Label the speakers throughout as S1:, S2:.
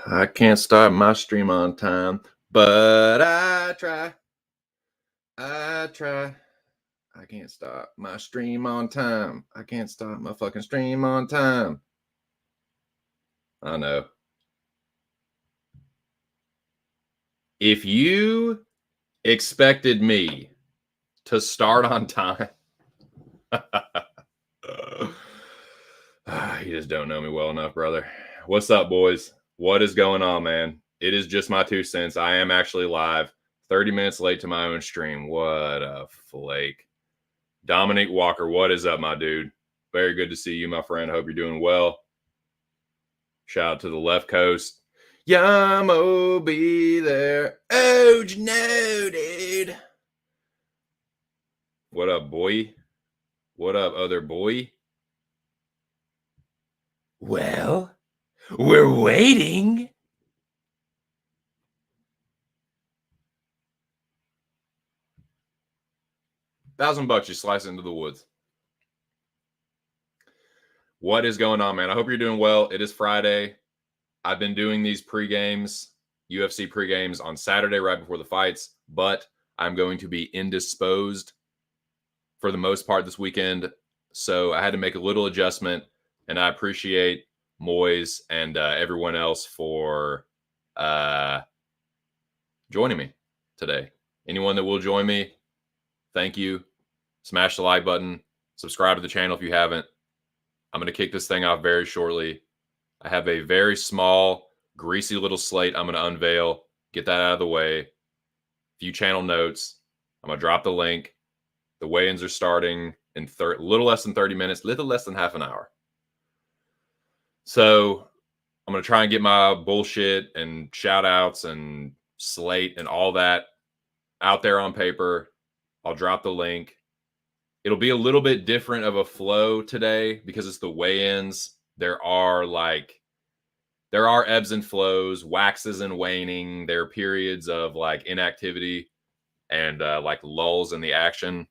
S1: I can't start my stream on time, but I try. I try. I can't start my stream on time. I can't start my fucking stream on time. I know. If you expected me to start on time, you just don't know me well enough, brother. What's up, boys? What is going on, man? It is just my 2 cents. I am actually live, 30 minutes late to my own stream. What a flake. Dominic Walker, what is up, my dude? Very good to see you, my friend. Hope you're doing well. Shout out to the left coast. Yamo be there. Oh, no, dude. What up, boy? What up, other boy? Well, we're waiting. $1,000 you slice into the woods. What is going on, man? I hope you're doing well. It is Friday. I've been doing these pre-games, UFC pre-games on Saturday right before the fights, but I'm going to be indisposed for the most part this weekend. So I had to make a little adjustment, and I appreciate Moiz and everyone else for joining me today. Anyone that will join me, thank you. Smash the like button. Subscribe to the channel if you haven't. I'm going to kick this thing off very shortly. I have a very small, greasy little slate I'm going to unveil. Get that out of the way. A few channel notes. I'm going to drop the link. The weigh-ins are starting in little less than 30 minutes, little less than half an hour. So I'm going to try and get my bullshit and shout-outs and slate and all that out there on paper. I'll drop the link. It'll be a little bit different of a flow today because it's the weigh-ins. There are ebbs and flows, waxes and waning. There are periods of like inactivity and like lulls in the action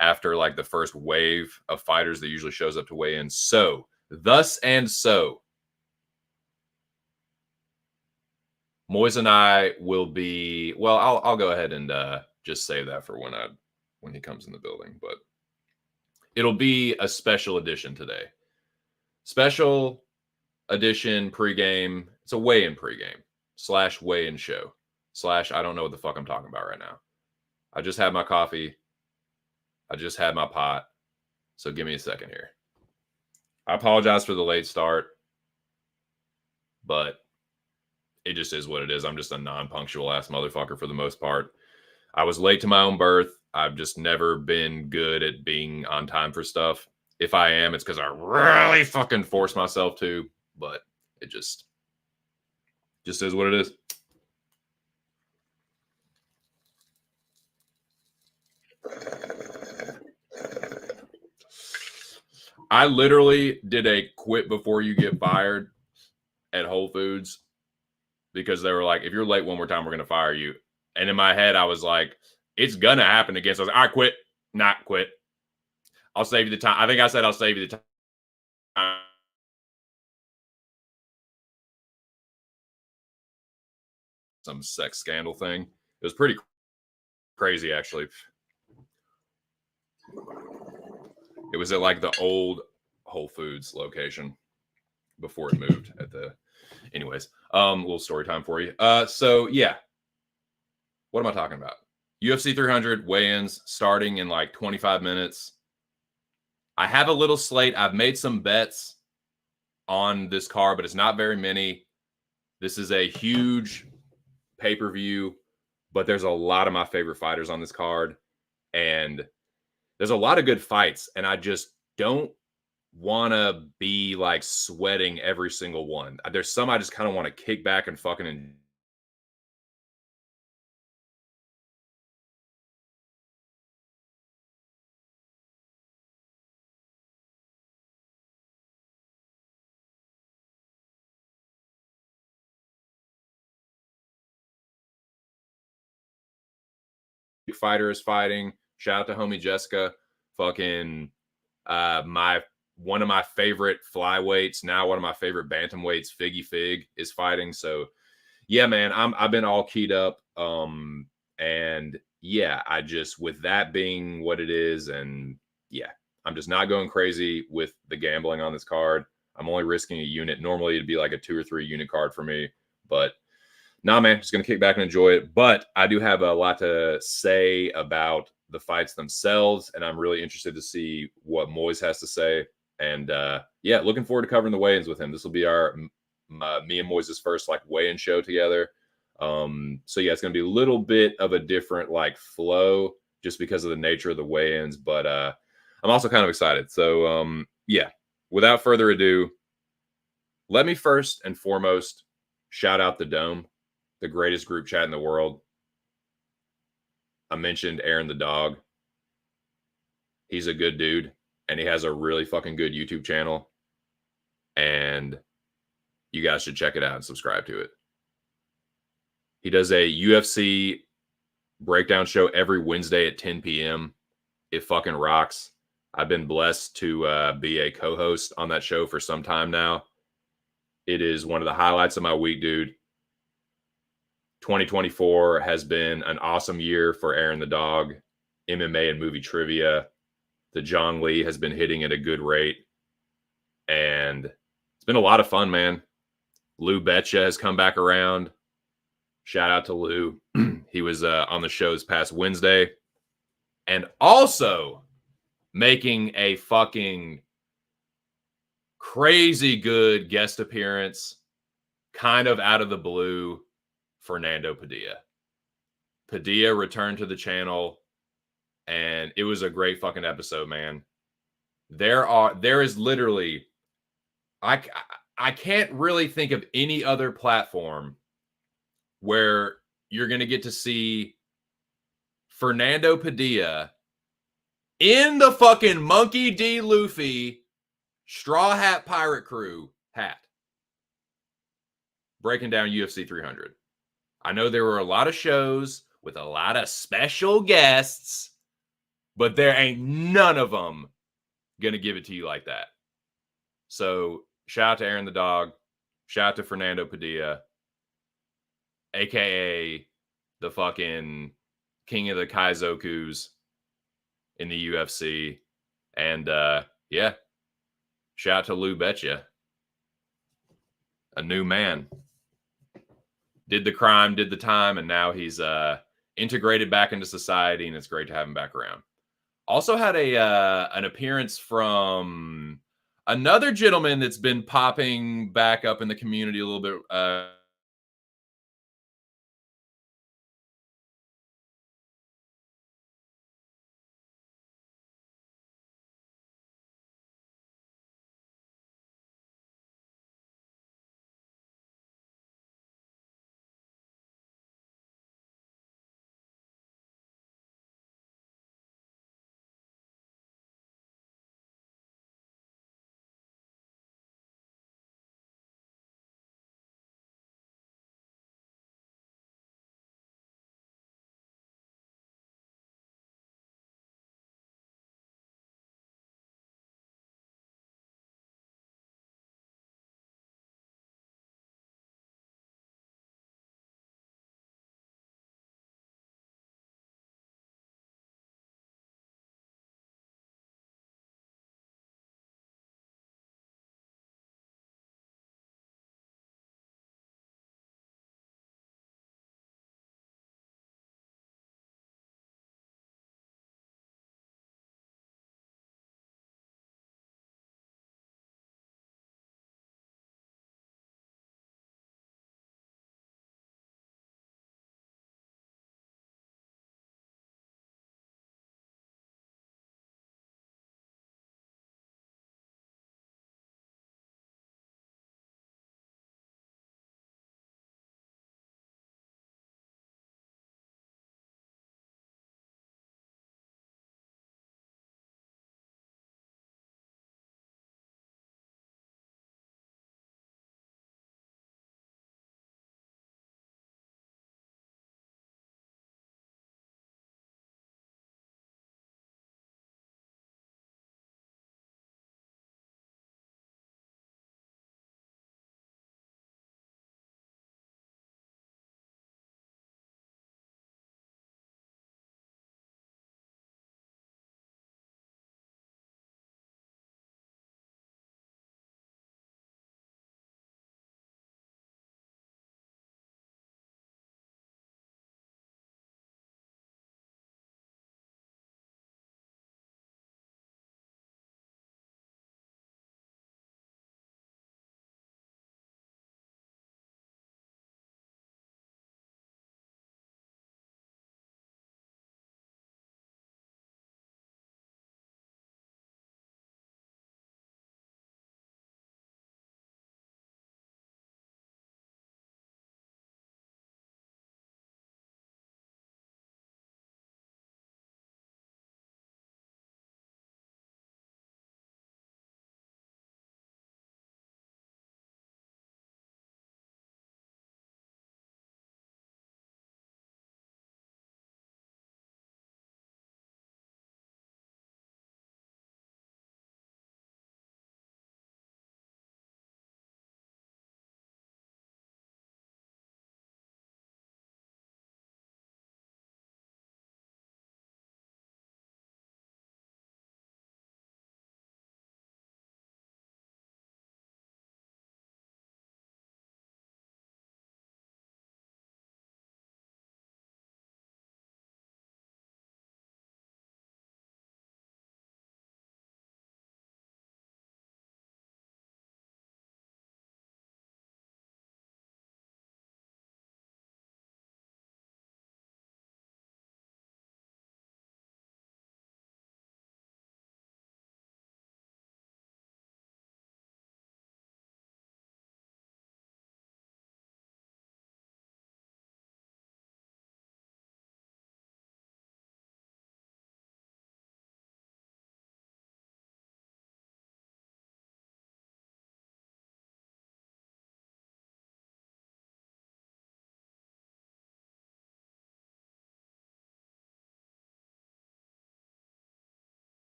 S1: after like the first wave of fighters that usually shows up to weigh in. So, thus and so, Moiz and I will be, well, I'll go ahead and just save that for when he comes in the building, but it'll be a special edition today. Special edition pregame. It's a weigh-in pregame / weigh-in show / I don't know what the fuck I'm talking about right now. I just had my coffee. I just had my pot. So give me a second here. I apologize for the late start, but it just is what it is. I'm just a non-punctual ass motherfucker for the most part. I was late to my own birth. I've just never been good at being on time for stuff. If I am, it's because I really fucking force myself to, but it just is what it is. I literally did a quit before you get fired at Whole Foods because they were like, if you're late one more time, we're going to fire you. And in my head, I was like, it's going to happen again. So I was like, I quit, not quit. I'll save you the time. I think I said I'll save you the time. Some sex scandal thing. It was pretty crazy, actually. It was at like the old Whole Foods location before it moved at the, anyways, little story time for you. So yeah, what am I talking about? UFC 300 weigh-ins starting in like 25 minutes. I have a little slate. I've made some bets on this card, but it's not very many. This is a huge pay-per-view, but there's a lot of my favorite fighters on this card, and there's a lot of good fights, and I just don't want to be like sweating every single one. There's some I just kind of want to kick back and fucking fighter is fighting. Shout out to homie Jessica. Fucking my one of my favorite flyweights, now one of my favorite bantamweights, Figgy Fig, is fighting. So yeah, man, I've been all keyed up. And yeah, I just, with that being what it is, and yeah, I'm just not going crazy with the gambling on this card. I'm only risking a unit. Normally it'd be like a 2 or 3 unit card for me, but nah, man, just gonna kick back and enjoy it. But I do have a lot to say about the fights themselves, and I'm really interested to see what Moiz has to say. And yeah, looking forward to covering the weigh-ins with him. This will be our me and Moise's first like weigh-in show together. So yeah, it's gonna be a little bit of a different like flow just because of the nature of the weigh-ins, but I'm also kind of excited. So yeah, without further ado, let me first and foremost shout out the Dome, the greatest group chat in the world. I mentioned Aaron the dog. He's a good dude, and he has a really fucking good YouTube channel. And you guys should check it out and subscribe to it. He does a UFC breakdown show every Wednesday at 10 p.m. It fucking rocks. I've been blessed to be a co-host on that show for some time now. It is one of the highlights of my week, dude. 2024 has been an awesome year for Aaron the dog, MMA and movie trivia. The John Lee has been hitting at a good rate. And it's been a lot of fun, man. Lou Betcha has come back around. Shout out to Lou. He was on the show this past Wednesday. And also making a fucking crazy good guest appearance, kind of out of the blue, Fernando Padilla. Padilla returned to the channel, and it was a great fucking episode, man. There is literally, I can't really think of any other platform where you're going to get to see Fernando Padilla in the fucking Monkey D. Luffy Straw Hat Pirate Crew hat breaking down UFC 300. I know there were a lot of shows with a lot of special guests, but there ain't none of them going to give it to you like that. So shout out to Aaron the dog. Shout out to Fernando Padilla, a.k.a. the fucking king of the Kaizokus in the UFC. And yeah, shout out to Lou Betcha. A new man. Did the crime, did the time, and now he's integrated back into society, and it's great to have him back around. Also had an appearance from another gentleman that's been popping back up in the community a little bit.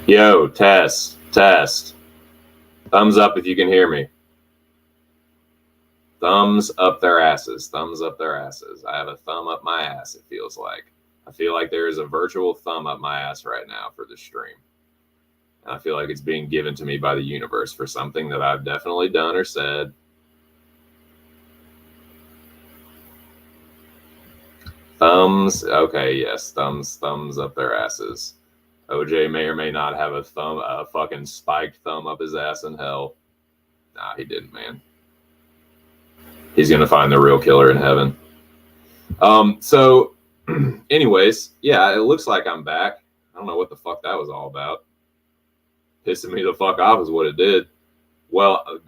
S1: Yo, test. Thumbs up if you can hear me. Thumbs up their asses. Thumbs up their asses. I have a thumb up my ass, it feels like. I feel like there is a virtual thumb up my ass right now for the stream. And I feel like it's being given to me by the universe for something that I've definitely done or said. Thumbs. Okay, yes. Thumbs up their asses. OJ may or may not have a fucking spiked thumb up his ass in hell. Nah, he didn't, man. He's gonna find the real killer in heaven. So anyways, yeah, it looks like I'm back. I don't know what the fuck that was all about. Pissing me the fuck off is what it did. Well,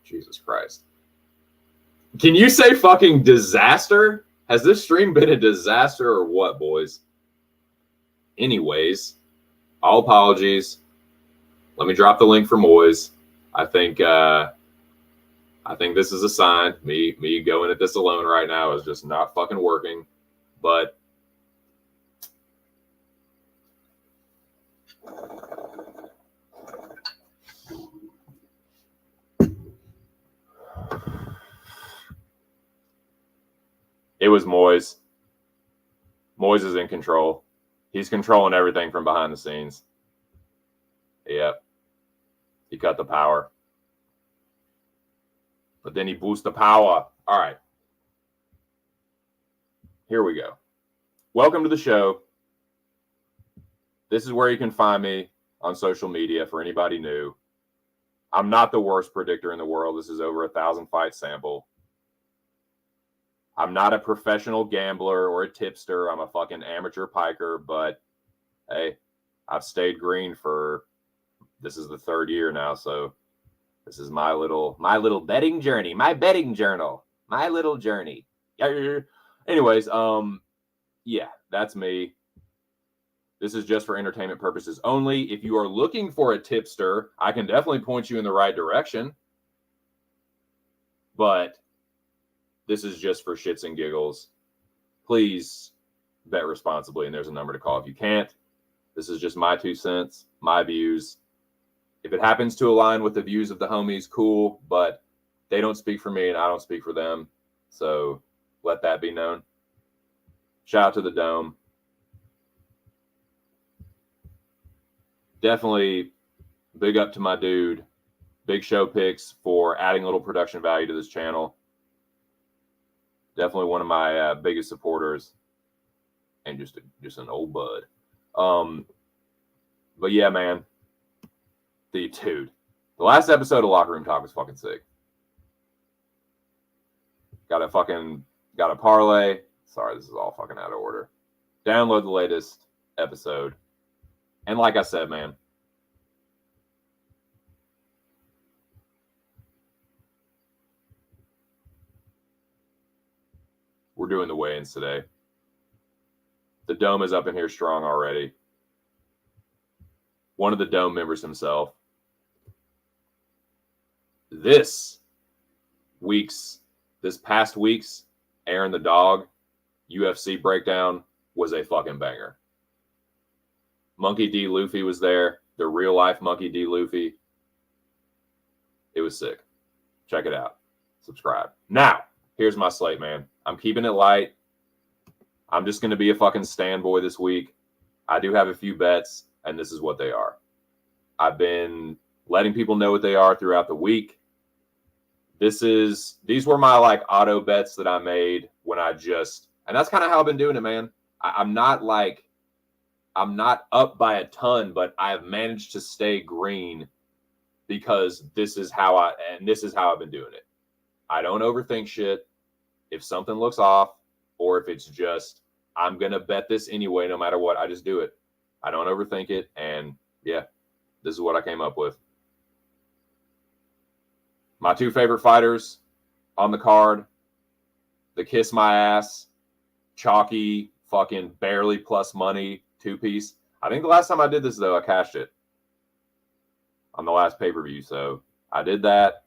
S1: Jesus Christ. Can you say fucking disaster? Has this stream been a disaster or what, boys? Anyways, all apologies. Let me drop the link for Moiz. I think this is a sign. Me going at this alone right now is just not fucking working. But it was Moiz. Moiz is in control. He's controlling everything from behind the scenes. Yep. He cut the power. But then he boosts the power. All right. Here we go. Welcome to the show. This is where you can find me on social media for anybody new. I'm not the worst predictor in the world. This is over 1,000 fight sample. I'm not a professional gambler or a tipster. I'm a fucking amateur piker, but hey, I've stayed green for, this is the 3rd year now, so this is my little betting journey, my betting journal, my little journey. Anyways, yeah, that's me. This is just for entertainment purposes only. If you are looking for a tipster, I can definitely point you in the right direction. But this is just for shits and giggles. Please bet responsibly, and there's a number to call if you can't. This is just my 2 cents, my views. If it happens to align with the views of the homies, cool, but they don't speak for me and I don't speak for them. So let that be known. Shout out to the Dome. Definitely big up to my dude, Big Show Picks, for adding a little production value to this channel. Definitely one of my biggest supporters, and just an old bud. But yeah, man, the last episode of Locker Room Talk was fucking sick. Got a parlay. Sorry, this is all fucking out of order. Download the latest episode. And like I said, man, we're doing the weigh-ins today. The Dome is up in here strong already. One of the Dome members himself. This past week's Aaron the Dog UFC breakdown was a fucking banger. Monkey D. Luffy was there. The real life Monkey D. Luffy. It was sick. Check it out. Subscribe. Now, here's my slate, man. I'm keeping it light. I'm just going to be a fucking stand boy this week. I do have a few bets, and this is what they are. I've been letting people know what they are throughout the week. These were my like auto bets that I made when and that's kind of how I've been doing it, man. I'm not up by a ton, but I've managed to stay green because this is how I've been doing it. I don't overthink shit. If something looks off, or if it's just, I'm going to bet this anyway, no matter what, I just do it. I don't overthink it. And yeah, this is what I came up with. My 2 favorite fighters on the card, the Kiss My Ass, chalky, fucking barely plus money 2-piece. I think the last time I did this, though, I cashed it on the last pay-per-view. So I did that.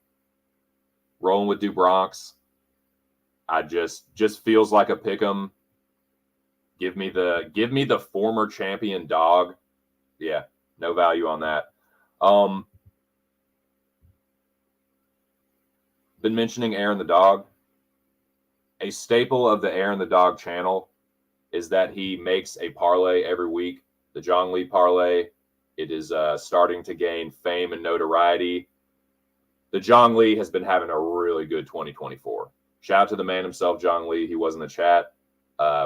S1: Rolling with Dubronx. I just feels like a pick 'em. Give me the former champion dog. Yeah. No value on that. Been mentioning Aaron the Dog. A staple of the Aaron the Dog channel is that he makes a parlay every week, the Zhang Li parlay. It is starting to gain fame and notoriety. The Zhang Li has been having a really good 2024. Shout out to the man himself, Zhang Li. He was in the chat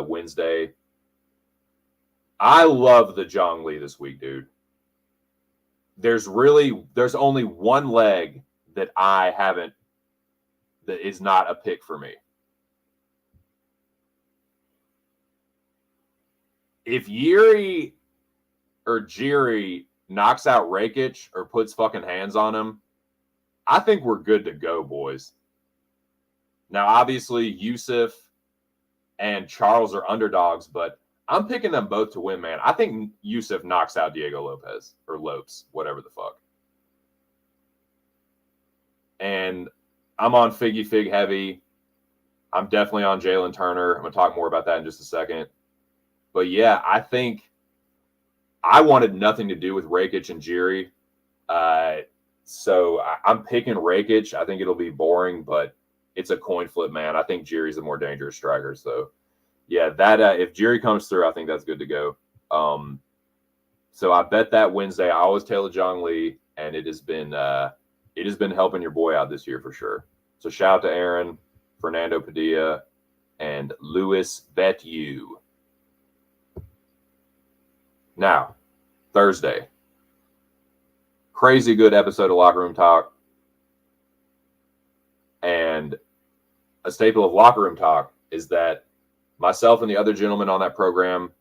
S1: Wednesday. I love the Zhang Li this week, dude. There's only one leg that that is not a pick for me. If Yuri or Jiri knocks out Rakic or puts fucking hands on him, I think we're good to go, boys. Now, obviously, Yusuf and Charles are underdogs, but I'm picking them both to win, man. I think Yusuf knocks out Diego Lopez or Lopes, whatever the fuck. And I'm on Figgy Fig heavy. I'm definitely on Jalen Turner. I'm going to talk more about that in just a second. But yeah, I think I wanted nothing to do with Rakic and Jiri. So I'm picking Rakic. I think it'll be boring, but it's a coin flip, man. I think Jiri's the more dangerous striker. So yeah, that if Jiri comes through, I think that's good to go. So I bet that Wednesday. I always tail the Zhang Li, and it has been helping your boy out this year for sure. So shout out to Aaron, Fernando Padilla, and Louis Betu. Now, Thursday. Crazy good episode of Locker Room Talk. And a staple of Locker Room Talk is that myself and the other gentlemen on that program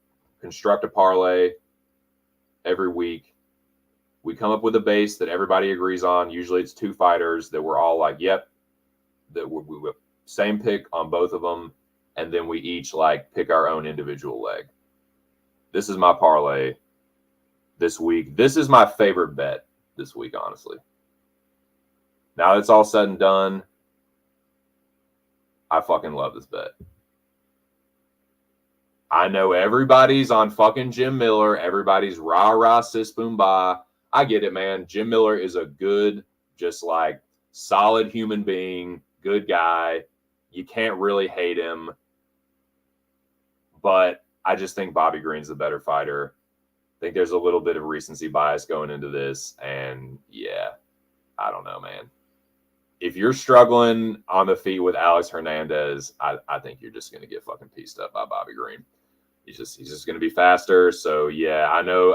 S1: construct a parlay every week. We come up with a base that everybody agrees on. Usually it's two fighters that we're all like, yep, that we same pick on both of them. And then we each like pick our own individual leg. This is my parlay this week. This is my favorite bet this week, honestly. Now that it's all said and done, I fucking love this bet. I know everybody's on fucking Jim Miller. Everybody's rah-rah sis boom ba. I get it, man. Jim Miller is a good, just like solid human being, good guy. You can't really hate him. But I just think Bobby Green's the better fighter. I think there's a little bit of recency bias going into this. And yeah, I don't know, man. If you're struggling on the feet with Alex Hernandez, I think you're just going to get fucking pieced up by Bobby Green. He's just going to be faster. So yeah, I know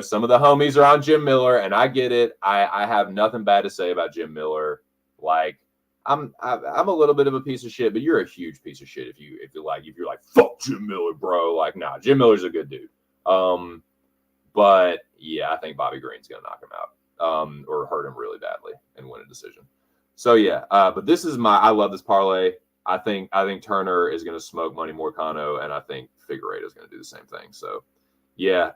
S1: some of the homies are on Jim Miller, and I get it. I have nothing bad to say about Jim Miller. Like I'm a little bit of a piece of shit, but you're a huge piece of shit if you're like fuck Jim Miller, bro. Like nah, Jim Miller's a good dude. But yeah, I think Bobby Green's going to knock him out. Or hurt him really badly and win a decision. So yeah, but this is I love this parlay. I think Turner is going to smoke Money Morcano, and I think Figueiredo is going to do the same thing. So yeah,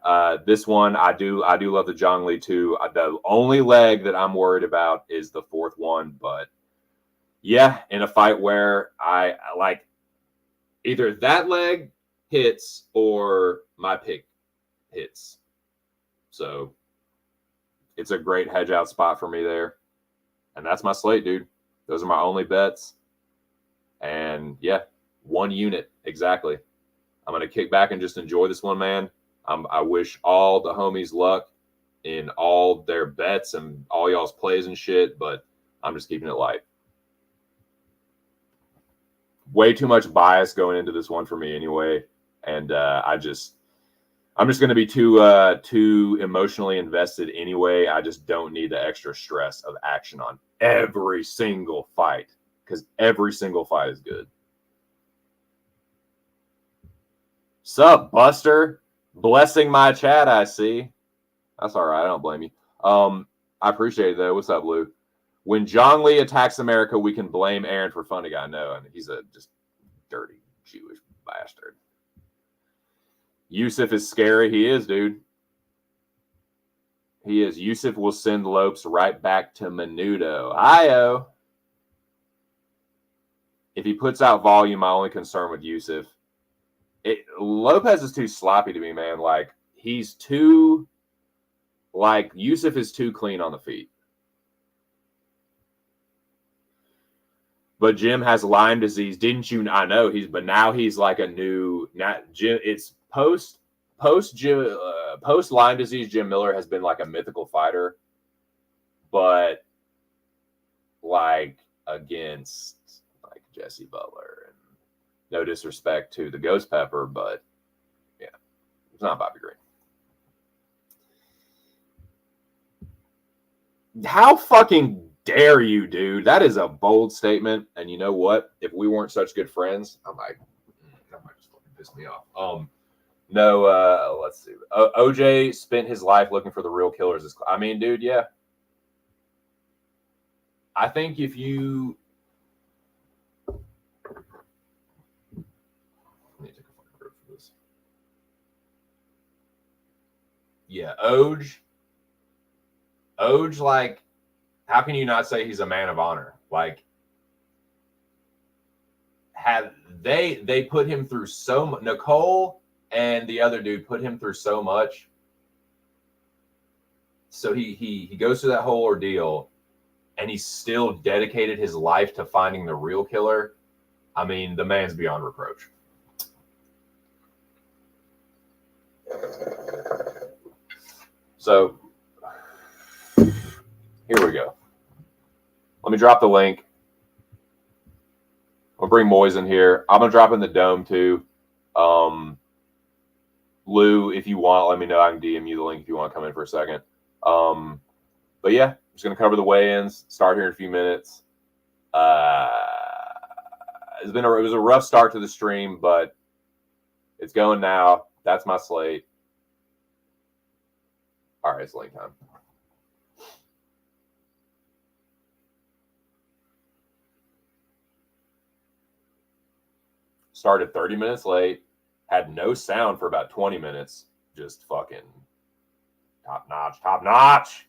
S1: this one I do love the Zhang Li too. The only leg that I'm worried about is the fourth one, but yeah, in a fight where I like either that leg hits or my pick hits. So it's a great hedge out spot for me there. And that's my slate, dude. Those are my only bets. And yeah, one unit. Exactly. I'm going to kick back and just enjoy this one, man. I wish all the homies luck in all their bets and all y'all's plays and shit, but I'm just keeping it light. Way too much bias going into this one for me anyway. And I'm just going to be too emotionally invested anyway. I just don't need the extra stress of action on every single fight because every single fight is good. Sup, Buster? Blessing my chat, I see. That's all right. I don't blame you. I appreciate it, though. What's up, Lou? When Zhang Li attacks America, we can blame Aaron for funny guy. No, I mean, he's a just dirty Jewish bastard. Yusuf is scary. He is, dude. He is. Yusuf will send Lopes right back to Menudo. Io. If he puts out volume, my only concern with Yusuf, Lopez is too sloppy to me, man. Like,
S2: he's too, like, Yusuf is too clean on the feet. But Jim has Lyme disease. Didn't you? I know but now he's like a new, not Jim. It's post Lyme disease. Jim Miller has been like a mythical fighter, but like against like Jesse Butler, and no disrespect to the Ghost Pepper, but yeah, it's not Bobby Green. How fucking dare you, dude? That is a bold statement. And you know what? If we weren't such good friends, that might just fucking piss me off. No, let's see. OJ spent his life looking for the real killers. I mean, dude, yeah. I think if you let me take a fucking break for this. Yeah, Oj, like, how can you not say he's a man of honor? Like, have they put him through so much? Nicole and the other dude put him through so much. So he goes through that whole ordeal, and he still dedicated his life to finding the real killer. I mean, the man's beyond reproach. So here we go. Let me drop the link. I'll bring Moiz in here. I'm gonna drop in the dome too. Lou, if you want, let me know. I can DM you the link if you want to come in for a second. But yeah, I'm just gonna cover the weigh-ins. Start here in a few minutes. It was a rough start to the stream, but it's going now. That's my slate. All right, it's link time. Started 30 minutes late, had no sound for about 20 minutes. Just fucking top notch, top notch.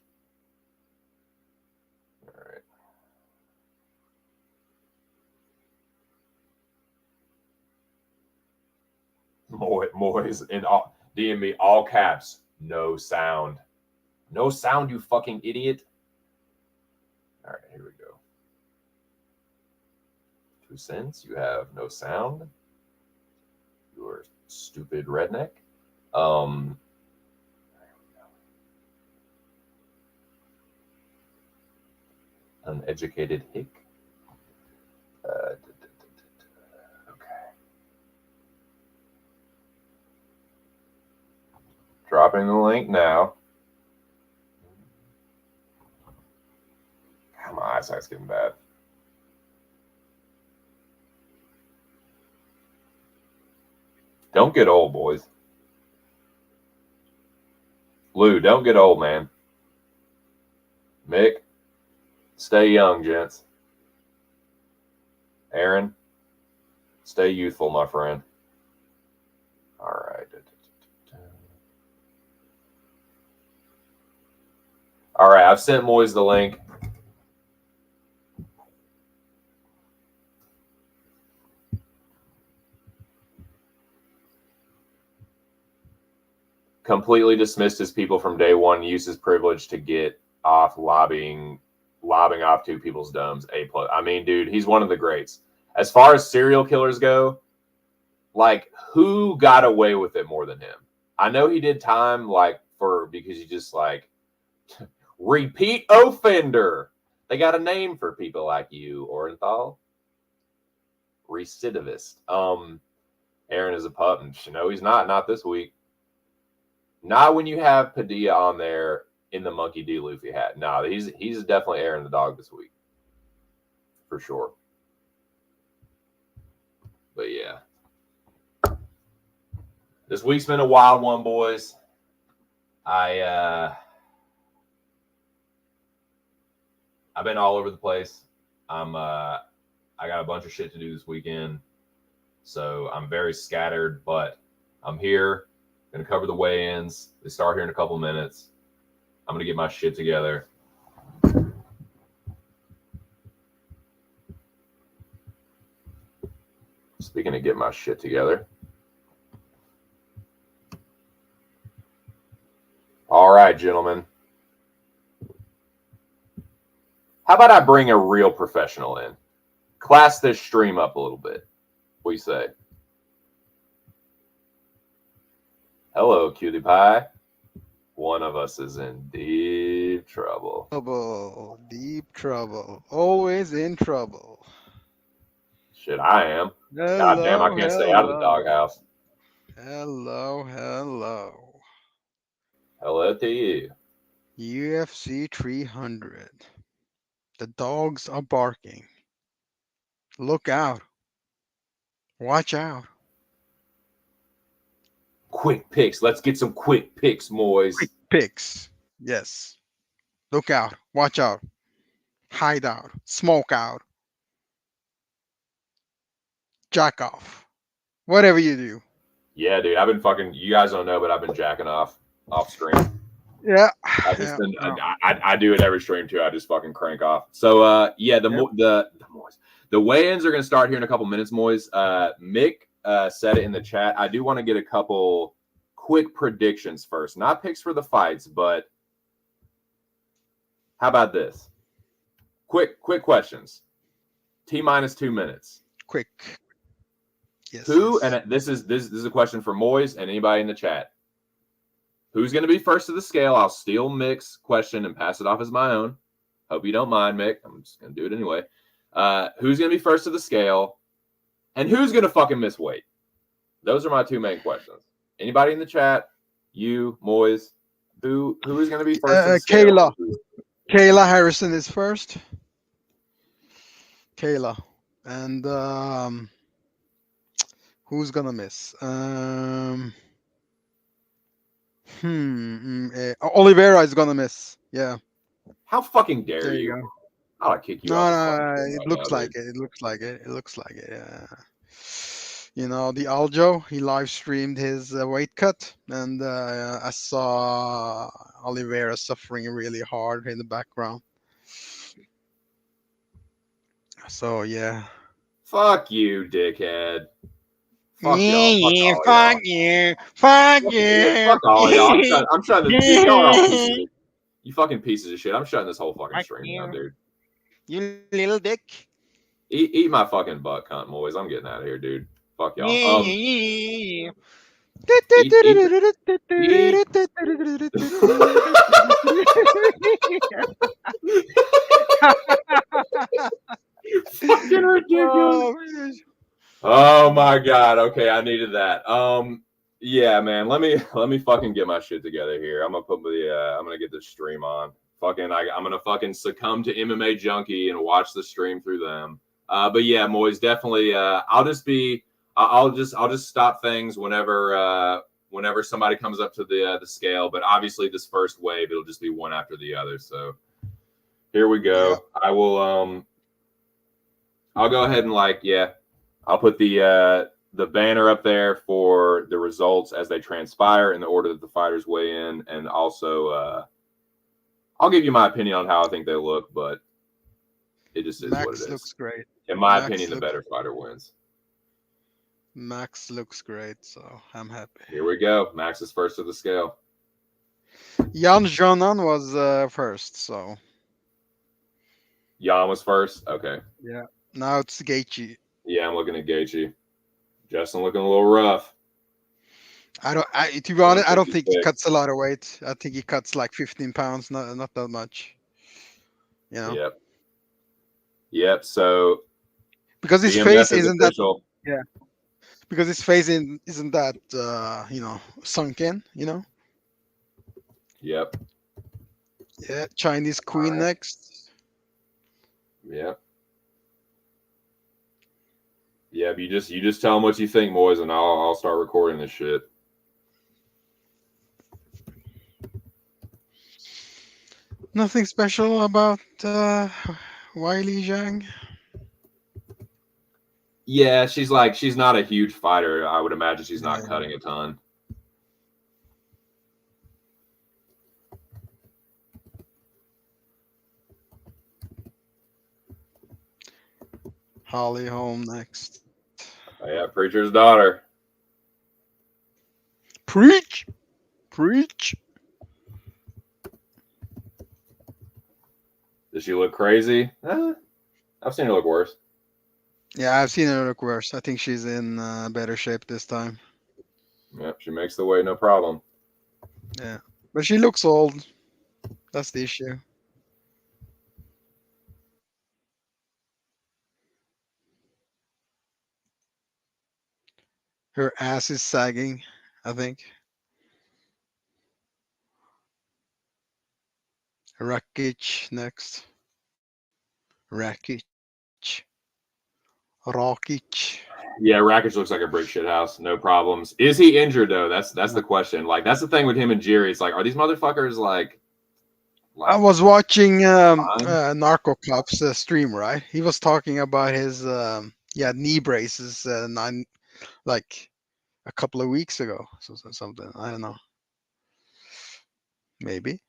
S2: All right. Moiz in all, DM me all caps, no sound. No sound, you fucking idiot. All right, here we go. 2 cents, you have no sound. You are stupid redneck. Uneducated hick. Okay. Dropping the link now. God, my eyesight's getting bad. Don't get old, boys. Lou, don't get old, man. Mick, stay young, gents. Aaron, stay youthful, my friend. All right. All right, I've sent Moiz the link. Completely dismissed his people from day one. Used his privilege to get off lobbing off 2 people's domes. A+. I mean, dude, he's one of the greats. As far as serial killers go, like, who got away with it more than him? I know he did time, like, because he just, like, repeat offender. They got a name for people like you, Orenthal. Recidivist. Aaron is a pup, and no, he's not this week. Not when you have Padilla on there in the Monkey D. Luffy hat. No, he's definitely Aaron the dog this week. For sure. But yeah. This week's been a wild one, boys. I've been all over the place. I got a bunch of shit to do this weekend. So I'm very scattered, but I'm here. Gonna cover the weigh-ins. They start here in a couple minutes. I'm gonna get my shit together. Speaking of get my shit together, All right, gentlemen. How about I bring a real professional in? Class this stream up a little bit. What do you say? Hello, cutie pie. One of us is in deep trouble.
S3: Trouble, deep trouble, always in trouble.
S2: Shit, I am. God damn, I
S3: Hello,
S2: can't stay out of the
S3: hello,
S2: doghouse.
S3: hello, hello.
S2: Hello to you.
S3: UFC 300. The dogs are barking. Look out. Watch out.
S2: Quick picks. Let's get some quick picks, Moiz.
S3: Quick picks. Yes. Look out. Watch out. Hide out. Smoke out. Jack off. Whatever you do.
S2: Yeah, dude. I've been fucking. You guys don't know, but I've been jacking off screen.
S3: Yeah.
S2: I've just
S3: Yeah.
S2: been.
S3: No.
S2: I do it every stream too. I just fucking crank off. So yeah, the weigh-ins are gonna start here in a couple minutes, Moiz. Mick said it in the chat. I do want to get a couple quick predictions first, not picks for the fights, but how about this? Quick questions. T-minus 2 minutes.
S3: Quick. Yes.
S2: Who?
S3: Yes.
S2: And this is a question for Moiz and anybody in the chat. Who's going to be first to the scale? I'll steal Mick's question and pass it off as my own. Hope you don't mind, Mick. I'm just going to do it anyway. Who's going to be first to the scale? And who's going to fucking miss weight? Those are my two main questions. Anybody in the chat? You, Moiz. Who is going to be first to the scale?
S3: Kayla Harrison is first. Kayla. And who's going to miss? Oliveira is gonna miss. Yeah.
S2: How fucking dare
S3: There you
S2: you?
S3: go.
S2: I'll kick you
S3: No,
S2: off.
S3: no, it looks like it. It looks like it. It looks like it. Yeah. You know, the Aljo, he live streamed his weight cut, and I saw Oliveira suffering really hard in the background. So yeah.
S2: Fuck you, dickhead. Fuck
S3: Yeah,
S2: y'all. Fuck
S3: yeah,
S2: all
S3: fuck
S2: y'all.
S3: you, fuck
S2: Fuck
S3: you.
S2: all y'all. I'm trying to. Dude, y'all are all pieces of, you fucking pieces of shit. I'm shutting this whole fucking
S3: Fuck
S2: stream down, dude.
S3: You little dick.
S2: Eat my fucking butt, cunt, boys. I'm getting out of here, dude. Fuck y'all.
S3: Yeah.
S2: Eat. Fucking ridiculous. Oh my god. Okay, I needed that. Yeah, man. Let me fucking get my shit together here. I'm gonna get this stream on. I'm gonna fucking succumb to MMA Junkie and watch the stream through them. But yeah, Moiz, definitely. I'll just stop things whenever somebody comes up to the scale. But obviously, this first wave, it'll just be one after the other. So here we go.
S3: Yep.
S2: I will. I'll go ahead and I'll put the banner up there for the results as they transpire in the order that the fighters weigh in, and also I'll give you my opinion on how I think they look, but it just is
S3: Max
S2: what it is.
S3: looks great.
S2: In my opinion, the better fighter wins.
S3: Max looks great, so I'm happy.
S2: Here we go. Max is first to the scale.
S3: Jan Jonan was first, so
S2: Jan was first. Okay.
S3: yeah. Now it's Gaethje.
S2: Yeah, I'm looking at Gaethje. Justin looking a little rough.
S3: To be honest, I don't think he cuts a lot of weight. I think he cuts like 15 pounds, not that much. You know?
S2: Yep. So
S3: because his
S2: BMF
S3: face
S2: is
S3: isn't
S2: official.
S3: that. Yeah. Because his face isn't that sunk in. You know.
S2: Yep.
S3: Yeah. Chinese Queen next.
S2: Yep. Yeah, but you just tell them what you think, boys, and I'll start recording this shit.
S3: Nothing special about Wiley Zhang.
S2: Yeah, she's not a huge fighter. I would imagine she's not cutting a ton.
S3: Holly Holm next.
S2: Oh, yeah, Preacher's daughter.
S3: Preach.
S2: Does she look crazy? I've seen her look worse.
S3: Yeah, I've seen her look worse. I think she's in better shape this time.
S2: Yep, she makes the weight, no problem.
S3: Yeah, but she looks old. That's the issue. Her ass is sagging, I think. Rakic next. Rakic. Rakic.
S2: Yeah, Rakic looks like a brick shit house, no problems. Is he injured though? That's the question. Like that's the thing with him and Jerry. It's like, are these motherfuckers like
S3: I was watching
S2: fine?
S3: Narco Cop's stream, right? He was talking about his knee braces like a couple of weeks ago, so something. I don't know. Maybe.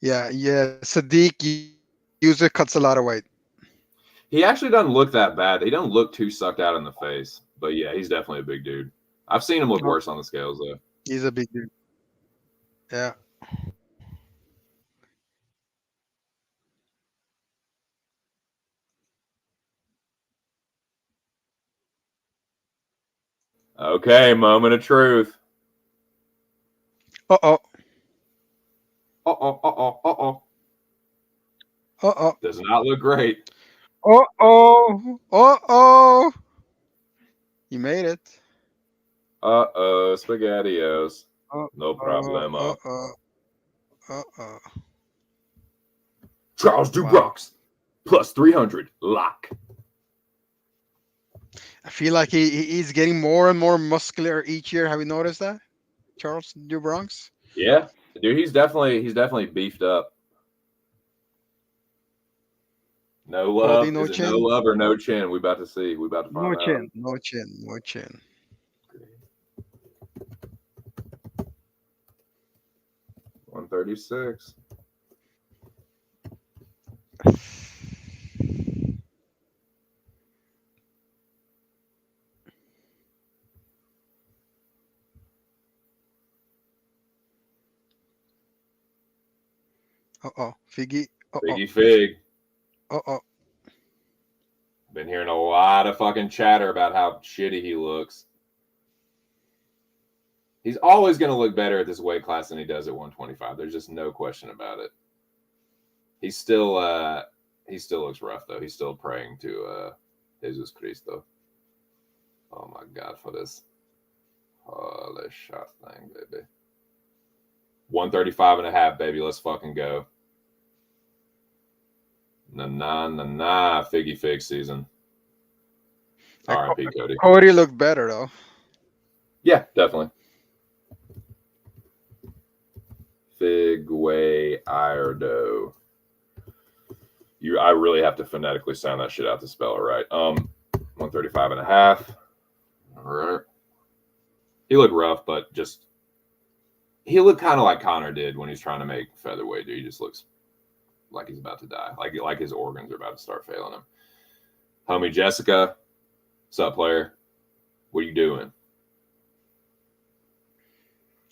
S3: Yeah. Sadiq user cuts a lot of weight.
S2: He actually doesn't look that bad. He doesn't look too sucked out in the face. But yeah, he's definitely a big dude. I've seen him look worse on the scales though.
S3: He's a big dude. Yeah.
S2: Okay, moment of truth.
S3: Uh-oh.
S2: Uh-oh.
S3: Uh-oh.
S2: Does not look great.
S3: Uh-oh. Uh-oh. You made it.
S2: Uh-oh, SpaghettiOs. No problemo.
S3: Uh-oh. Uh-oh.
S2: Charles Dubrox. Plus 300. Lock.
S3: I feel like he's getting more and more muscular each year. Have you noticed that? Charles Dubronx?
S2: Yeah. Dude, he's definitely beefed up. No love.
S3: Body, no
S2: Is it
S3: chin?
S2: no love or no chin? We about to see. We about to find
S3: No
S2: out.
S3: chin. No chin. No chin.
S2: 136.
S3: Uh-oh. Figgy. Uh-oh.
S2: Figgy Fig.
S3: Uh-oh.
S2: Been hearing a lot of fucking chatter about how shitty he looks. He's always going to look better at this weight class than he does at 125. There's just no question about it. He still looks rough though. He's still praying to Jesus Cristo. Oh my God, for this holy shot thing, baby. 135 and a half, baby. Let's fucking go. Nah, Figgy Fig season. R.I.P. Cody.
S3: Cody looked better though.
S2: Yeah, definitely. Figway Irdo. I really have to phonetically sound that shit out to spell it right. 135 and a half. All right. He looked rough, but he looked kind of like Connor did when he's trying to make featherweight. Dude, he just looks like he's about to die. Like his organs are about to start failing him. Homie Jessica, what's up, player? What are you doing?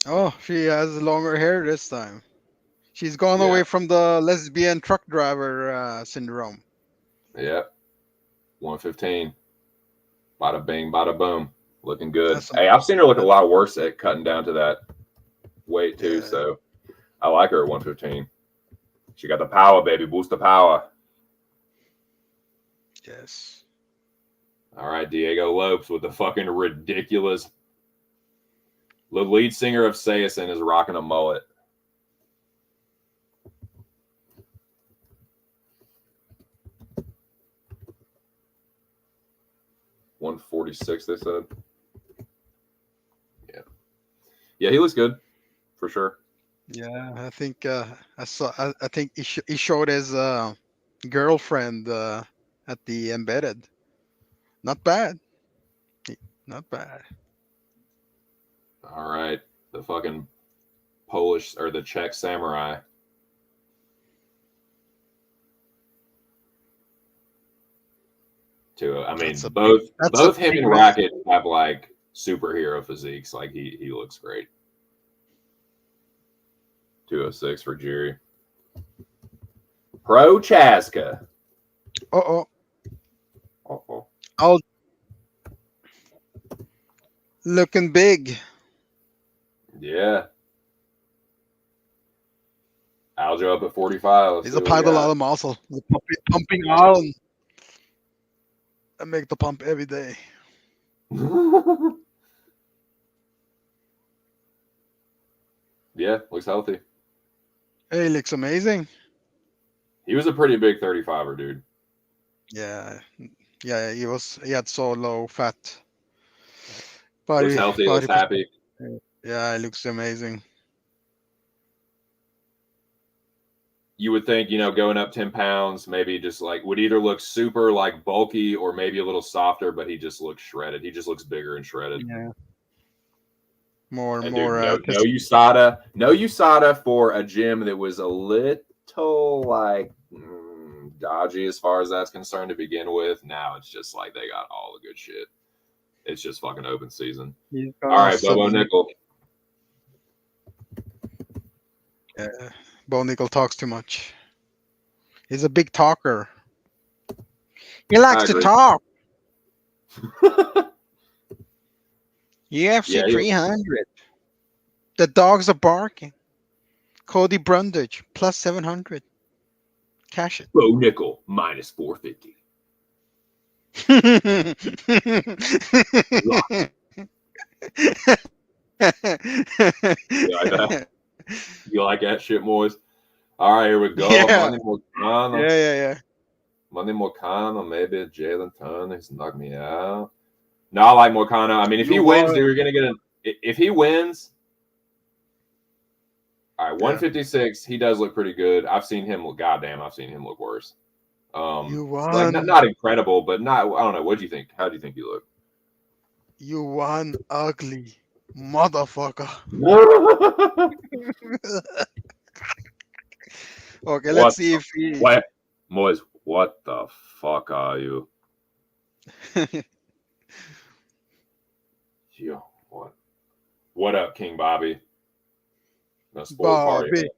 S3: Oh, she has longer hair this time. She's gone away from the lesbian truck driver syndrome.
S2: Yep. 115. Bada bing, bada boom. Looking good. Hey, I've seen her look a lot worse at cutting down to that weight too. Yeah. So I like her at 115. She got the power, baby. Boost the power.
S3: Yes.
S2: All right, Diego Lopes with the fucking ridiculous. The lead singer of Sayasin is rocking a mullet. $146, they said. Yeah, he looks good for sure.
S3: Yeah, I think I saw. I think he showed his girlfriend at the embedded. Not bad. Not bad.
S2: All right, the fucking Polish or the Czech samurai. I mean, both him and Racket have like superhero physiques. Like he looks great. 206 for Jerry. Pro Chaska.
S3: Uh-oh.
S2: Uh-oh.
S3: Al looking big.
S2: Yeah. Aljo up at 45. Let's
S3: He's
S2: see
S3: a
S2: what we
S3: packed a lot
S2: got.
S3: of muscle. He's pumping iron. I make the pump every day.
S2: Yeah, looks healthy.
S3: Hey, looks amazing.
S2: He was a pretty big 35er, dude.
S3: Yeah, yeah. He had so low fat
S2: Looks
S3: body
S2: healthy, looks
S3: percent.
S2: happy.
S3: Yeah, it looks amazing.
S2: You would think, going up 10 pounds, maybe just like would either look super like bulky or maybe a little softer, but he just looks shredded. He just looks bigger and shredded.
S3: Yeah. More
S2: And
S3: more.
S2: dude, no USADA for a gym that was a little like dodgy as far as that's concerned to begin with. Now it's just like they got all the good shit. It's just fucking open season. All right, Bobo Nickel.
S3: Yeah, Bo Nickel talks too much. He's a big talker. He likes to
S2: agree.
S3: talk. UFC
S2: Yeah,
S3: 300. The dogs are barking. Cody Brundage plus 700. Cash it.
S2: Bo Nickel minus 450. You like that? You like that shit, Moiz? All right, here we go.
S3: Yeah.
S2: Money Morcano.
S3: Yeah.
S2: Money Morcano, maybe Jalen Turner. He's knocked me out. No, I like Morcano. I mean, if he wins, dude, you're gonna get if he wins. All right, 156. He does look pretty good. I've seen him look. Goddamn, I've seen him look worse.
S3: You won.
S2: Like not incredible, but not. I don't know. What do you think? How do you think you look?
S3: You won, ugly motherfucker. Okay, let's see if he.
S2: What, Moiz? What the fuck are you? Yo, what? What up, King Bobby? No spoil party.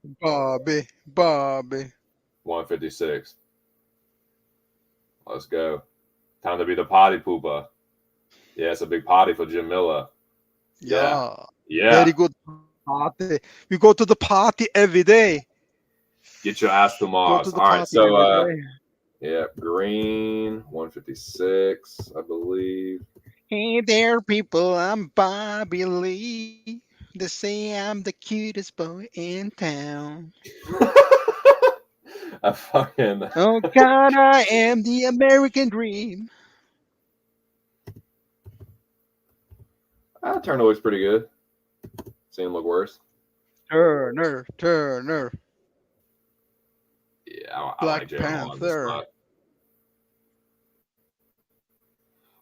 S3: Bobby.
S2: 156. Let's go. Time to be the potty pooper. Yeah, it's a big party for Jim Miller. Yeah.
S3: Very good party. We go to the party every day.
S2: Get your ass to Mars. All right, so yeah, Green 156, I believe.
S3: Hey there, people. I'm Bobby Lee. They say I'm the cutest boy in town.
S2: I fucking.
S3: Oh God, I am the American dream.
S2: Turner looks pretty good. Seen him look worse.
S3: Turner.
S2: Yeah, I
S3: Black
S2: like Jalen on this
S3: Panther.
S2: spot.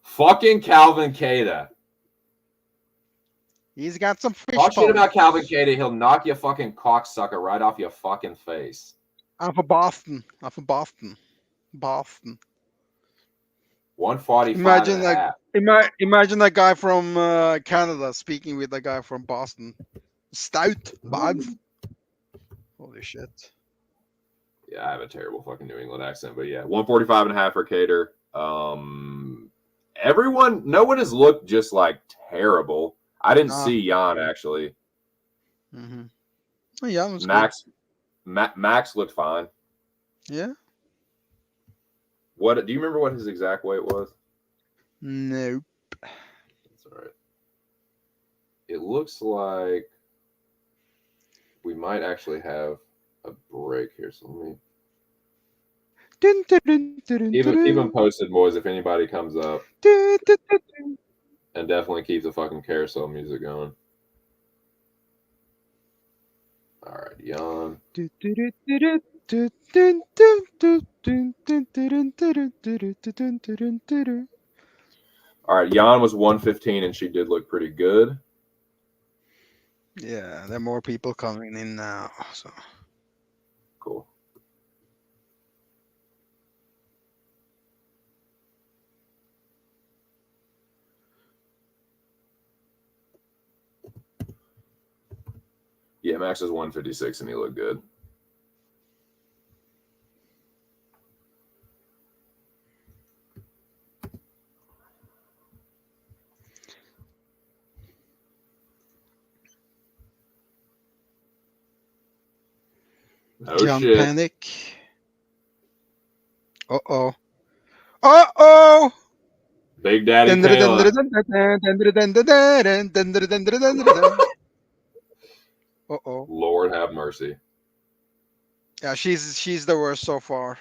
S2: Fucking Calvin Keita.
S3: He's got some fish
S2: Talk shit
S3: bones.
S2: about Calvin Keita, he'll knock your fucking cocksucker right off your fucking face.
S3: I'm from Boston. Boston.
S2: 145.
S3: Imagine that guy from Canada speaking with the guy from Boston. Stout, bad. Holy shit.
S2: Yeah, I have a terrible fucking New England accent, but yeah, 145.5 for Cater. No one has looked just like terrible. I didn't see Jan actually.
S3: Mm-hmm. Oh, yeah, was
S2: Max looked fine.
S3: Yeah.
S2: What do you remember? What his exact weight was?
S3: Nope.
S2: That's all right. It looks like we might actually have a break here. So let me. Even posted, boys, if anybody comes up. And definitely keep the fucking carousel music going. All right, Jan. All right, Jan was 115, and she did look pretty good.
S3: Yeah, there are more people coming in now. So
S2: cool. Yeah, Yeah, Max is 156 and he looked good. Oh
S3: John
S2: shit!
S3: Panic. Uh-oh. Uh-oh!
S2: Big Daddy Kayla.
S3: Uh-oh.
S2: Lord have mercy.
S3: Yeah, she's the worst so far.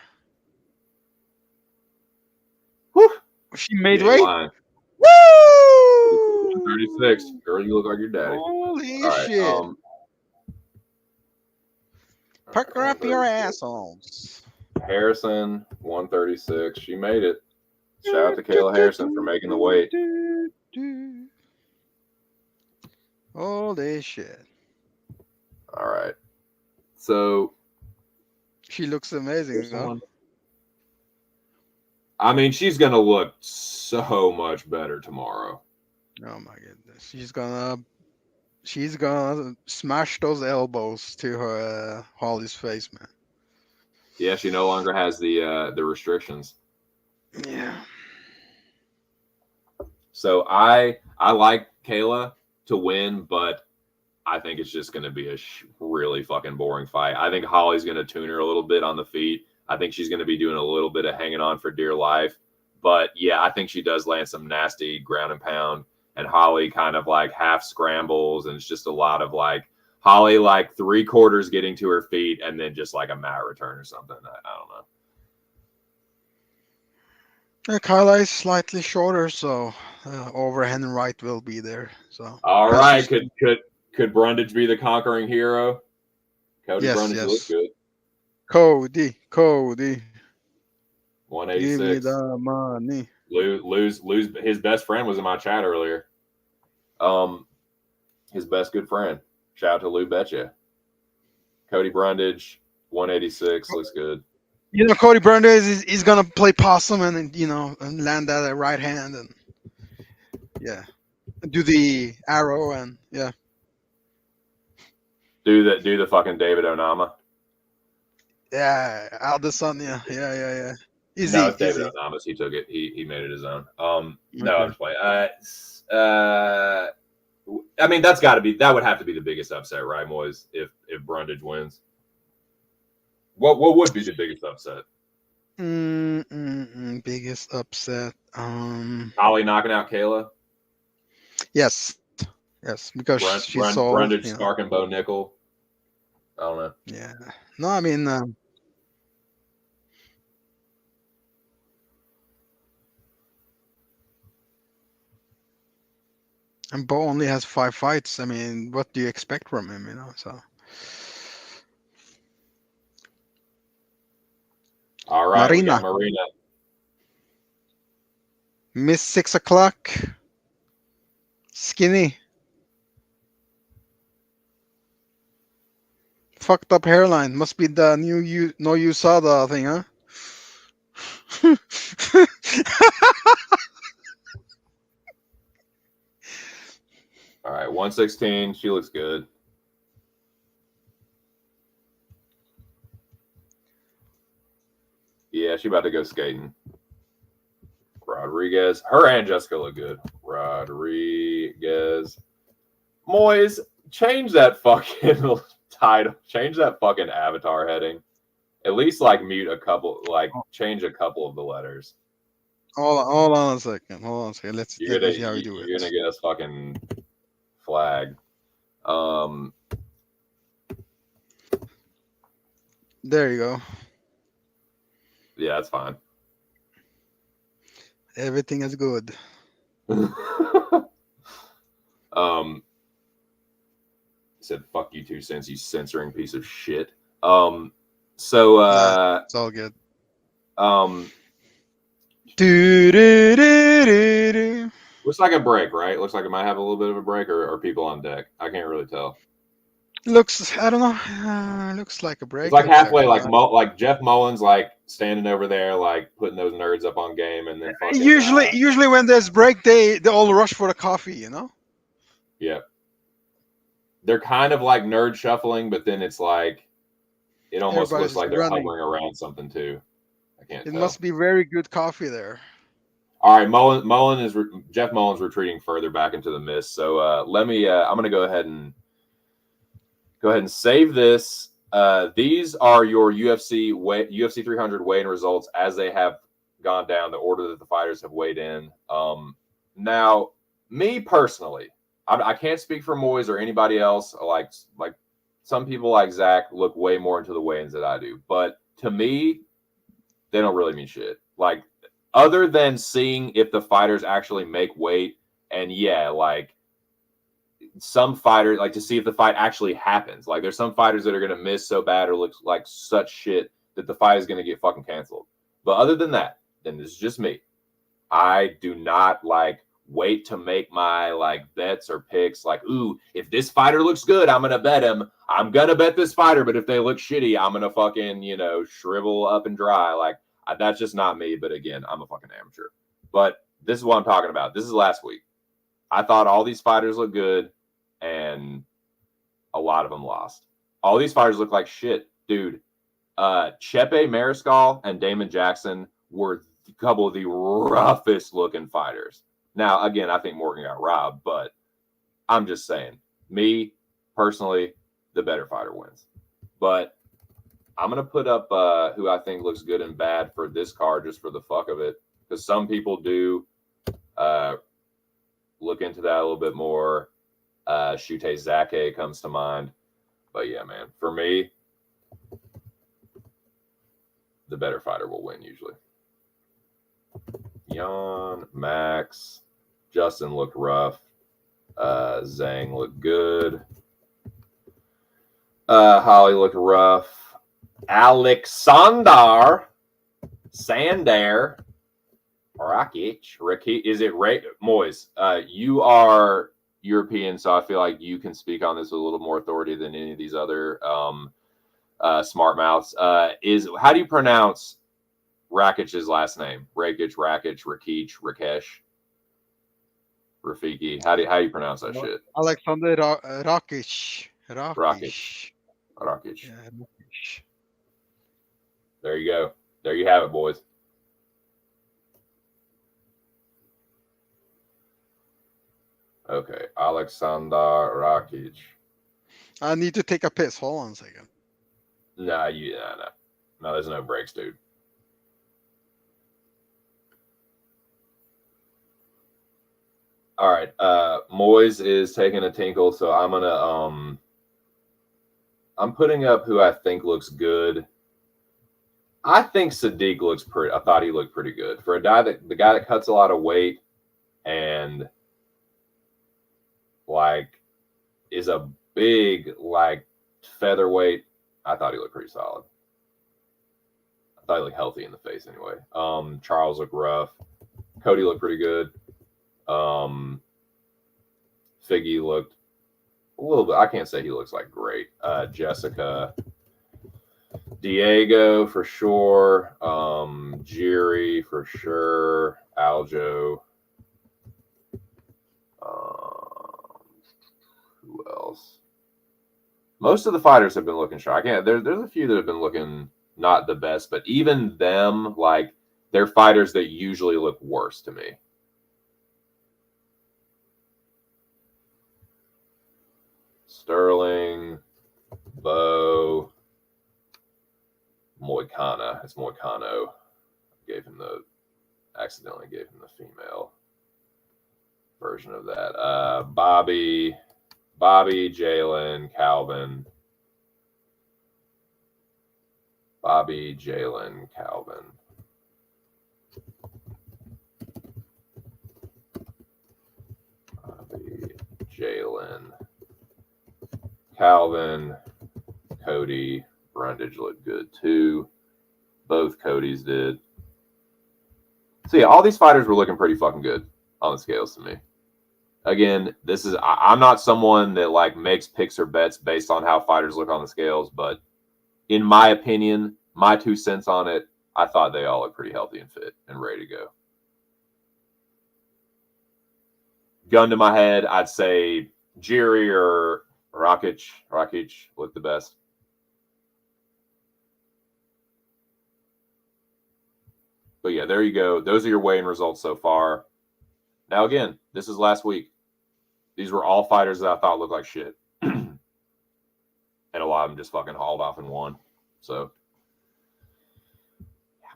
S2: Whew.
S3: She made
S2: You ain't
S3: weight.
S2: lying.
S3: Woo!
S2: 136. Girl, you look like your daddy.
S3: Holy
S2: All right.
S3: shit. Pucker up your
S2: 136.
S3: assholes.
S2: Harrison, 136. She made it. Shout out to Kayla Harrison for making the weight.
S3: Holy shit.
S2: All right. So
S3: She looks amazing, though.
S2: I mean, she's gonna look so much better tomorrow.
S3: Oh my goodness. She's gonna smash those elbows to her Holly's face, man.
S2: Yeah, she no longer has the restrictions.
S3: Yeah.
S2: So I like Kayla to win, but I think it's just going to be a really fucking boring fight. I think Holly's going to tune her a little bit on the feet. I think she's going to be doing a little bit of hanging on for dear life. But yeah, I think she does land some nasty ground and pound. And Holly kind of like half scrambles. And it's just a lot of like Holly like 3/4 getting to her feet and then just like a mat return or something. I don't know.
S3: Kyla is slightly shorter, so overhand right will be there. So
S2: All right. Could Brundage be the conquering hero? Cody
S3: yes,
S2: Brundage looks good.
S3: Cody.
S2: 186.
S3: Give me the money.
S2: Lose. His best friend was in my chat earlier. His best good friend. Shout out to Lou Betcha. Cody Brundage, 186, looks good.
S3: You know, Cody Brundage is gonna play possum and and land that right hand and do the arrow and
S2: Do the fucking David Onama.
S3: Adesanya, yeah. Easy,
S2: No, it's David
S3: easy.
S2: Onamas. He took it. He made it his own.
S3: Okay.
S2: No, I'm just playing. I mean, that would have to be the biggest upset, right, Moiz? If Brundage wins, what would be the biggest upset?
S3: Biggest upset.
S2: Holly knocking out Kayla.
S3: Yes, because she's so
S2: Brundage, Stark, and Bo Nickel. I don't know.
S3: Yeah. No, I mean. And Bo only has 5 fights. I mean, what do you expect from him? So.
S2: All right,
S3: Marina.
S2: we got Marina.
S3: Miss 6 o'clock. Skinny. Fucked up hairline. Must be the new no USADA thing, huh?
S2: All right, 116. She looks good. Yeah, she about to go skating. Rodriguez. Her and Jessica look good. Rodriguez. Moiz, change that fucking title. Change that fucking avatar heading. At least like mute a couple, like change a couple of the letters.
S3: Hold on a second. Let's see how we do it.
S2: You're gonna get us fucking flagged.
S3: There you go.
S2: Yeah, that's fine.
S3: Everything is good.
S2: Said fuck you 2 cents, you censoring piece of shit.
S3: It's all good.
S2: Looks like a break, right? Looks like it might have a little bit of a break, or people on deck. I can't really tell.
S3: Looks, I don't know. Looks like a break.
S2: It's like halfway, like Jeff Mullins, like standing over there, like putting those nerds up on game, and then fucking,
S3: usually when there's break, they all rush for the coffee,
S2: Yeah. they're kind of like nerd shuffling, but then it's like it almost looks
S3: Everybody's
S2: like they're
S3: running.
S2: hovering around something too. I can't
S3: It
S2: tell.
S3: must be very good coffee there.
S2: All right, Jeff Mullen's retreating further back into the mist. So let me. I'm going to go ahead and save this. These are your UFC 300 weigh-in results as they have gone down, the order that the fighters have weighed in. Now, me personally, I can't speak for Moiz or anybody else. Like some people like Zach look way more into the weigh-ins than I do, but to me, they don't really mean shit. Like, other than seeing if the fighters actually make weight, and yeah, like some fighters, like to see if the fight actually happens. Like, there's some fighters that are going to miss so bad or look like such shit that the fight is going to get fucking canceled. But other than that, then this is just me. I do not like wait to make my like bets or picks. Like, ooh, if this fighter looks good, I'm gonna bet him. I'm gonna bet this fighter. But if they look shitty, I'm gonna fucking shrivel up and dry. Like, that's just not me. But again, I'm a fucking amateur. But this is what I'm talking about. This is last week. I thought all these fighters looked good, and a lot of them lost. All these fighters look like shit, dude. Chepe Mariscal and Damon Jackson were a couple of the roughest looking fighters. Now, again, I think Morgan got robbed, but I'm just saying, me personally, the better fighter wins. But I'm going to put up who I think looks good and bad for this card just for the fuck of it, because some people do look into that a little bit more. Shute Zake comes to mind. But yeah, man, for me, the better fighter will win usually. Jan, Max, Justin looked rough. Zhang looked good. Holly looked rough. Alexander Sander Rakic. Is it Moiz? You are European, so I feel like you can speak on this with a little more authority than any of these other smart mouths. How do you pronounce Rakic's last name? Rakic, Rakesh, Rafiki. How do you pronounce that shit?
S3: Alexander Rakic.
S2: Rakic.
S3: Yeah, Rakic.
S2: There you go. There you have it, boys. Okay, Alexander Rakic.
S3: I need to take a piss. Hold on a second.
S2: No, there's no breaks, dude. All right, Moiz is taking a tinkle, so I'm gonna I'm putting up who I think looks good. I think Sadiq looks pretty. I thought he looked pretty good for the guy that cuts a lot of weight and like is a big like featherweight. I thought he looked pretty solid. I thought he looked healthy in the face anyway. Charles looked rough. Cody looked pretty good. Figgy looked a little bit. I can't say he looks like great. Jessica, Diego for sure. Jiri for sure. Aljo. Who else? Most of the fighters have been looking sharp. There's a few that have been looking not the best, but even them, like, they're fighters that usually look worse to me. Sterling, Bo, Moicano. It's Moicano. Accidentally gave him the female version of that. Bobby, Jalen, Calvin. Bobby, Jalen, Calvin. Bobby, Jalen, Calvin, Cody. Brundage looked good too. Both Codys did. So yeah, all these fighters were looking pretty fucking good on the scales to me. Again, I'm not someone that like makes picks or bets based on how fighters look on the scales, but in my opinion, my 2 cents on it, I thought they all looked pretty healthy and fit and ready to go. Gun to my head, I'd say Jiri or Rakic looked the best. But yeah, there you go. Those are your weigh-in results so far. Now again, this is last week. These were all fighters that I thought looked like shit. And a lot of them just fucking hauled off and won. So, yeah.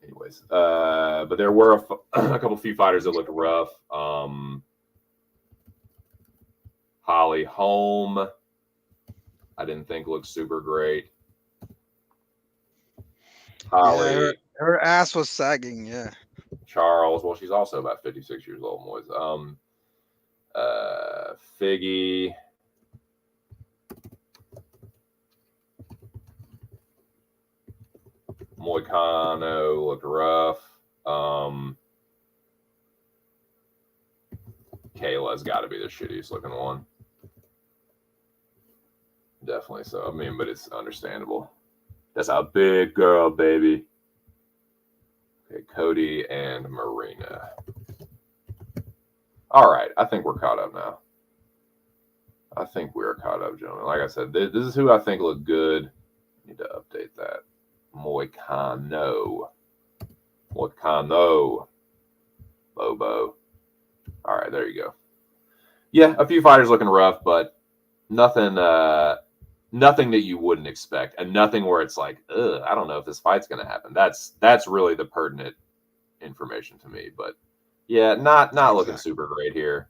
S2: Anyways, but there were a few fighters that looked rough. Holly Holm, I didn't think looked super great. Holly.
S3: Yeah, her ass was sagging. Yeah.
S2: Charles, well, she's also about 56 years old, Moiz. Figgy. Moicano looked rough. Kayla's got to be the shittiest looking one. Definitely so. I mean, but it's understandable. That's a big girl, baby. Okay, Cody and Marina. All right, I think we're caught up now. I think we're caught up, gentlemen. Like I said, this is who I think looked good. Need to update that. Moicano. Bobo. All right, there you go. Yeah, a few fighters looking rough, but nothing that you wouldn't expect, and nothing where it's like, I don't know if this fight's going to happen. That's really the pertinent information to me. But yeah, not looking super great here.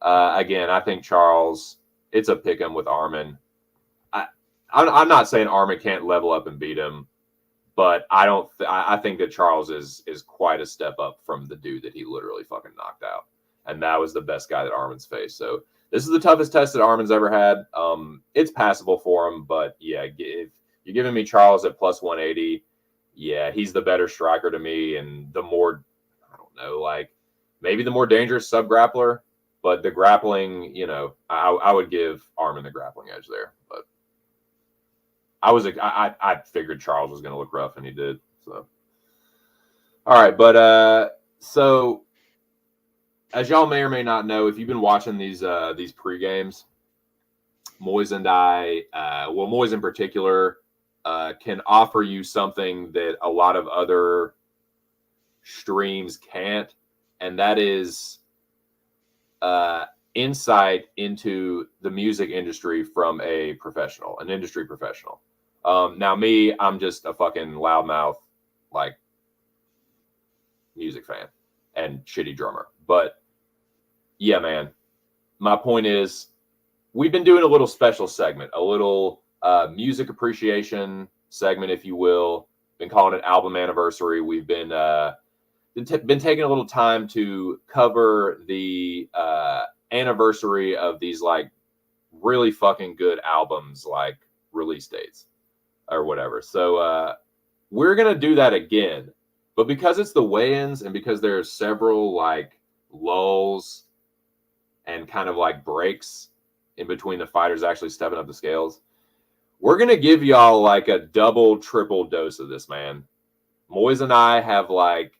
S2: Again, I think Charles, it's a pick 'em with Armin. I'm not saying Armin can't level up and beat him, but I think that Charles is quite a step up from the dude that he literally fucking knocked out, and that was the best guy that Armin's faced. So this is the toughest test that Armin's ever had. It's passable for him, but yeah, if you're giving me Charles at plus 180, yeah, he's the better striker to me, and the more, I don't know, like maybe the more dangerous sub grappler, but the grappling, I would give Armin the grappling edge there. But I figured Charles was going to look rough, and he did. So, all right, but so as y'all may or may not know, if you've been watching these pre-games, Moiz and I, Moiz in particular, can offer you something that a lot of other streams can't, and that is insight into the music industry from an industry professional. Now me, I'm just a fucking loudmouth, like, music fan and shitty drummer. But yeah, man, my point is we've been doing a little special segment, a little music appreciation segment, if you will. Been calling it album anniversary. We've been taking a little time to cover the anniversary of these like really fucking good albums, like release dates or whatever. So we're gonna do that again, but because it's the weigh-ins and because there's several like lulls and kind of like breaks in between the fighters actually stepping up the scales, we're gonna give y'all like a double, triple dose of this, man. Moiz and I have like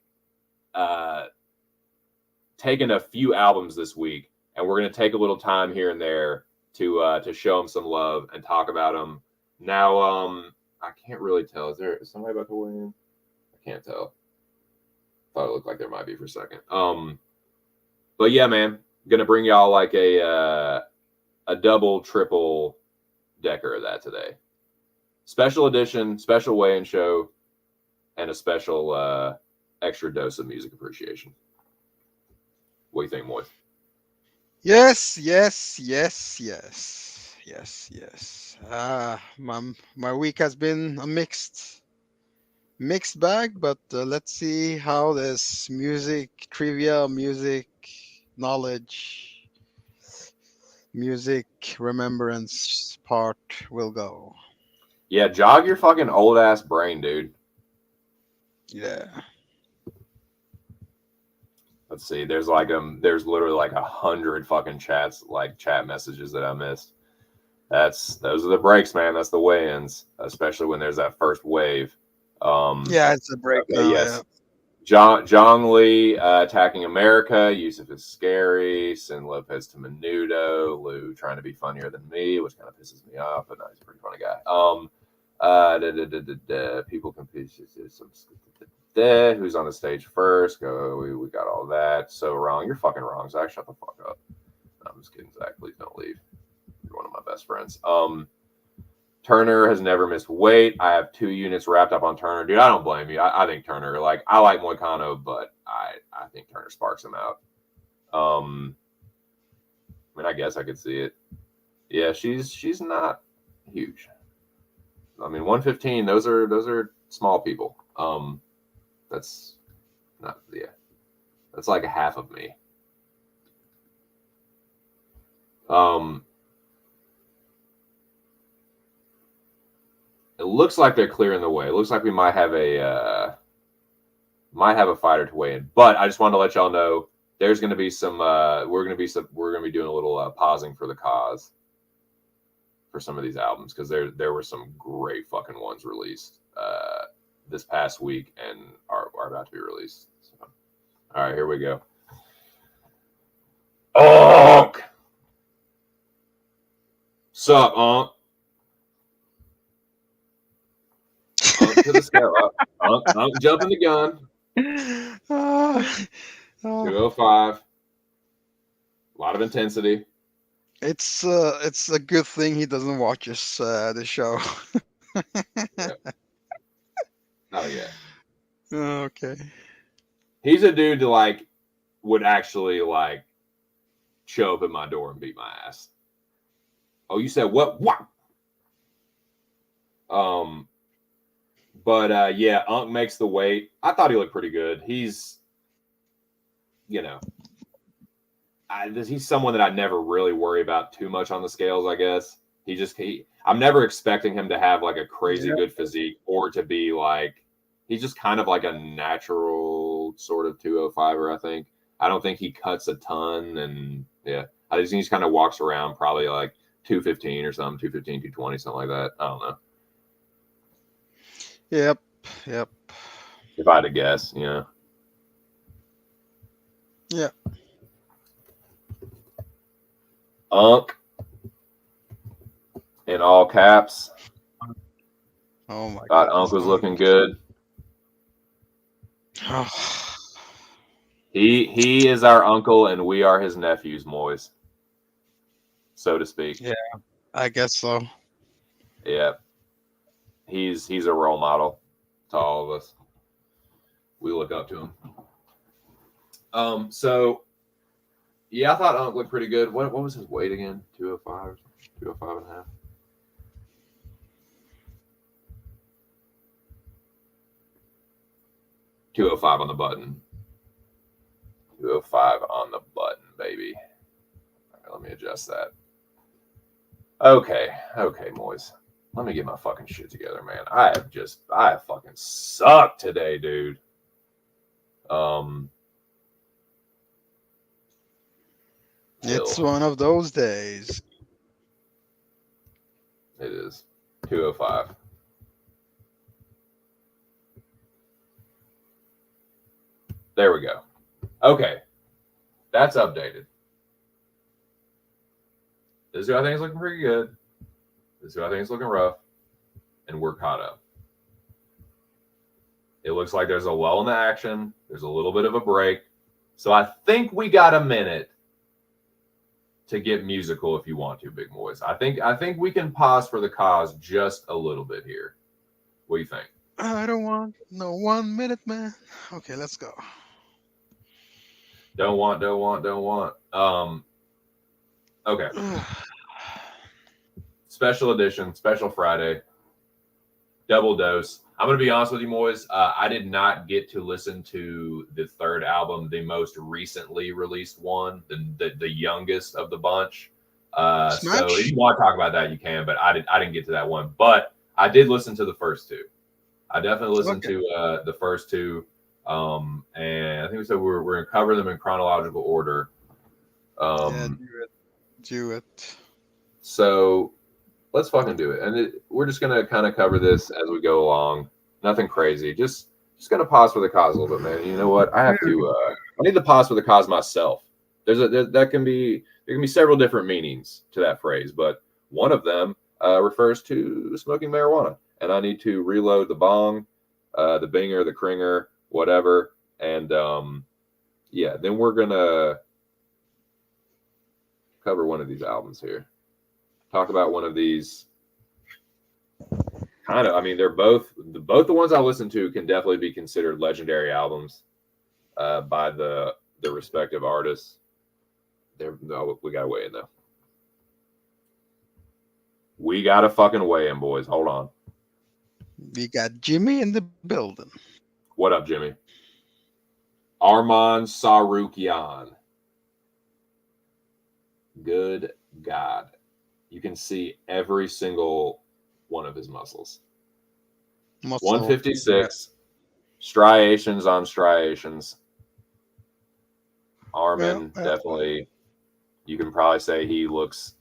S2: taken a few albums this week, and we're gonna take a little time here and there to show them some love and talk about them. Now, I can't really tell. Is somebody about to weigh in? I can't tell. Thought it looked like there might be for a second. But yeah, man, gonna bring y'all like a double, triple decker of that today. Special edition, special weigh-in show, and a special extra dose of music appreciation. What do you think, Moiz?
S3: Yes. My week has been a mixed bag, but let's see how this music trivia, music knowledge, music remembrance part will go.
S2: Yeah, jog your fucking old ass brain, dude.
S3: Yeah.
S2: Let's see. There's literally like 100 fucking chat messages that I missed. Those are the breaks, man. That's the weigh-ins, especially when there's that first wave.
S3: Yeah, it's a break
S2: okay,
S3: now.
S2: yes.
S3: Yeah.
S2: Zhang Li attacking America. Yusuf is scary. Send Lopez to Menudo. Lou trying to be funnier than me, which kind of pisses me off, but no, he's a pretty funny guy. People compete. Who's on the stage first? Go. We got all that. So wrong. You're fucking wrong, Zach. Shut the fuck up. No, I'm just kidding, Zach. Please don't leave. You're one of my best friends. Turner has never missed weight. I have 2 units wrapped up on Turner. Dude, I don't blame you. I think Turner, like, I like Moicano, but I think Turner sparks him out. I mean, I guess I could see it. Yeah, she's not huge. I mean, 115, those are small people. That's not, yeah. That's like a half of me. It looks like they're clearing the way. It looks like we might have a fighter to weigh in. But I just wanted to let y'all know there's going to be some. We're going to be doing a little pausing for the cause for some of these albums because there were some great fucking ones released this past week and are about to be released. So, all right, here we go. Onk. Sup, Onk? To the scale up. I'm jumping the gun. 205. A lot of intensity.
S3: It's a good thing he doesn't watch the show.
S2: Yeah. Oh yeah.
S3: Okay.
S2: He's a dude that like would actually like show up at my door and beat my ass. Oh, you said what? What? But yeah, Unk makes the weight. I thought he looked pretty good. He's, you know, he's someone that I never really worry about too much on the scales, I guess. I'm never expecting him to have like a crazy good physique or to be like, he's just kind of like a natural sort of 205er, I think. I don't think he cuts a ton. And yeah, I think he just kind of walks around probably like 215 or something, 215, 220, something like that. I don't know.
S3: Yep.
S2: If I had to guess, you know.
S3: Yeah.
S2: Unk in all caps.
S3: Oh my
S2: God, Unk was looking good.
S3: Oh.
S2: He is our uncle and we are his nephews, Moiz, so to speak.
S3: Yeah, I guess so.
S2: Yeah. He's a role model to all of us. We look up to him. So yeah, I thought Unk looked pretty good. What was his weight again? 205, 205 and a half. $205 on the button. 205 on the button, baby. All right, let me adjust that. Okay, Moiz. Let me get my fucking shit together, man. I have fucking sucked today, dude.
S3: It's one of those days.
S2: It is 205. There we go. Okay, that's updated. This is who I think is looking pretty good. This is who I think is looking rough, and we're caught up. It looks like there's a lull in the action. There's a little bit of a break. So I think we got a minute to get musical if you want to, Big Moiz. I think we can pause for the cause just a little bit here. What do you think?
S3: I don't want no 1 minute, man. Okay, let's go.
S2: Don't want. Okay. Special edition, special Friday, double dose. I'm going to be honest with you, Moiz. I did not get to listen to the third album, the most recently released one, the youngest of the bunch. So if you want to talk about that, you can, but I didn't get to that one. But I did listen to the first two. I definitely listened to the first two. And I think we said we're going to cover them in chronological order.
S3: Yeah, do it.
S2: So let's fucking do it. And we're just going to kind of cover this as we go along. Nothing crazy. Just Just gonna pause for the cause a little bit, man. You know what? I have to. I need to pause for the cause myself. That can be there can be several different meanings to that phrase, but one of them refers to smoking marijuana, and I need to reload the bong, the binger, the cringer, whatever, and yeah. Then we're gonna cover one of these albums here. Talk about one of these. Kind of. I mean, they're both the ones I listen to can definitely be considered legendary albums by the respective artists. No, we got to weigh in though. We got to fucking weigh in, boys. Hold on.
S3: We got Jimmy in the building.
S2: What up, Jimmy? Arman Sarukian. Good God. You can see every single one of his muscles. 156. Striations on striations. Arman definitely. You can probably say he looks.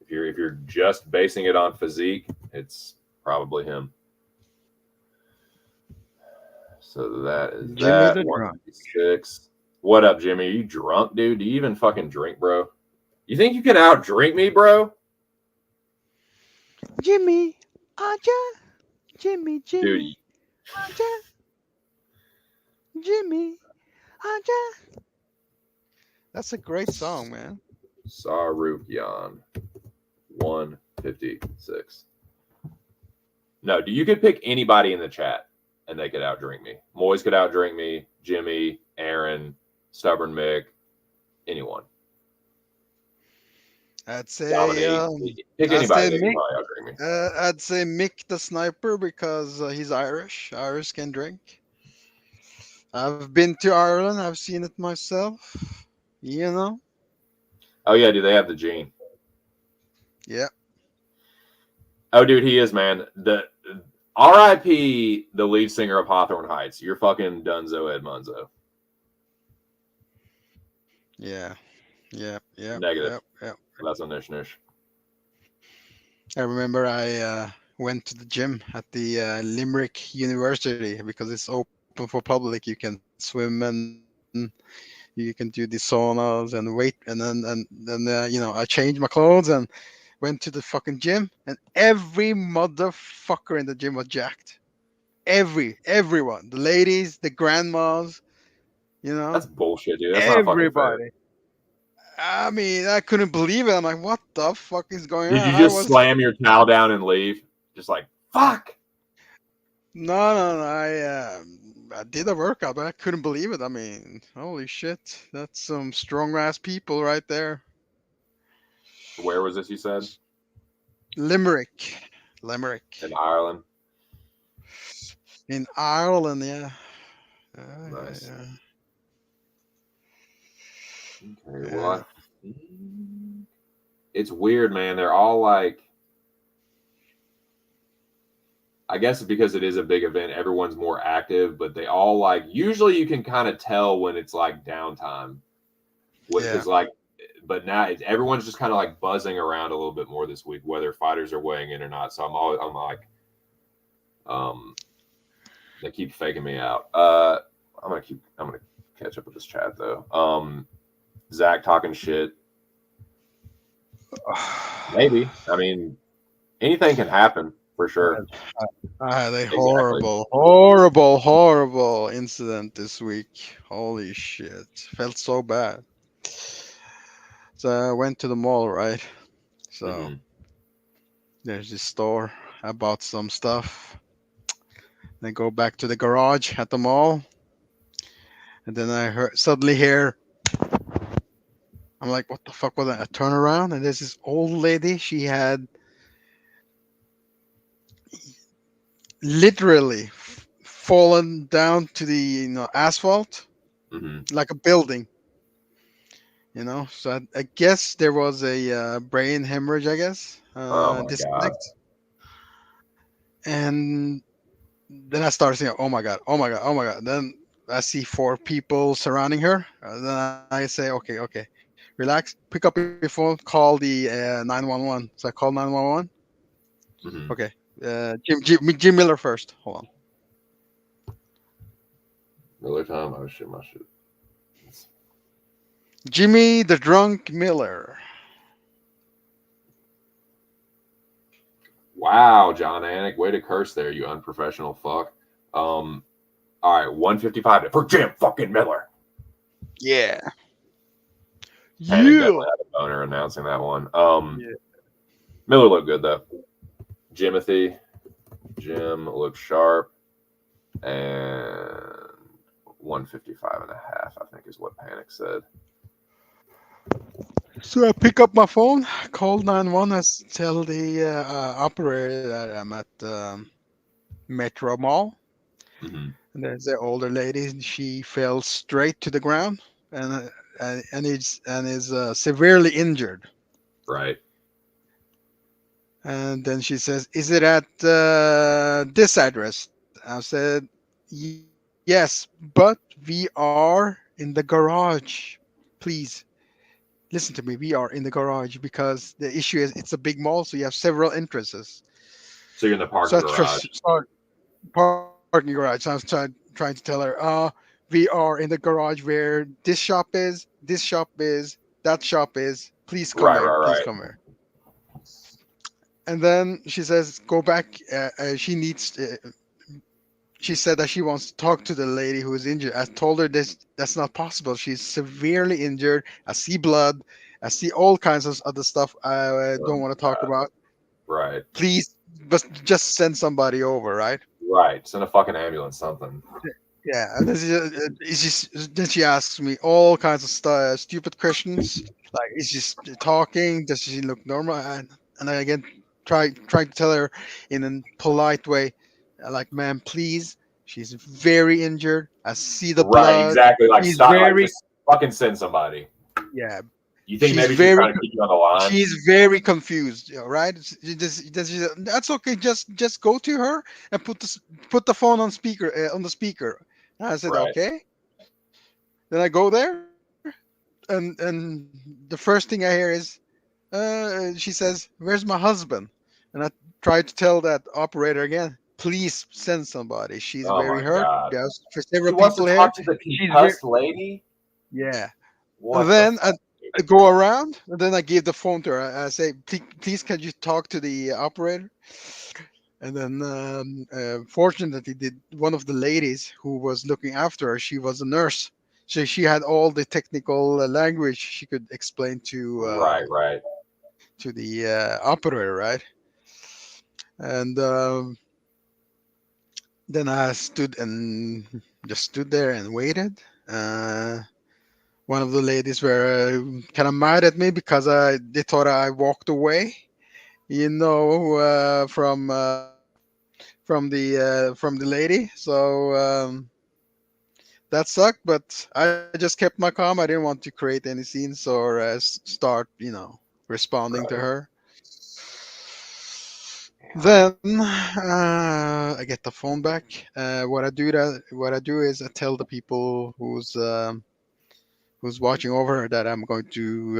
S2: If you're just basing it on physique, it's probably him. So that is
S3: Jimmy
S2: that.
S3: the
S2: 156. What up, Jimmy? Are you drunk, dude? Do you even fucking drink, bro? You think you can outdrink me, bro?
S3: Jimmy, Aja, Jimmy,
S2: Dude,
S3: Aja, Jimmy, Aja. That's a great song, man.
S2: Sarukian, 156. No, you could pick anybody in the chat and they could outdrink me. Moiz could outdrink me, Jimmy, Aaron, Stubborn Mick, anyone.
S3: I'd say
S2: pick anybody that can
S3: Mick.
S2: probably outdrink me.
S3: I'd say Mick the Sniper because he's Irish. Irish can drink. I've been to Ireland. I've seen it myself. You know.
S2: Oh yeah, do they have the gene?
S3: Yeah.
S2: Oh, dude, he is, man. The R.I.P. the lead singer of Hawthorne Heights. You're fucking Dunzo Ed Munzo.
S3: Yeah.
S2: Negative.
S3: Yep.
S2: That's on Nish.
S3: I remember I went to the gym at the Limerick University because it's open for public. You can swim and you can do the saunas and wait, and then I changed my clothes and went to the fucking gym, and every motherfucker in the gym was jacked. Everyone, the ladies, the grandmas,
S2: That's bullshit, dude. That's not fucking fair.
S3: everybody. I mean, I couldn't believe it. I'm like, what the fuck is going
S2: Did
S3: on?
S2: you just slam your towel down and leave? Just like, fuck.
S3: No. I did a workout, but I couldn't believe it. I mean, holy shit, that's some strong ass people right there.
S2: Where was this, you said?
S3: Limerick.
S2: In Ireland.
S3: In Ireland, yeah.
S2: Nice.
S3: Yeah.
S2: Okay,
S3: Yeah.
S2: well, it's weird, man. They're all like, I guess because it is a big event, everyone's more active, but they all like, usually you can kind of tell when it's like downtime. Because but now everyone's just kind of like buzzing around a little bit more this week, whether fighters are weighing in or not. So I'm like, they keep faking me out. I'm gonna catch up with this chat though. Zach talking shit. Maybe. I mean, anything can happen for sure.
S3: I had a
S2: Exactly.
S3: horrible incident this week. Holy shit. Felt so bad. So I went to the mall, right? So there's this store. I bought some stuff. Then go back to the garage at the mall. And then I suddenly hear, I'm like, what the fuck was that? I turn around and there's this old lady. She had literally fallen down to the asphalt like a building. So I guess there was a brain hemorrhage, I guess.
S2: Oh my God.
S3: And then I started saying, oh my God. Then I see 4 people surrounding her. Then I say, okay, relax, pick up your phone, call the 911. So I call 911. Okay. Jim Miller first. Hold on.
S2: Miller time. Oh shit, my shit.
S3: Jimmy the Drunk Miller.
S2: Wow, John Anik, way to curse there, you unprofessional fuck. All right, 155 for Jim fucking Miller.
S3: Yeah.
S2: Panic
S3: Yeah.
S2: definitely had a boner announcing that one.
S3: Yeah.
S2: Miller looked good though. Jim looked sharp, and 155 and a half, I think, is what Panic said.
S3: So I pick up my phone, call 911, tell the operator that I'm at Metro Mall.
S2: Mm-hmm.
S3: And there's the older lady, and she fell straight to the ground and is severely injured.
S2: Right.
S3: And then she says, "Is it at this address?" I said, "Yes, but we are in the garage. Please listen to me. We are in the garage because the issue is it's a big mall, so you have several entrances."
S2: So you're in the
S3: So
S2: parking
S3: I
S2: garage.
S3: start parking garage. So I was trying to tell her, we are in the garage where this shop is, that shop is. Please come
S2: Right,
S3: here.
S2: right,
S3: Please
S2: right.
S3: come here. And then she says, "Go back." She needs. She said that she wants to talk to the lady who is injured. I told her this that's not possible. She's severely injured. I see blood. I see all kinds of other stuff I
S2: Oh
S3: don't
S2: my
S3: want to talk
S2: god.
S3: about.
S2: Right.
S3: Please, but just send somebody over, right?
S2: Right. Send a fucking ambulance, something.
S3: Yeah, and then she asks me all kinds of stupid questions. Like, is she talking? Does she look normal? And I again try to tell her in a polite way, like, "Ma'am, please. She's very injured. I see the
S2: Right,
S3: blood.
S2: exactly. Like
S3: She's
S2: stop. Like
S3: very
S2: just fucking send somebody.
S3: yeah.
S2: You think
S3: She's
S2: maybe she's
S3: very
S2: trying to keep you on the line?
S3: she's very confused. Right? That's okay. Just go to her and put the phone on speaker on the speaker." And I said,
S2: Right.
S3: "Okay." Then I go there, and the first thing I hear is, she says, "Where's my husband?" And I try to tell that operator again, "Please send somebody. She's
S2: Oh
S3: very
S2: my
S3: hurt.
S2: god.
S3: There's for
S2: She
S3: several
S2: wants to
S3: people here.
S2: talk to the
S3: She's very
S2: concussed lady?
S3: yeah." And
S2: What the
S3: then
S2: fuck?
S3: I go around, and then I give the phone to her. I say, "Please, can you talk to the operator?" And then, fortunately, one of the ladies who was looking after her, she was a nurse, so she had all the technical language she could explain
S2: Right, right.
S3: to the operator, right? And then I stood and just stood there and waited. Uh, One of the ladies were kind of mad at me because they thought I walked away, from the lady. So that sucked, but I just kept my calm. I didn't want to create any scenes or start, responding to
S2: Right.
S3: her.
S2: Damn.
S3: Then I get the phone back. What I do is I tell the people who's watching over that I'm going to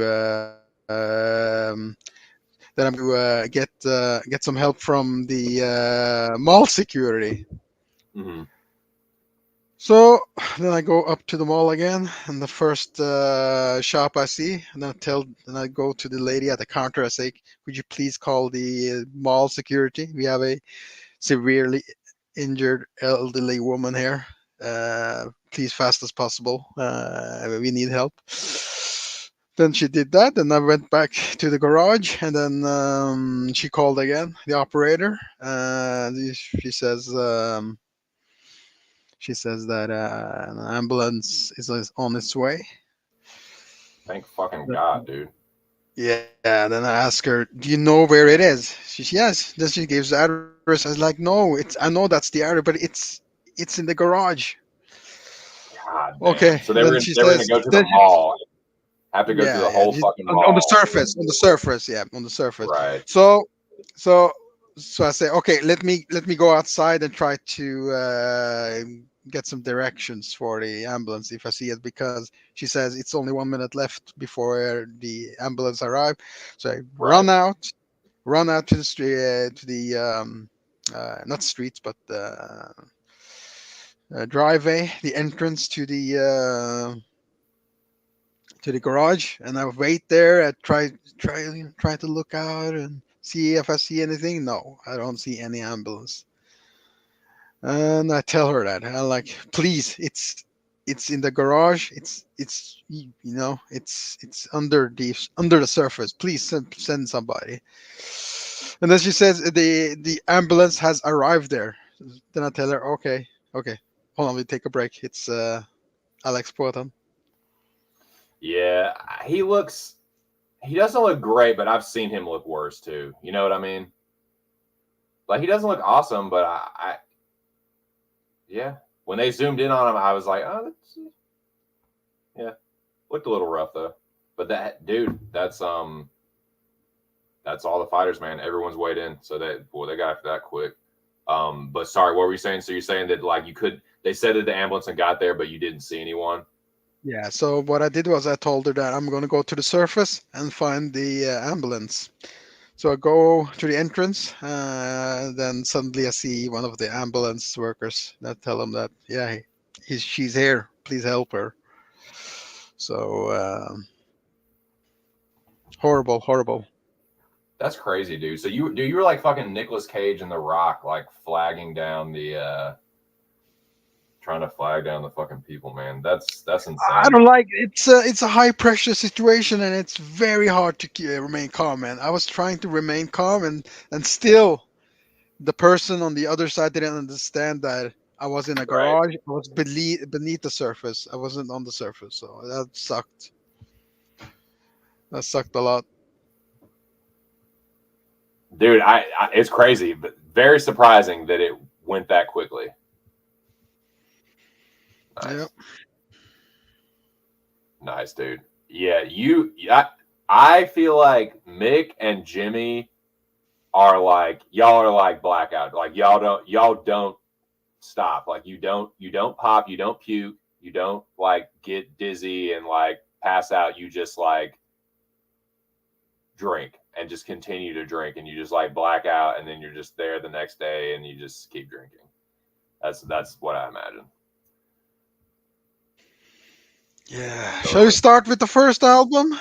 S3: get some help from the mall security.
S2: Hmm.
S3: So then I go up to the mall again, and the first shop I see, and I go to the lady at the counter. I say, "Could you please call the mall security? We have a severely injured elderly woman here. Please, fast as possible. We need help." Then she did that, and I went back to the garage, and then she called again, the operator. She says that an ambulance is on its way.
S2: Thank fucking God, dude.
S3: Yeah, then I ask her, "Do you know where it is?" She says, "Yes." Then she gives the address. I was like, "No, I know that's the address, but it's in the garage."
S2: God
S3: Okay.
S2: damn. So
S3: Then she
S2: they were
S3: says,
S2: gonna go to
S3: then
S2: the mall, have to go through
S3: yeah,
S2: the
S3: yeah.
S2: whole fucking
S3: On the
S2: mall.
S3: surface, yeah, on the surface.
S2: Right.
S3: So, so, so I say, okay, let me go outside and try to get some directions for the ambulance if I see it, because she says it's only 1 minute left before the ambulance arrive. So I
S2: Right.
S3: run out to the street, to the not streets, but driveway, the entrance to the garage, and I wait there. I try to look out and see if I see anything. No, I don't see any ambulance. And I tell her that I like, please, it's in the garage. It's under the surface. Please send somebody. And then she says the ambulance has arrived there. Then I tell her, okay, okay, hold on, we take a break. It's Alex Porton.
S2: Yeah, he looks. He doesn't look great, but I've seen him look worse too. You know what I mean? Like he doesn't look awesome, but yeah. When they zoomed in on him, I was like, oh, yeah, looked a little rough though. But that dude, that's all the fighters, man. Everyone's weighed in, so they got after that quick. But sorry, what were you saying? So you're saying that like they said that the ambulance had got there, but you didn't see anyone.
S3: Yeah. So what I did was I told her that I'm going to go to the surface and find the ambulance. So I go to the entrance. Then suddenly I see one of the ambulance workers. And I tell him that she's here. Please help her. So horrible, horrible.
S2: That's crazy, dude. So you were like fucking Nicolas Cage in The Rock, like flagging down the trying to flag down the fucking people, man. That's insane.
S3: I don't like it's a high pressure situation and it's very hard to remain calm, man. I was trying to remain calm and still the person on the other side didn't understand that I was in a
S2: Right.
S3: garage. I was beneath the surface. I wasn't on the surface, so that sucked. That sucked a lot.
S2: Dude, it's crazy, but very surprising that it went that quickly. Nice.
S3: Yep.
S2: Nice, dude. Yeah, I feel like Mick and Jimmy are like y'all are like blackout. Like y'all don't stop. Like you don't pop, you don't puke, you don't like get dizzy and like pass out. You just like drink and just continue to drink and you just like black out and then you're just there the next day and you just keep drinking. That's what I imagine.
S3: Yeah. Shall we start with the first album?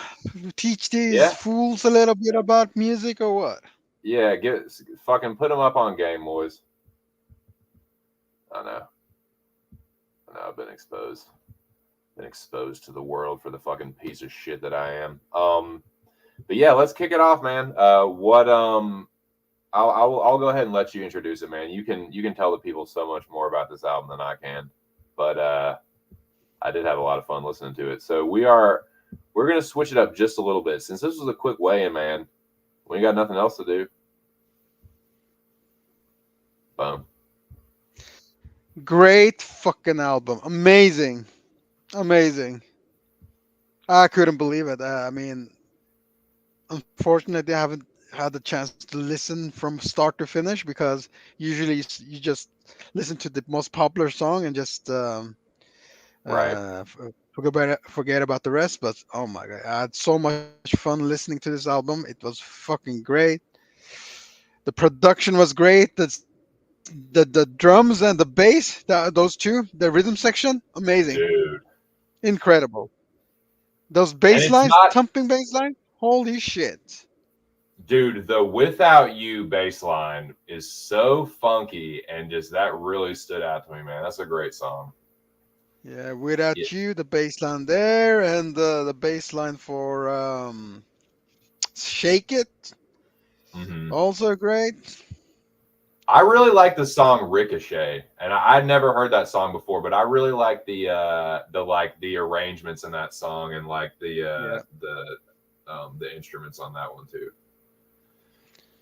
S3: Teach these
S2: Yeah.
S3: fools a little bit about music or what?
S2: Yeah, fucking put them up on game, boys. I know. I've been exposed. Been exposed to the world for the fucking piece of shit that I am. But yeah, let's kick it off, man. I'll go ahead and let you introduce it, man. You can tell the people so much more about this album than I can. But I did have a lot of fun listening to it. So we're gonna switch it up just a little bit. Since this was a quick weigh-in, man, we ain't got nothing else to do. Boom.
S3: Great fucking album. Amazing. I couldn't believe it. I mean, unfortunately, I haven't had the chance to listen from start to finish because usually you just listen to the most popular song and just
S2: Right.
S3: forget about the rest. But oh my god, I had so much fun listening to this album. It was fucking great. The production was great. The drums and the bass, those two, the rhythm section, amazing,
S2: Dude.
S3: incredible. Those
S2: And
S3: bass
S2: it's
S3: lines,
S2: not,
S3: thumping bass line, holy shit.
S2: dude, the Without You bass line is so funky and just that really stood out to me, man. That's a great song.
S3: Yeah, Without You, the bass line there, and the bass line for Shake It,
S2: Mm-hmm.
S3: also great.
S2: I really like the song Ricochet, and I'd never heard that song before, but I really like the arrangements in that song and like the instruments on that one too.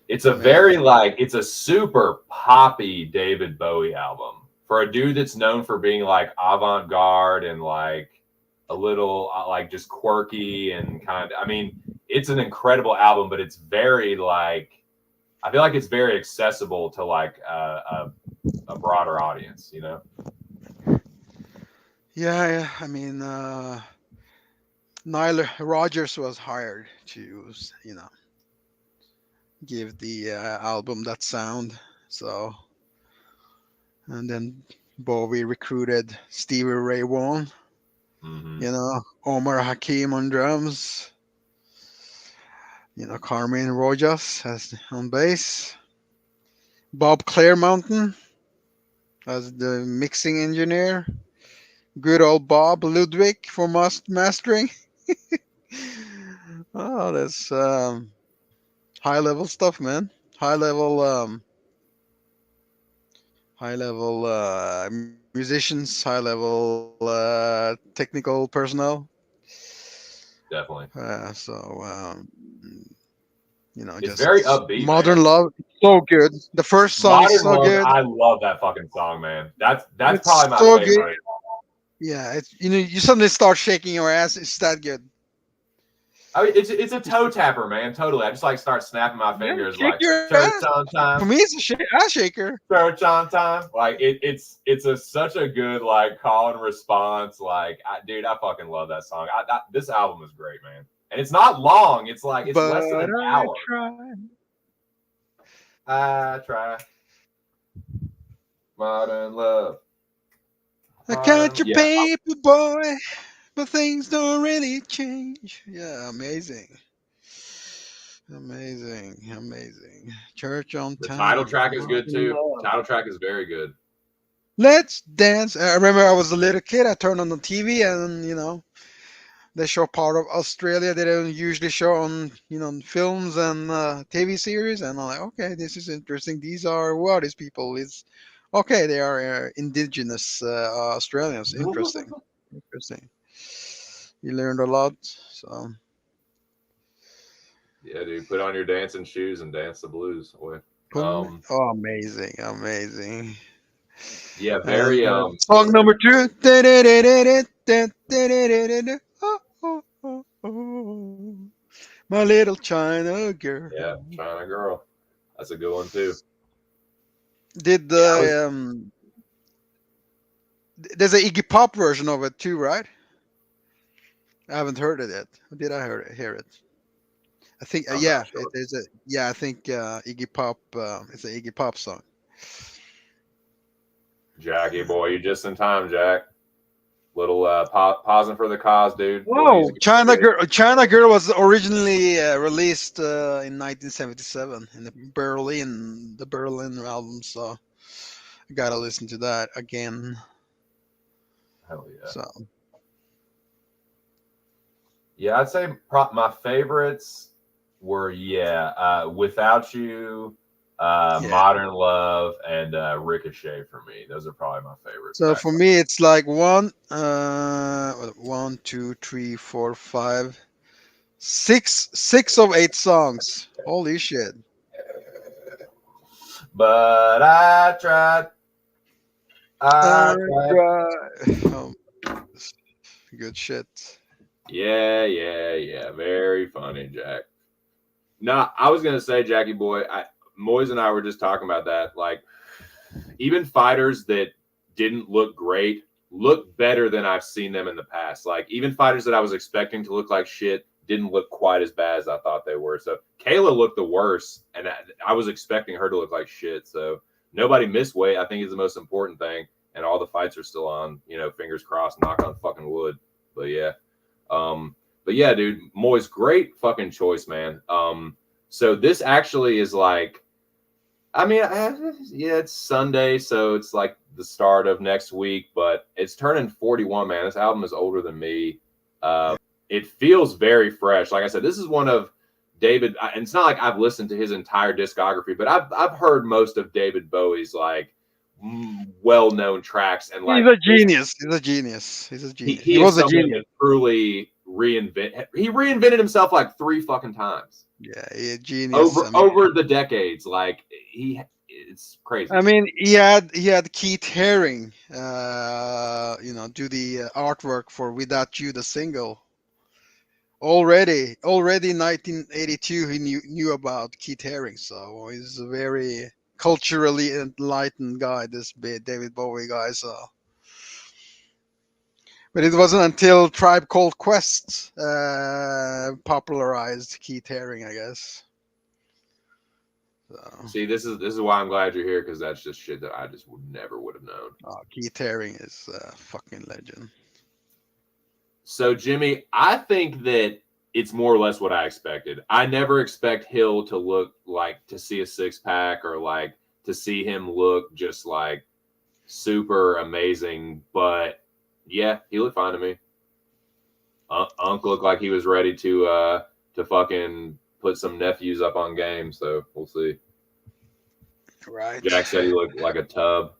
S2: It's it's a super poppy David Bowie album for a dude that's known for being like avant-garde and like a little like just quirky and kind of, I mean, it's an incredible album, but it's very like, I feel like it's very accessible to like a broader audience, you know?
S3: Yeah. I mean, Nile Rodgers was hired to, give the album that sound. So, and then Bowie recruited Stevie Ray Vaughan,
S2: Hmm.
S3: Omar Hakim on drums, Carmen Rojas on bass, Bob Claremountain as the mixing engineer, good old Bob Ludwig for mastering. Oh, that's high level stuff, man. High level, musicians, high level technical personnel.
S2: Definitely. It's very
S3: Just
S2: upbeat,
S3: modern
S2: man.
S3: love, so good. The first song is
S2: Modern
S3: so
S2: Love,
S3: good.
S2: I love that fucking song, man. That's
S3: It's
S2: probably my
S3: so good.
S2: favorite.
S3: Yeah, it's you suddenly start shaking your ass. It's that good.
S2: I mean, it's a toe tapper, man. Totally. I just like start snapping my
S3: Yeah,
S2: fingers
S3: shake
S2: like
S3: your
S2: church
S3: ass.
S2: on
S3: For
S2: time,
S3: me, it's a ass shaker.
S2: church on time. Like it's a such a good like call and response. Like, dude, I fucking love that song. This album is great, man. And it's not long. It's like it's
S3: But
S2: less than an
S3: I
S2: hour.
S3: try.
S2: I try. Modern Love.
S3: I got your
S2: Yeah.
S3: paper, boy, but things don't really change. Yeah, amazing. Amazing, amazing. Church on
S2: The title
S3: time.
S2: track is good
S3: Modern
S2: too.
S3: love.
S2: Title track is very good.
S3: Let's dance. I remember I was a little kid. I turned on the TV and, they show part of Australia they don't usually show on, films and TV series. And I'm like, okay, this is interesting. These are, who are these people? It's okay. They are indigenous Australians. Interesting. Interesting. You learned a lot. So
S2: Yeah, dude. Put on your dancing shoes and dance the blues. Boy.
S3: oh, amazing, amazing.
S2: Yeah,
S3: And
S2: very
S3: song number two. Oh, oh, oh, oh. My little China girl.
S2: yeah, China Girl. That's a good one too.
S3: Did
S2: Yeah, I was
S3: there's a Iggy Pop version of it too, right? I haven't heard it yet. Or did I hear it? I think
S2: I'm
S3: yeah,
S2: not
S3: it
S2: sure.
S3: is a yeah. I think Iggy Pop. It's an Iggy Pop song.
S2: Jackie boy, you just in time, Jack. Little pausing for the cause, dude. Little
S3: Whoa,
S2: music.
S3: China Girl. China Girl was originally released in 1977 in the Berlin album. So I gotta listen to that again.
S2: Hell yeah.
S3: So
S2: Yeah, I'd say my favorites were Without You,
S3: yeah.
S2: Modern Love, and Ricochet for me. Those are probably my favorite
S3: So
S2: Jack
S3: for
S2: songs.
S3: me, it's like one, two, three, four, five, six of eight songs. Holy shit!
S2: But I tried. I tried.
S3: Oh, good shit.
S2: Yeah, yeah, yeah. Very funny, Jack. No, I was gonna say, Jackie boy, Moiz and I were just talking about that. Like, even fighters that didn't look great look better than I've seen them in the past. Like, even fighters that I was expecting to look like shit didn't look quite as bad as I thought they were. So Kayla looked the worst, and I was expecting her to look like shit. So nobody missed weight. I think is the most important thing. And all the fights are still on. Fingers crossed. Knock on fucking wood. But yeah. But yeah, dude, Moy's great fucking choice, man. So this actually is like, I mean, yeah, it's Sunday, so it's like the start of next week, but it's turning 41, man. This album is older than me. It feels very fresh. Like I said, this is one of David, and it's not like I've listened to his entire discography, but I've heard most of David Bowie's like well-known tracks, and
S3: He's
S2: like
S3: a genius. He's a genius. He's a
S2: he
S3: genius. He
S2: he is
S3: was a
S2: someone
S3: genius.
S2: that truly he reinvented himself like 3 fucking times
S3: Yeah, he a genius.
S2: over the decades. Like it's crazy.
S3: I mean, he had Keith Haring, do the artwork for "Without You," the single. Already in 1982, he knew about Keith Haring, so he's a very culturally enlightened guy. This David Bowie guy, so. But it wasn't until Tribe Called Quest popularized Keith Haring, I guess. So,
S2: See, this is why I'm glad you're here, because that's just shit that I just never would have known.
S3: Keith Haring is a fucking legend.
S2: So, Jimmy, I think that it's more or less what I expected. I never expect Hill to look like, to see a six pack, or like to see him look just like super amazing. But yeah, he looked fine to me. Unc looked like he was ready to fucking put some nephews up on game. So we'll see.
S3: Right.
S2: Jack said he looked like a tub.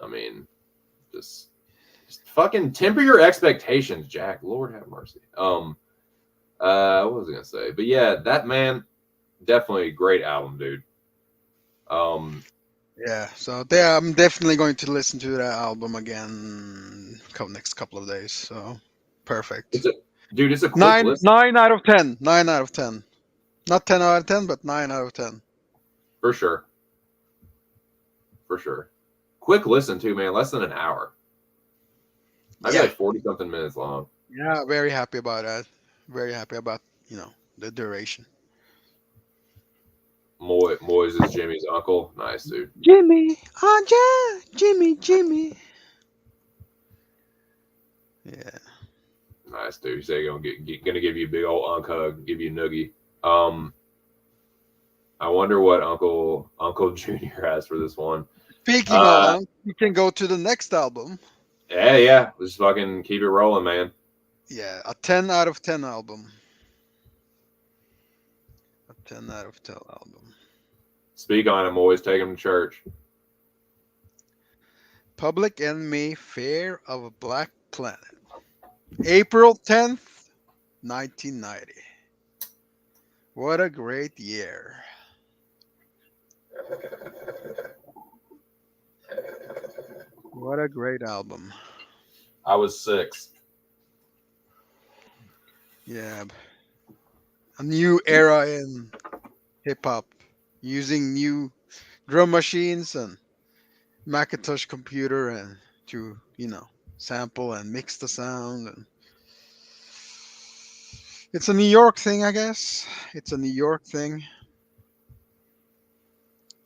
S2: I mean, just fucking temper your expectations, Jack. Lord have mercy. What was I gonna say? But yeah, that man, definitely a great album, dude.
S3: Yeah, so I'm definitely going to listen to that album again next couple of days. So perfect.
S2: It's a quick
S3: Nine
S2: listen.
S3: 9 out of 10. 9 out of 10. Not 10 out of 10, but 9 out of 10.
S2: For sure. For sure. Quick listen too, man. Less than an hour. Maybe like 40-something minutes long.
S3: Yeah, very happy about that. Very happy about, the duration.
S2: Moiz is Jimmy's uncle. Nice, dude.
S3: Jimmy, Jimmy. Yeah.
S2: Nice, dude. He said gonna give you a big old Unc hug, give you a noogie. I wonder what Uncle Junior has for this one.
S3: Speaking of, you can go to the next album.
S2: Yeah. Just fucking keep it rolling, man.
S3: Yeah, a 10 out of 10 album. A 10 out of 10 album.
S2: Speak on him. Always take him to church.
S3: Public Enemy, Fear of a Black Planet. April 10th, 1990. What a great year. What a great album.
S2: I was 6.
S3: Yeah. A new era in hip hop, using new drum machines and Macintosh computer and to, sample and mix the sound. And it's a New York thing, I guess. It's a New York thing.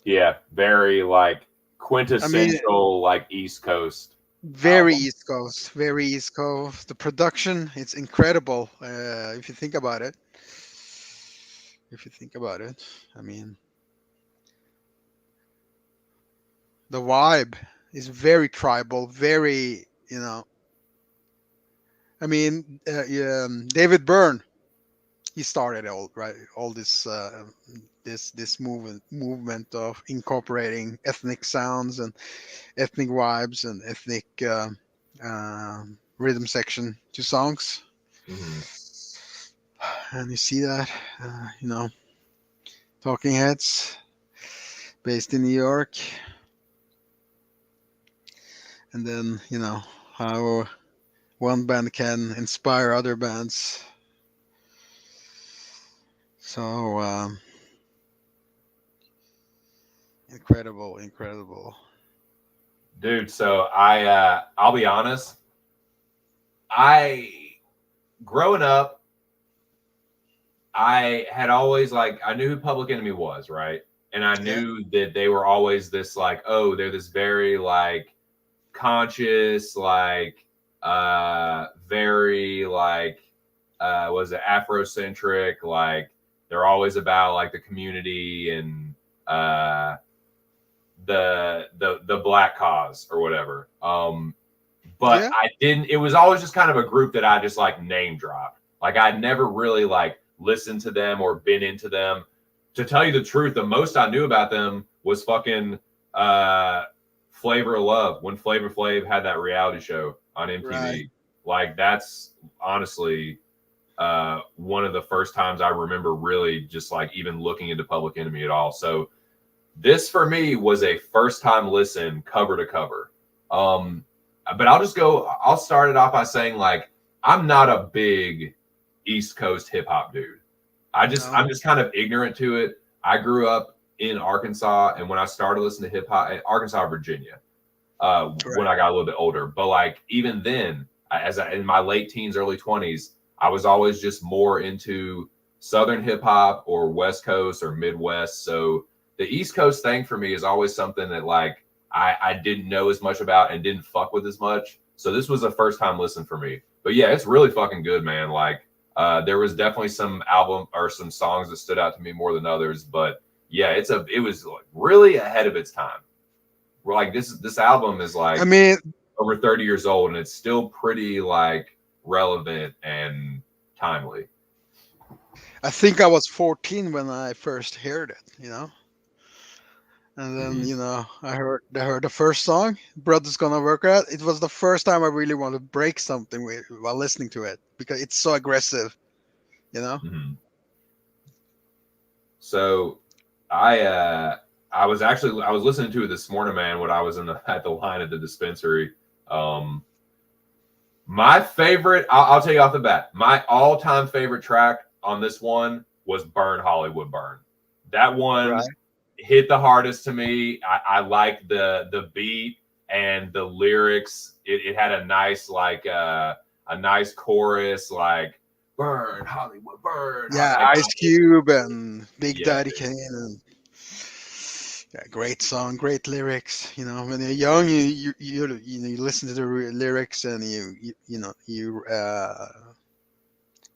S2: Yeah, very like quintessential like East Coast.
S3: Very East Coast. Very East Coast. The production, it's incredible. If you think about it. I mean, the vibe is very tribal, very, I mean, David Byrne, he started all this this movement of incorporating ethnic sounds and ethnic vibes and ethnic rhythm section to songs.
S2: Mm-hmm.
S3: And you see that, Talking Heads, based in New York. And then, how one band can inspire other bands. So, incredible.
S2: Dude, so I'll be honest. Growing up, I had always I knew who Public Enemy was, right? And I knew that they were always this they're this very conscious, very was it Afrocentric, they're always about the community and the black cause or whatever. But I didn't, it was always just kind of a group that I just name dropped. I'd never really listened to them or been into them. To tell you the truth, the most I knew about them was fucking Flavor of Love, when Flavor Flav had that reality show on MTV. Right. That's honestly one of the first times I remember really just even looking into Public Enemy at all. So this for me was a first time listen cover to cover. But I'll start it off by saying I'm not a big East Coast hip hop dude. I'm just kind of ignorant to it. I grew up in Arkansas, and when I started listening to hip hop, Arkansas, Virginia, when I got a little bit older. But even then, in my late teens, early 20s, I was always just more into Southern hip hop or West Coast or Midwest. So
S1: the East Coast thing for me is always something that like I didn't know as much about and didn't fuck with as much. So this was a first time listen for me. But yeah, it's really fucking good, man. Like there was definitely some album or some songs that stood out to me more than others. But yeah, it was like really ahead of its time. We're like this album is like
S3: I mean,
S1: over 30 years old and it's still pretty like relevant and timely.
S3: I think I was 14 when I first heard it, you know. And then,
S1: Mhm.
S3: you know, I heard the first song, Brother's Gonna Work Out. It was the first time I really wanted to break something while listening to it because it's so aggressive, you know.
S1: Mhm. So I was listening to it this morning, man, when I was at the line at the dispensary. My favorite, I'll tell you off the bat, my all-time favorite track on this one was Burn Hollywood Burn. That one
S3: Right.
S1: hit the hardest to me. I like the beat and the lyrics. It had a nice a nice chorus like burn Hollywood burn.
S3: Yeah,
S1: Like,
S3: Ice Cube and Big
S1: yeah,
S3: Daddy Kane, and yeah, great song, great lyrics. You know, when you're young, you listen to the lyrics and you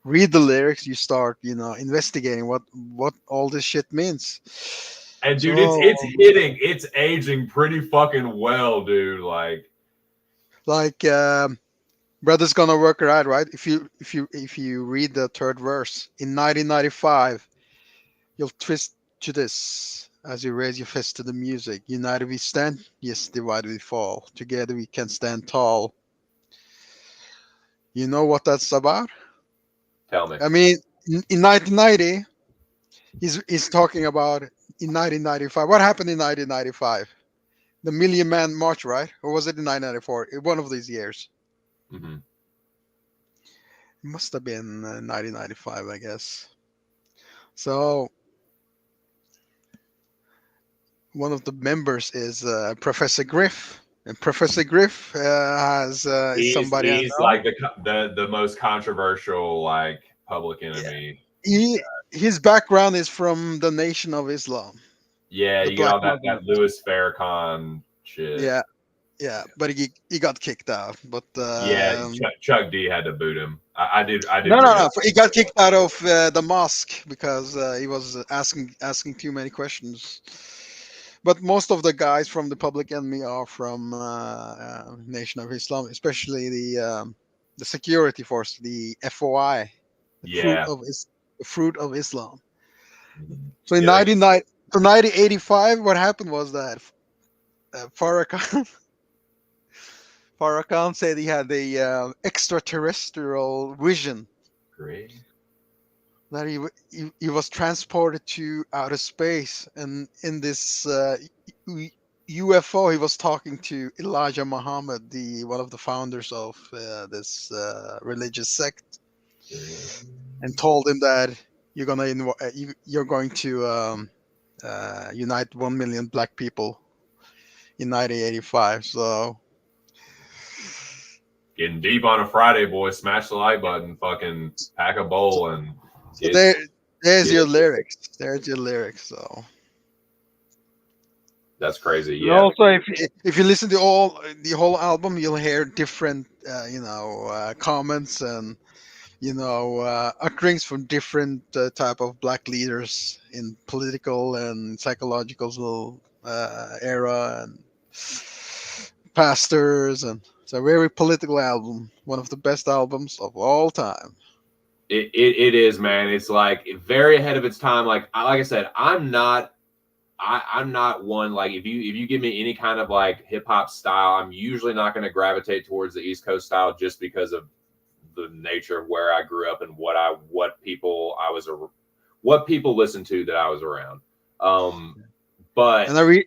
S3: read the lyrics. You start investigating what all this shit means.
S1: and dude,
S3: So
S1: it's aging pretty fucking well, dude.
S3: like Brother's Gonna Work It Out, right? If you read the third verse in 1995, you'll twist to this as you raise your fist to the music. United we stand, yes, divided we fall. Together we can stand tall. You know what that's about?
S1: tell me.
S3: I mean, in 1990, he's talking about in 1995. What happened in 1995? The Million Man March, right? Or was it in 1994? One of these years.
S1: Mm-hmm.
S3: It must have been 1995, I guess. So one of the members is Professor Griff, and Professor Griff has is somebody I
S1: He's
S3: know.
S1: like the most controversial like public
S3: Yeah,
S1: enemy.
S3: his background is from the Nation of Islam,
S1: Yeah,
S3: the
S1: you get
S3: Black
S1: all that
S3: Muslims.
S1: Louis Farrakhan shit.
S3: Yeah, yeah, but he got kicked out. But
S1: Yeah, Chuck D had to boot him. I did
S3: no, no,
S1: read it.
S3: no, he got kicked out of the mosque because he was asking too many questions. But most of the guys from the Public Enemy are from Nation of Islam, especially the security force, the FOI, the fruit
S1: Yeah.
S3: of the fruit of Islam.
S1: Mhm.
S3: So in
S1: Yeah,
S3: 1985, what happened was that Farrakhan Farrakhan said he had a extraterrestrial vision
S1: great.
S3: that he was transported to outer space, and in this UFO he was talking to Elijah Muhammad, the one of the founders of this religious sect, and told him that you're going to unite 1 million black people in 1985. So
S1: Getting deep on a Friday, boy. Smash the like button, fucking pack a
S3: so,
S1: bowl, and
S3: so
S1: get
S3: there's
S1: get
S3: your
S1: it.
S3: lyrics. There's your lyrics. So.
S1: That's crazy.
S3: And
S1: Yeah.
S3: also, if you listen to the whole album, you'll hear different, comments and utterings from different type of black leaders in political and psychological era and pastors, and it's a very political album, one of the best albums of all time.
S1: It is, man. It's like very ahead of its time. Like I said, I'm not one like if you give me any kind of like hip hop style, I'm usually not going to gravitate towards the East Coast style just because of the nature of where I grew up and what people listened to that I was around. But
S3: And I read,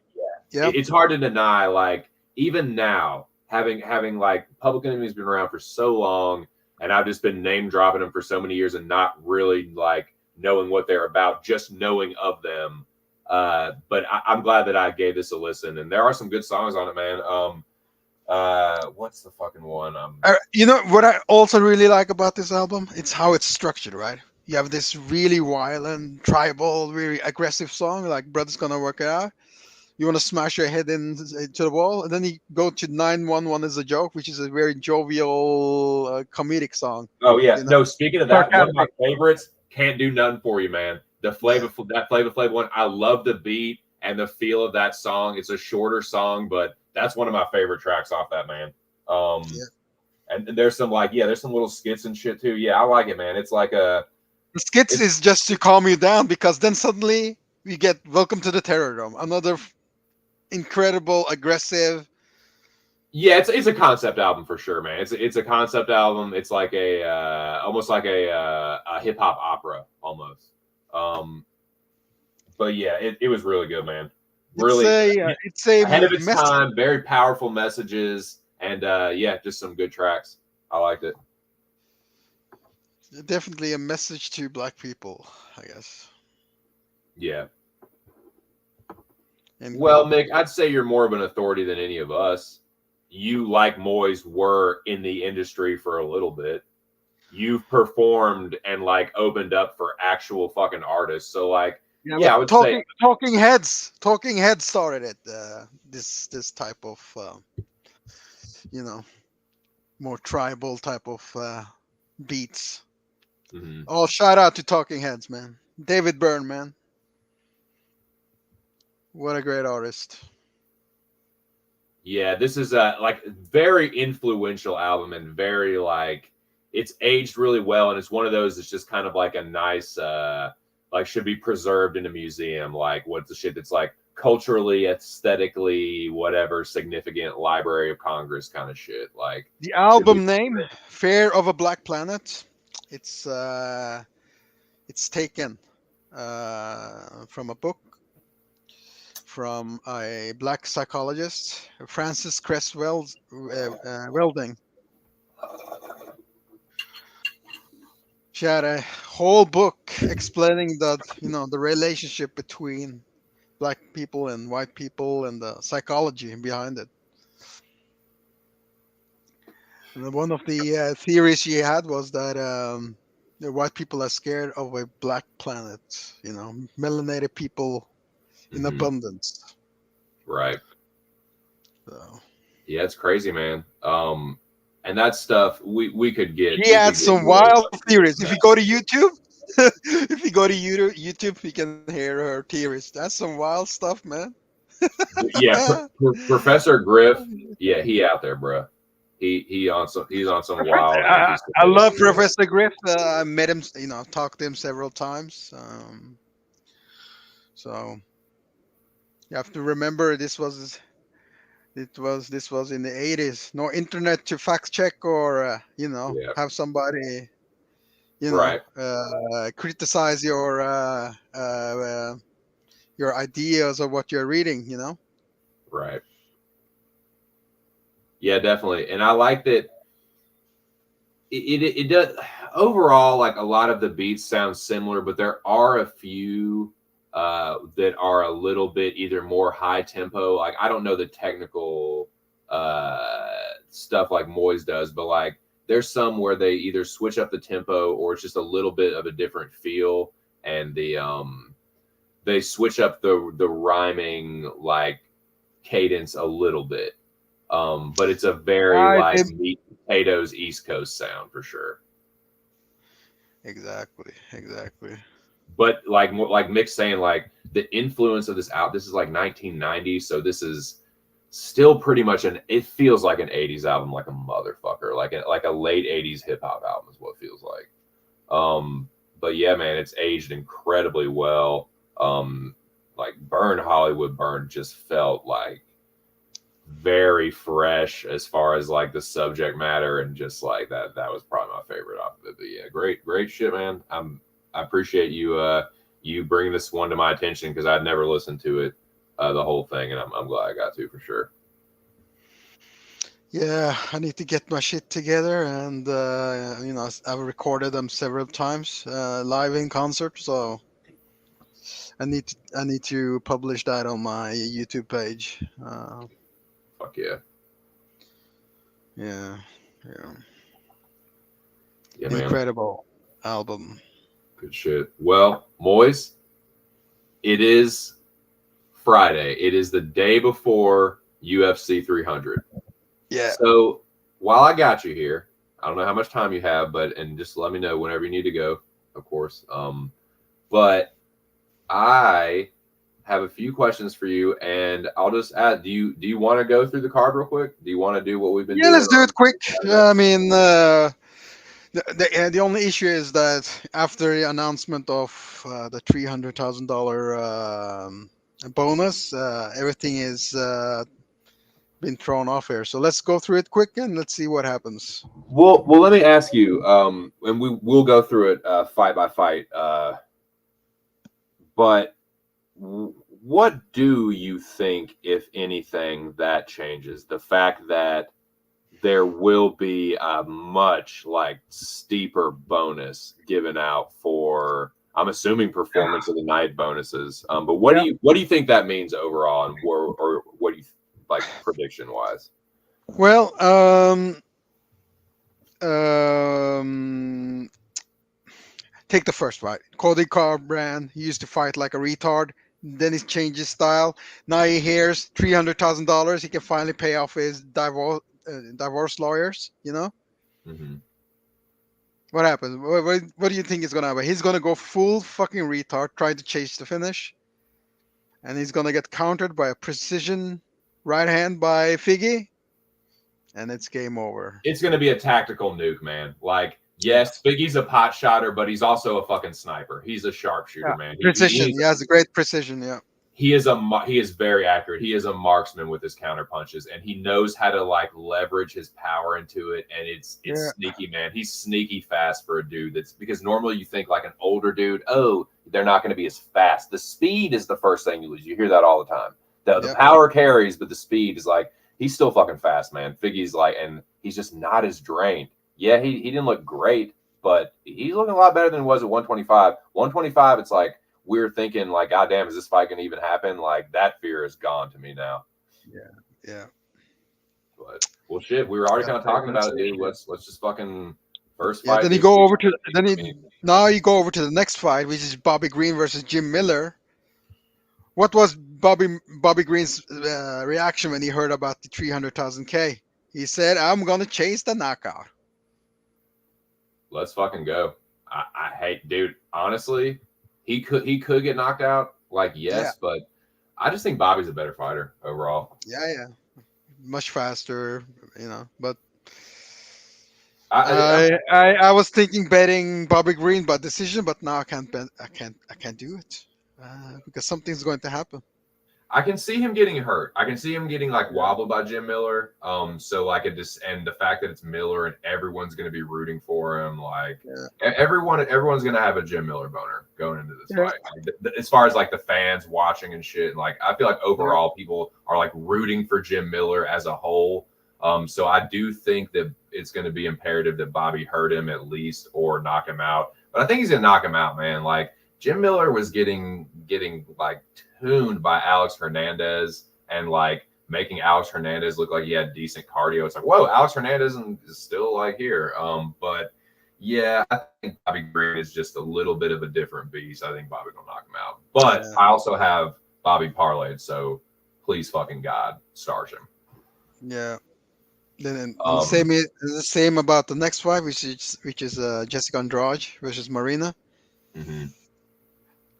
S3: yeah,
S1: it's hard to deny, like even now, having like Public Enemy's been around for so long, and I've just been name dropping them for so many years and not really like knowing what they're about, just knowing of them. But I'm glad that I gave this a listen, and there are some good songs on it, man. What's the fucking one?
S3: You know what I also really like about this album? It's how it's structured, right? you have this really violent, tribal, really aggressive song like "Brother's Gonna Work It Out." You want to smash your head into the wall, and then you go to 911 as a joke, which is a very jovial, comedic song.
S2: Oh yeah,
S3: You know,
S2: no. Speaking of that, one of my
S3: sarcastic.
S2: favorites, "Can't Do Nothing for You," man.
S3: Yeah,
S2: That Flavor one. I love the beat and the feel of that song. It's a shorter song, but that's one of my favorite tracks off that, man. Um,
S3: yeah.
S2: and there's some like there's some little skits and shit too. Yeah, I like it, man. It's like
S3: The skits
S2: it's
S3: is just to calm you down because then suddenly we get "Welcome to the Terror Dome," another incredible, aggressive.
S2: yeah, it's a concept album for sure, man. It's a concept album. It's like a almost like a hip hop opera almost. Um, but yeah, it was really good, man. Really
S3: It's a
S2: ahead of its
S3: message.
S2: time, very powerful messages, and yeah, just some good tracks. I liked it.
S3: Definitely a message to black people, I guess.
S2: Yeah. Well,
S3: Incredible.
S2: Mick, I'd say you're more of an authority than any of us. You, like Moiz, were in the industry for a little bit. You've performed and like opened up for actual fucking artists. So like,
S3: Yeah,
S2: yeah,
S3: but
S2: I would say
S3: Talking Heads started it. This type of you know more tribal type of beats.
S2: mhm.
S3: Oh, shout out to Talking Heads, man. David Byrne, man. What a great artist.
S2: Yeah, this is a like very influential album and very like it's aged really well and it's one of those that's just kind of like a nice like should be preserved in a museum like what's the shit that's like culturally aesthetically whatever significant Library of Congress kind of shit like
S3: The
S2: should be
S3: album name, Fair of a Black Planet. It's uh, it's taken from a book from a black psychologist, Francis Cresswell Welding. She had a whole book explaining the relationship between black people and white people and the psychology behind it. And then one of the theories she had was that the white people are scared of a black planet, melanated people in
S2: Mhm.
S3: abundance.
S2: Right.
S3: So
S2: Yeah, it's crazy, man. And that stuff we could get
S3: she had some
S2: really
S3: wild
S2: fucking deep
S3: theories.
S2: into
S3: If you
S2: that.
S3: go to YouTube, if you go to YouTube, you can hear her theories. That's some wild stuff, man.
S2: Yeah, Professor Griff. Yeah, he out there, bro. He's on some wild
S3: I
S2: anti-Semitic
S3: love
S2: shit.
S3: Professor Griff. I met him, I've talked to him several times. So you have to remember this was in the 80s. No internet to fact check or
S2: Yeah,
S3: have somebody
S2: right,
S3: criticize your ideas of what you're reading.
S2: right. Yeah, definitely. And I like that it does overall like a lot of the beats sound similar, but there are a few that are a little bit either more high tempo. Like I don't know the technical stuff like Moyes does, but like there's some where they either switch up the tempo or it's just a little bit of a different feel, and they switch up the rhyming like cadence a little bit. But it's a very
S3: I
S2: like
S3: did
S2: meat and potatoes East Coast sound for sure.
S3: exactly.
S2: But like Mick's saying, like the influence of this out, this is like 1990, so this is still pretty much it feels like an 80s album, like a motherfucker, like a late 80s hip hop album is what it feels like. But yeah, man, it's aged incredibly well. Like Burn Hollywood Burn just felt like very fresh as far as like the subject matter and just like that was probably my favorite off of it. But yeah, great shit, man. I appreciate you bringing this one to my attention because I'd never listened to it the whole thing, and I'm glad I got to for sure.
S3: Yeah, I need to get my shit together, and I've recorded them several times live in concert. So I need to publish that on my YouTube page.
S2: Fuck yeah.
S3: Yeah, yeah,
S2: Yeah, man.
S3: incredible album.
S2: Good shit. Well, Moiz, it is Friday. It is the day before UFC 300.
S3: Yeah.
S2: So while I got you here, I don't know how much time you have, and just let me know whenever you need to go, of course. But I have a few questions for you, and I'll just add. Do you want to go through the card real quick? Do you want to do what we've been
S3: Yeah,
S2: doing?
S3: let's do it quick. I mean, the only issue is that after the announcement of the $300,000 bonus, everything is been thrown off here. So let's go through it quick and let's see what happens.
S2: Well, let me ask you, and we'll go through it fight by fight. But what do you think, if anything, that changes? The fact that there will be a much steeper bonus given out for, I'm assuming, performance of the night bonuses. But what do you think that means overall, and or what do you prediction wise?
S3: Well, take the first fight. Cody Garbrandt, he used to fight like a retard. Then he changed his style. Now he hears $300,000. He can finally pay off his divorce lawyers. You know.
S2: Mm-hmm.
S3: What happens? What do you think is gonna happen? He's gonna go full fucking retard, try to chase the finish, and he's gonna get countered by a precision right hand by Figgy, and it's game over.
S2: It's gonna be a tactical nuke, man. Yes, Biggie's a pot shotter, but he's also a fucking sniper. He's a sharpshooter, man.
S3: Precision. He has a great precision. Yeah.
S2: He is very accurate. He is a marksman with his counter punches, and he knows how to leverage his power into it. And it's sneaky, man. He's sneaky fast for a dude. That's because normally you think an older dude, oh, they're not going to be as fast. The speed is the first thing you lose. You hear that all the time. The power carries, but the speed is he's still fucking fast, man. Figgy's and he's just not as drained. Yeah, he didn't look great, but he's looking a lot better than he was at 125. 125, it's we're thinking God damn, is this fight gonna even happen? That fear is gone to me now.
S3: Yeah.
S2: But well, shit, we were already kind of talking about it, dude. Let's just fucking first fight.
S3: Then you go over to now you go over to the next fight, which is Bobby Green versus Jim Miller. What was Bobby Green's reaction when he heard about the 300,000 K? He said, "I'm gonna chase the knockout."
S2: Let's fucking go. I hate, dude. Honestly, he could get knocked out. But I just think Bobby's a better fighter overall.
S3: Yeah. Much faster, But
S2: I
S3: was thinking betting Bobby Green by decision, but now I can't bet. I can't do it because something's going to happen.
S2: I can see him getting hurt. I can see him getting wobbled by Jim Miller. So and the fact that it's Miller and everyone's going to be rooting for him. Everyone's going to have a Jim Miller boner going into this fight. As far as the fans watching and shit. I feel overall people are rooting for Jim Miller as a whole. So I do think that it's going to be imperative that Bobby hurt him at least or knock him out. But I think he's going to knock him out, man. Jim Miller was getting tuned by Alex Hernandez and making Alex Hernandez look like he had decent cardio. It's whoa, Alex Hernandez is still here. But yeah, I think Bobby Green is just a little bit of a different beast. I think Bobby will knock him out. But I also have Bobby parlayed, so please fucking God, start him.
S3: Yeah. Then the same about the next fight, which is Jessica Andrade versus Marina.
S2: Mm-hmm.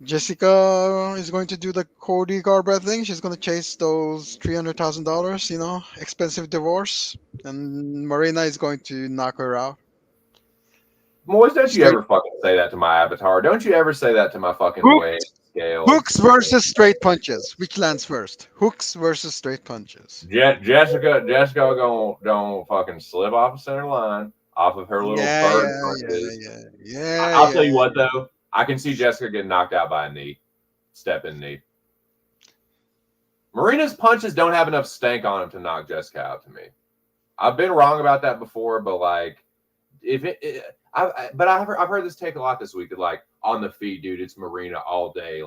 S3: Jessica is going to do the Cody Garbrandt thing. She's going to chase those $300,000, expensive divorce, and Marina is going to knock her out.
S2: Moiz, don't you ever fucking say that to my avatar? Don't you ever say that to my fucking weight scale?
S3: Hooks versus straight punches. Which lands first? Hooks versus straight punches.
S2: Jessica gonna fucking slip off the center line off of her little bird punches. I'll tell you what though. I can see Jessica getting knocked out by a knee. Step in knee. Marina's punches don't have enough stank on them to knock Jessica out to me. I've been wrong about that before, but I've heard this take a lot this week that on the feet, dude, it's Marina all day.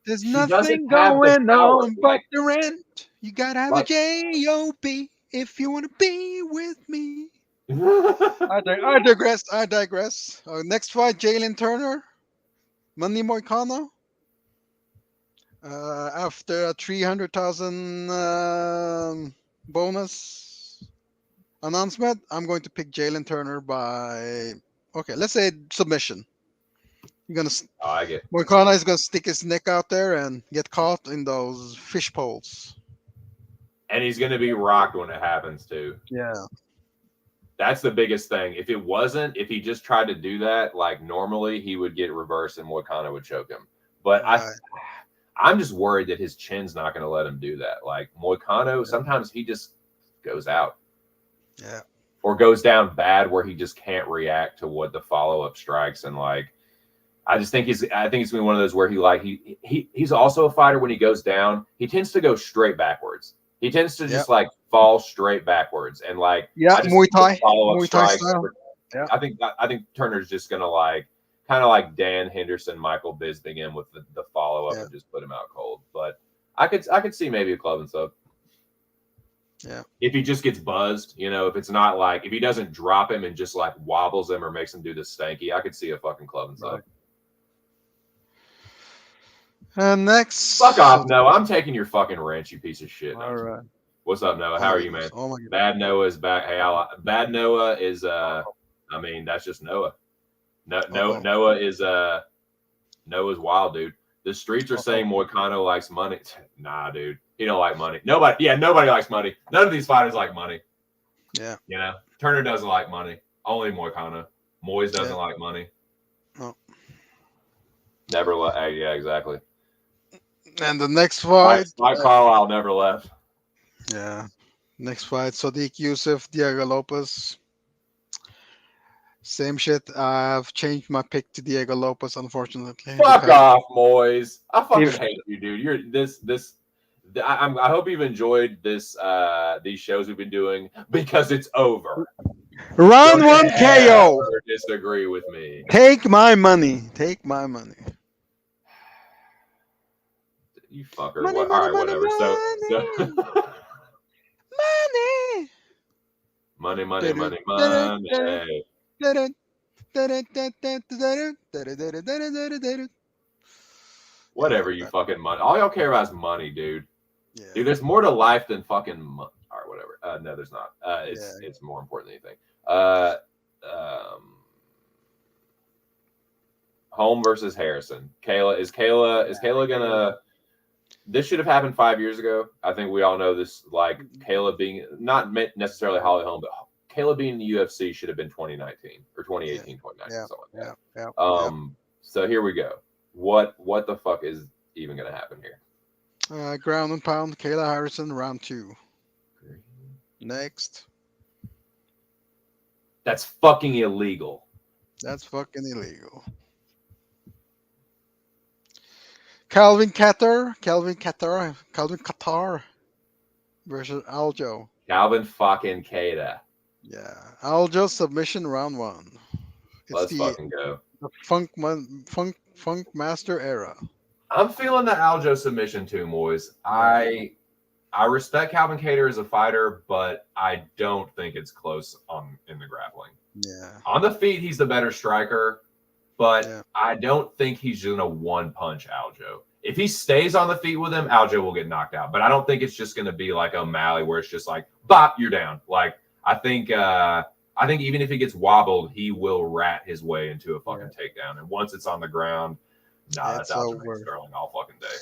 S3: There's nothing going on but the rent. You gotta have a J-O-B if you want to be with me. I digress. Next fight, Jalen Turner Manny Moicano. After a 300,000 bonus announcement, I'm going to pick Jalen Turner by. Okay, let's say submission. You're gonna
S2: Oh, I get.
S3: Moicano is gonna stick his neck out there and get caught in those fish poles.
S2: And he's going to be rocked when it happens too.
S3: Yeah.
S2: That's the biggest thing. If he just tried to do that, like normally, he would get reversed and Moicano would choke him. But
S3: Right.
S2: I'm just worried that his chin's not going to let him do that. Like Moicano, sometimes he just goes out.
S3: Yeah.
S2: Or goes down bad where he just can't react to what the follow-up strikes. And like, I think it's gonna be one of those where he's also a fighter when he goes down, he tends to go straight backwards. He tends to just like fall straight backwards and like
S3: Muay Thai
S2: follow-up strikes.
S3: style. Yeah.
S2: I think Turner's just gonna like kind of like Dan Henderson, Michael Bisping him with the follow-up and just put him out cold. But I could see maybe a club and sub.
S3: Yeah.
S2: If he just gets buzzed, if it's not like if he doesn't drop him and just like wobbles him or makes him do the stanky, I could see a fucking club and sub.
S3: Right. And next,
S2: fuck off, Noah. I'm taking your fucking wrench, you piece of shit.
S3: All right.
S2: What's up, Noah? How are you, man?
S3: Oh my God.
S2: Bad Noah is back. Hey, Bad Noah is I mean, that's just Noah. Noah is Noah's wild, dude. The streets are saying Moicano likes money. Nah, dude. He don't like money. Nobody likes money. None of these fighters like money.
S3: Yeah.
S2: Turner doesn't like money. Only Moicano. Moiz doesn't like money.
S3: No.
S2: Never let. Yeah, exactly.
S3: And the next fight,
S2: Mike Carlisle never left.
S3: Yeah. Next fight, Sodiq Yusuf, Diego Lopez. Same shit. I've changed my pick to Diego Lopez, unfortunately.
S2: Fuck off, Moiz. I fucking hate you, dude. You're this. I hope you've enjoyed this. These shows we've been doing because it's over.
S3: Round 1 KO.
S2: Disagree with me.
S3: Take my money. Take my money.
S2: You fucker.
S3: Money,
S2: All
S3: money,
S2: right,
S3: money,
S2: whatever. So
S3: money.
S2: money. Whatever, you fucking money. All y'all care about is money, dude.
S3: Yeah.
S2: Dude, there's more to life than fucking money. All right, whatever. No, there's not. It's more important than anything. Holm versus Harrison. Is Kayla gonna? This should have happened 5 years ago. I think we all know this. Like Kayla being not necessarily Holly Holm, but Kayla being in the UFC should have been 2019 or 2018, 2019, something like that.
S3: Yeah.
S2: So here we go. What the fuck is even gonna happen here?
S3: Ground and pound, Kayla Harrison, round 2. Next.
S2: That's fucking illegal.
S3: That's fucking illegal. Calvin Qatar versus Aljo.
S2: Calvin fucking Kada.
S3: Yeah, Aljo submission round 1.
S2: Let's fucking go.
S3: The Funk Master era.
S2: I'm feeling the Aljo submission too, Moiz. I respect Calvin Kattar as a fighter, but I don't think it's close in the grappling.
S3: Yeah.
S2: On the feet, he's the better striker, but I don't think he's gonna one punch Aljo. If he stays on the feet with him, Aljo will get knocked out. But I don't think it's just gonna be like O'Malley where it's just like, bop, you're down. Like I think even if he gets wobbled, he will rat his way into a fucking takedown. And once it's on the ground, that's Aljamain Sterling all fucking day.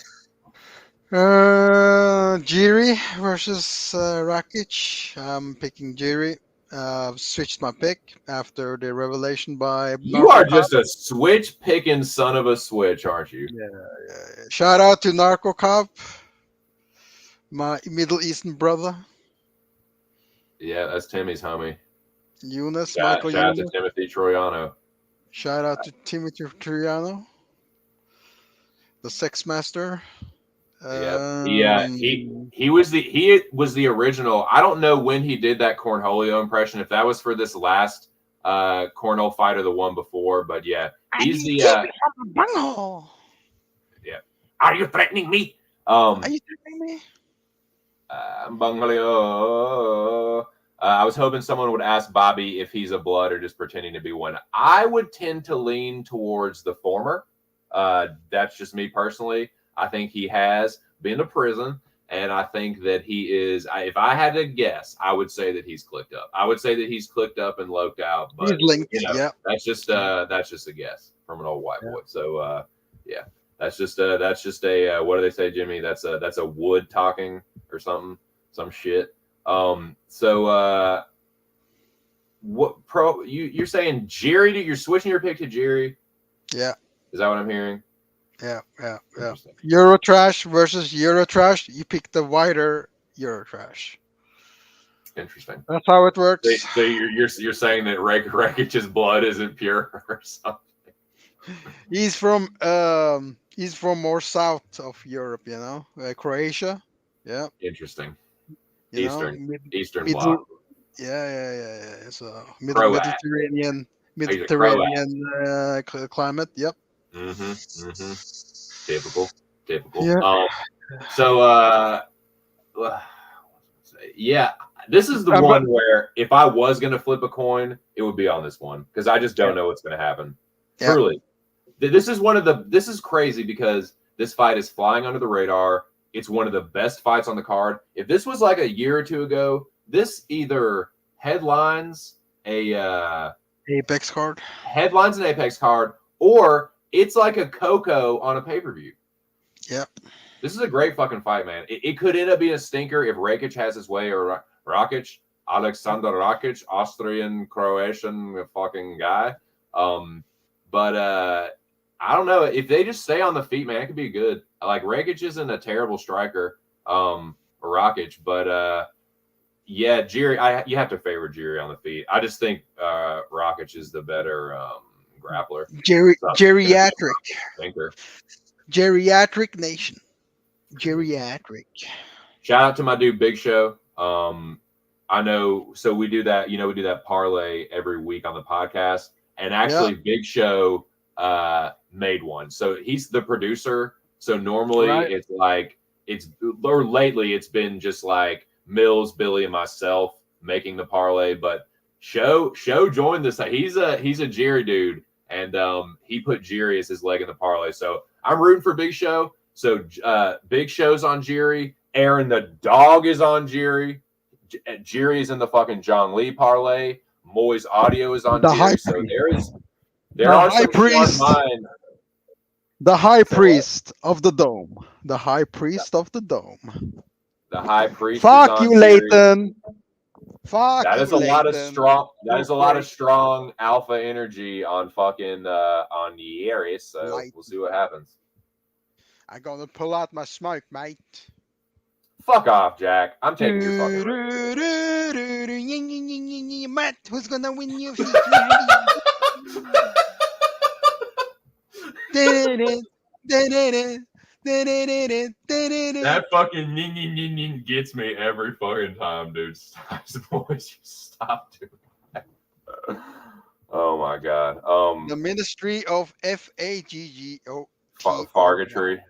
S3: Jiri versus Rakic. I'm picking Jiri. Switched my pick after the revelation by.
S2: You are just a switch picking son of a switch, aren't you?
S3: Yeah. Shout out to Narco Cop, my Middle Eastern brother.
S2: Yeah, that's Timmy's homie.
S3: Michael
S2: shout out to Timothy Troiano.
S3: Shout out to Timothy Troiano, the sex master.
S2: He was the original. I don't know when he did that Cornholio impression. If that was for this last Cornhole fighter, the one before, but yeah, he's the. Yeah. Are you threatening me?
S3: Are you threatening me?
S2: Bangaleo. I was hoping someone would ask Bobby if he's a blood or just pretending to be one. I would tend to lean towards the former. That's just me personally. I think he has been to prison, and I think that he is. If I had to guess, I would say that he's clicked up. I would say that he's clicked up and loked out,
S3: He's
S2: but
S3: linked.
S2: you know,
S3: Yeah.
S2: that's just a guess from an old white boy. So yeah, that's just a what do they say, Jimmy? That's a wood talking or something, some shit. So what pro you're saying Jerry? You're switching your pick to Jerry?
S3: Yeah.
S2: Is that what I'm hearing?
S3: Yeah.
S2: Interesting.
S3: Eurotrash versus Eurotrash. You pick the wider Eurotrash.
S2: Interesting.
S3: That's how it works.
S2: So you're saying that Rekic's blood isn't pure or something?
S3: He's from more south of Europe, you know, Croatia. Yeah.
S2: Interesting.
S3: You
S2: Eastern
S3: know,
S2: Eastern Bloc.
S3: Yeah. So
S2: Croat.
S3: Mediterranean climate. Yep.
S2: Typical.
S3: Yeah.
S2: So yeah, this is the one where if I was gonna flip a coin, it would be on this one because I just don't know what's gonna happen.
S3: Yeah.
S2: Truly, this is crazy because this fight is flying under the radar. It's one of the best fights on the card. If this was like a year or two ago, this either headlines a
S3: Apex card,
S2: or it's like a Coco on a pay-per-view.
S3: Yep.
S2: This is a great fucking fight, man. It could end up being a stinker if Rekic has his way, or Rakic, Alexander Rakic, Austrian, Croatian fucking guy. But I don't know. If they just stay on the feet, man, it could be good. Like, Rekic isn't a terrible striker, or Rakic, but yeah, Jiri, you have to favor Jiri on the feet. I just think Rakic is the better grappler.
S3: Geriatric.
S2: Thinker.
S3: Geriatric nation. Geriatric.
S2: Shout out to my dude Big Show. I know, so we do that, we do that parlay every week on the podcast. And actually Big Show made one. So he's the producer. So normally lately it's been just like Mills, Billy, and myself making the parlay, but Show joined this. He's a Jiri dude, and he put Jiri as his leg in the parlay. So I'm rooting for Big Show. So Big Show's on Jiri. Aaron the dog is on Jiri. Jiri is in the fucking John Lee parlay. Moiz audio is on Jiri. So there are some smart minds.
S3: The high priest of the dome. The high priest of the dome.
S2: The high priest.
S3: Fuck you, Leighton. Fuck.
S2: That is a lot of strong. That is a lot of strong alpha energy on fucking on the Aries. So we'll see what happens.
S3: I'm gonna pull out my smoke, mate.
S2: Fuck off, Jack. I'm taking your fucking.
S3: Matt, who's gonna win you?
S2: That fucking ning gets me every fucking time, dude. Stop doing that. Oh my god.
S3: The Ministry of FAGGO.
S2: Fargatry.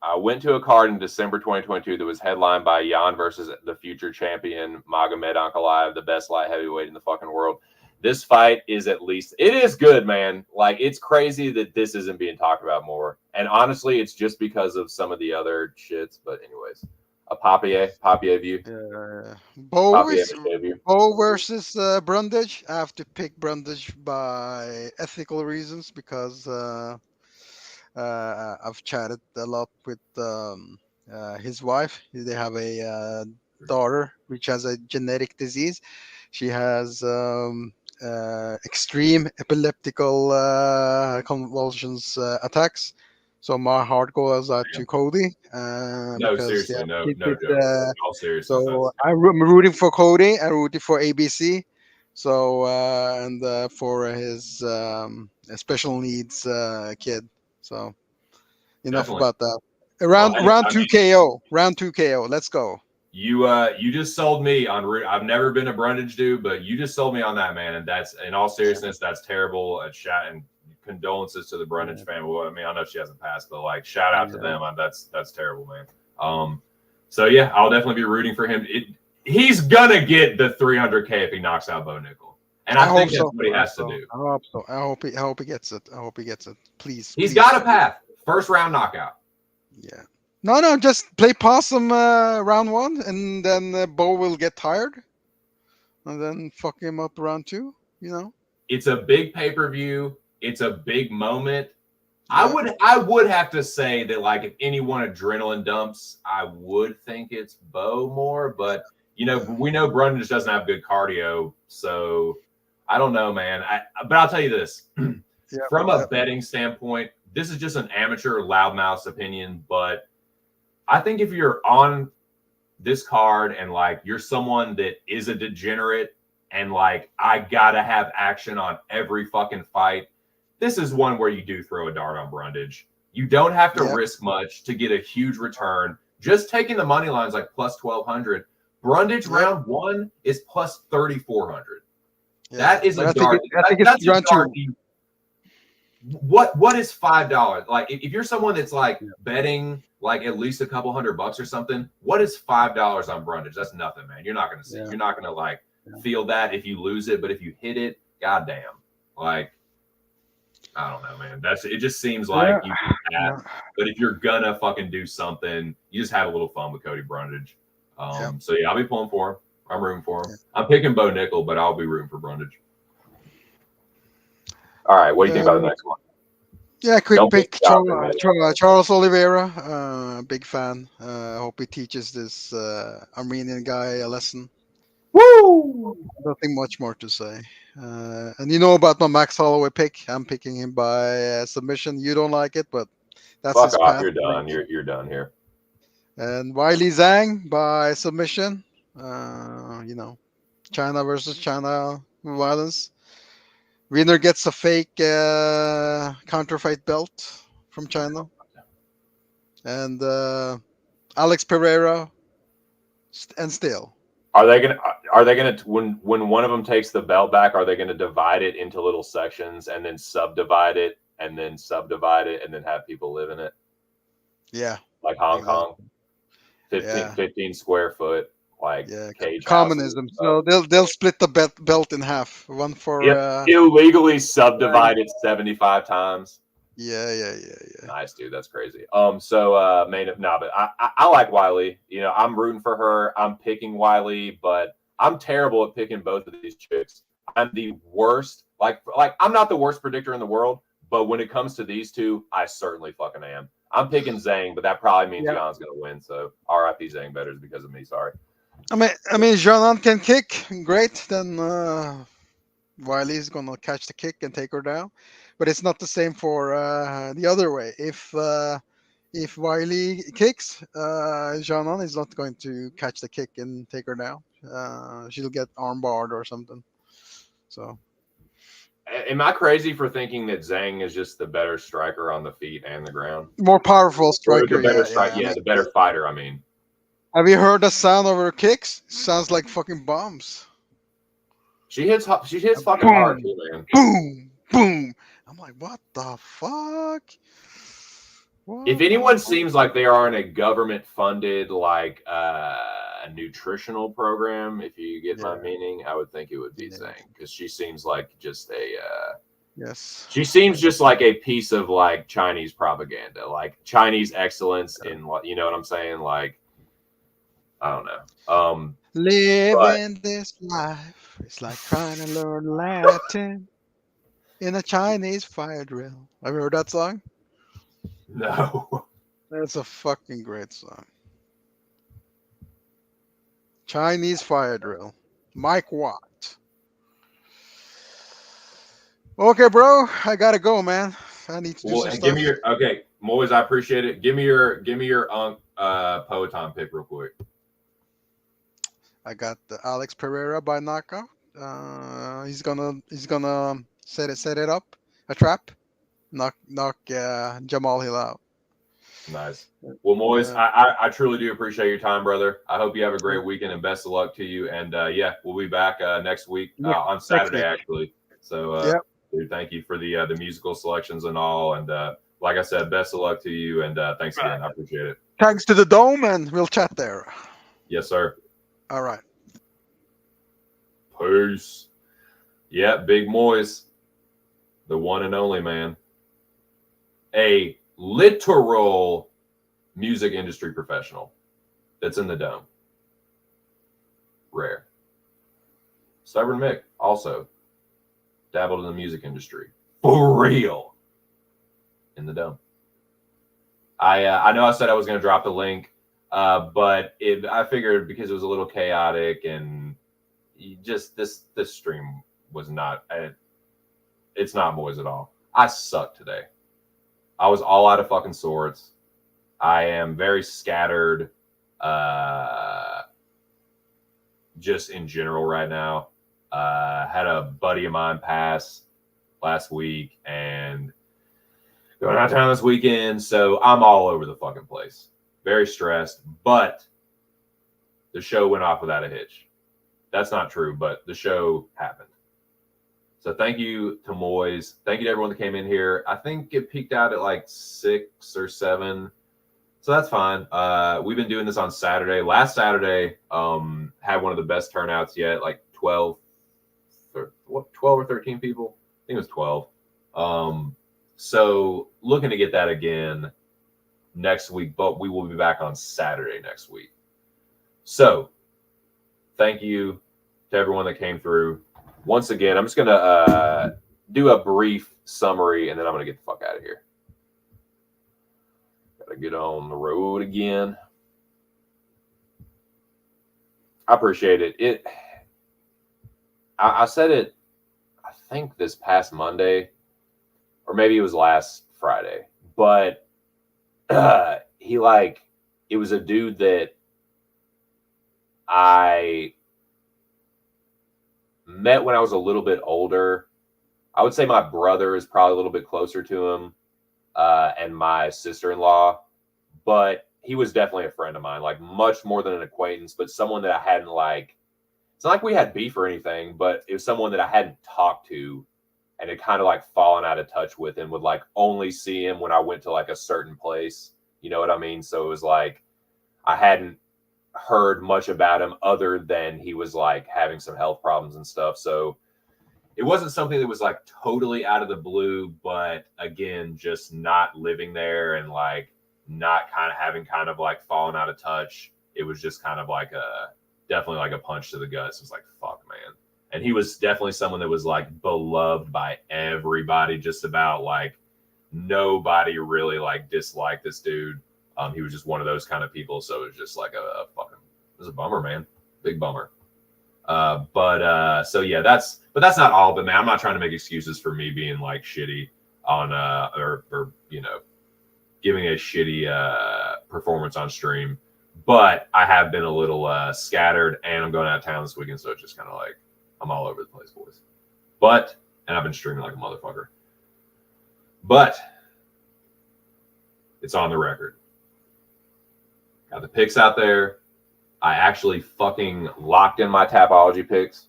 S2: I went to a card in December 2022 that was headlined by Jan versus the future champion Magomed Ankalaev, the best light heavyweight in the fucking world. This fight is it is good, man. Like, it's crazy that this isn't being talked about more. And honestly, it's just because of some of the other shits. But anyways, a Papier view.
S3: Bo versus Brundage. I have to pick Brundage by ethical reasons because I've chatted a lot with his wife. They have a daughter which has a genetic disease. She has extreme epileptical convulsions attacks. So my heart goes out to Cody.
S2: No, seriously, no joke. All seriousness.
S3: So I'm rooting for Cody. I'm rooting for ABC. So and for his special needs kid. So enough about that. Round 2 KO. Round 2 KO. Let's go.
S2: You just sold me on. I've never been a Brundage dude, but you just sold me on that, man. And that's, in all seriousness, that's terrible. And condolences to the Brundage family. Well, I mean, I know she hasn't passed, but like, shout out to them. That's terrible, man. So yeah, I'll definitely be rooting for him. He's gonna get the 300K if he knocks out Bo Nickel. And I think
S3: hope
S2: that's
S3: so.
S2: what he has to do.
S3: I hope so. I hope he gets it. I hope he gets it. Please.
S2: He's
S3: please.
S2: got a path. First round knockout.
S3: Yeah. No, just play possum round 1, and then Bo will get tired, and then fuck him up round 2. You know.
S2: It's a big pay-per-view. It's a big moment.
S3: Yeah.
S2: I would have to say that, like, if anyone adrenaline dumps, I would think it's Bo more. But we know Brundage doesn't have good cardio, so I don't know, man. But I'll tell you this: from a betting standpoint, this is just an amateur loudmouth's opinion. But I think if you're on this card and like you're someone that is a degenerate and like I gotta have action on every fucking fight, this is one where you do throw a dart on Brundage. You don't have to risk much to get a huge return. Just taking the money lines like plus 1,200. Brundage round 1 is plus 3,400. Yeah. That is a dart. That's a dart. What is $5? Like if you're someone that's like betting like at least a couple $100 or something, what is $5 on Brundage? That's nothing, man. You're not gonna see. Yeah. You're not gonna like feel that if you lose it, but if you hit it, goddamn, like. I don't know, man. It just seems like you do that. But if you're gonna fucking do something, you just have a little fun with Cody Brundage. So I'll be pulling for him. I'm rooting for him. I'm picking Bo Nickel, but I'll be rooting for Brundage. All right, what do you think about the next one?
S3: Yeah, quick pick. Charles Oliveira, big fan. I hope he teaches this Armenian guy a lesson.
S2: Woo!
S3: Nothing much more to say. And you know about my Max Holloway pick. I'm picking him by submission. You don't like it, but that's
S2: fuck
S3: his
S2: off.
S3: path.
S2: You're done. You're done here.
S3: And Wiley Zhang by submission. China versus China violence. Winner gets a fake counterfeit belt from China. And Alex Pereira and still.
S2: Are they gonna when one of them takes the belt back, are they gonna divide it into little sections and then subdivide it and then have people live in it?
S3: Yeah.
S2: Like Hong Kong. 15 square foot, like cage
S3: communism. So they'll split the belt in half. One for
S2: illegally subdivide it 75 times.
S3: Yeah.
S2: Nice, dude. That's crazy. But I like Wiley. I'm rooting for her. I'm picking Wiley, but I'm terrible at picking both of these chicks. I'm the worst. Like I'm not the worst predictor in the world, but when it comes to these two, I certainly fucking am. I'm picking Zhang, but that probably means Jan's gonna win. So RIP Zhang betters because of me. Sorry.
S3: I mean, Janan can kick. Great. Then Wiley's gonna catch the kick and take her down. But it's not the same for the other way. If Wiley kicks, Janan is not going to catch the kick and take her down. She'll get armbarred or something. So.
S2: Am I crazy for thinking that Zhang is just the better striker on the feet and the ground?
S3: More powerful striker.
S2: The better fighter, I mean.
S3: Have you heard the sound of her kicks? Sounds like fucking bombs.
S2: She hits fucking hard too, man.
S3: Boom, boom. I'm like, what the fuck? What?
S2: If anyone seems like they are in a government-funded, like, a nutritional program, if you get my meaning, I would think it would be Zhang, because she seems like just she seems just like a piece of like Chinese propaganda, like Chinese excellence in what, you know what I'm saying? Like, I don't know.
S3: Living this life, it's like trying to learn Latin in a Chinese fire drill. Have you heard that song?
S2: No.
S3: That's a fucking great song. Chinese fire drill. Mike Watt. Okay, bro. I gotta go, man. I need to do some stuff.
S2: Give me your Moiz, I appreciate it. Give me your Poeton pick real quick.
S3: I got the Alex Pereira by knockout. He's gonna set it up, a trap, knock Jamal Hill out.
S2: Nice. Well, Moiz, I truly do appreciate your time, brother. I hope you have a great weekend and best of luck to you. And we'll be back next week on Saturday, actually. So, dude, thank you for the musical selections and all. And like I said, best of luck to you. And thanks again. I appreciate it.
S3: Thanks to the Dome, and we'll chat there.
S2: Yes, sir.
S3: All right.
S2: Peace. Yeah, Big Moiz, the one and only man. A literal music industry professional that's in the dome. Rare. Stubborn Mick also dabbled in the music industry. For real. In the dome. I know I said I was going to drop the link, but I figured because it was a little chaotic and just this stream was not, it's not Moiz at all. I sucked today. I was all out of fucking sorts. I am very scattered, just in general right now. Had a buddy of mine pass last week and going out of town this weekend, so I'm all over the fucking place. Very stressed, but the show went off without a hitch. That's not true, but the show happened. So thank you to Moiz. Thank you to everyone that came in here. I think it peaked out at like 6 or 7. So that's fine. We've been doing this on Saturday. Last Saturday had one of the best turnouts yet, like 12 or 13 people. I think it was 12. So looking to get that again next week, but we will be back on Saturday next week. So thank you to everyone that came through. Once again, I'm just going to do a brief summary, and then I'm going to get the fuck out of here. Got to get on the road again. I appreciate it. I said it, I think this past Monday, or maybe it was last Friday, but it was a dude that I met when I was a little bit older. I would say my brother is probably a little bit closer to him, and my sister-in-law, but he was definitely a friend of mine, like much more than an acquaintance, but someone that I hadn't it's not like we had beef or anything, but it was someone that I hadn't talked to and had kind of like fallen out of touch with and would like only see him when I went to like a certain place. You know what I mean? So it was like I hadn't heard much about him other than he was like having some health problems and stuff. So it wasn't something that was like totally out of the blue, but again, just not living there and like not having like fallen out of touch. It was just kind of like definitely like a punch to the guts. It was like, fuck, man. And he was definitely someone that was like beloved by everybody, just about. Like nobody really like disliked this dude. He was just one of those kind of people. So it was just like it was a bummer, man. Big bummer. So yeah, that's not all of it, man. I'm not trying to make excuses for me being like shitty on, or you know, giving a shitty, performance on stream, but I have been a little, scattered and I'm going out of town this weekend. So it's just kind of like, I'm all over the place, boys, and I've been streaming like a motherfucker, but it's on the record. Got the picks out there. I actually fucking locked in my Tapology picks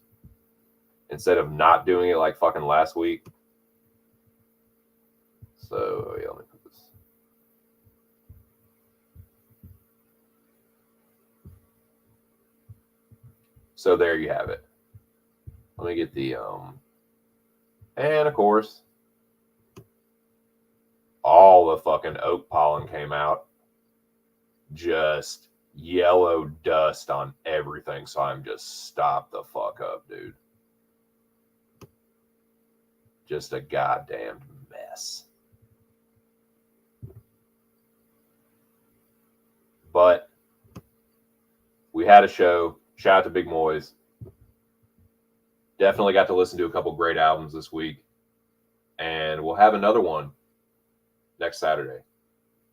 S2: instead of not doing it like fucking last week. So yeah, let me put this. So there you have it. Let me get the and of course all the fucking oak pollen came out. Just yellow dust on everything, so I'm just stop the fuck up, dude. Just a goddamn mess. But we had a show. Shout out to Big Moiz. Definitely got to listen to a couple great albums this week, and we'll have another one next Saturday.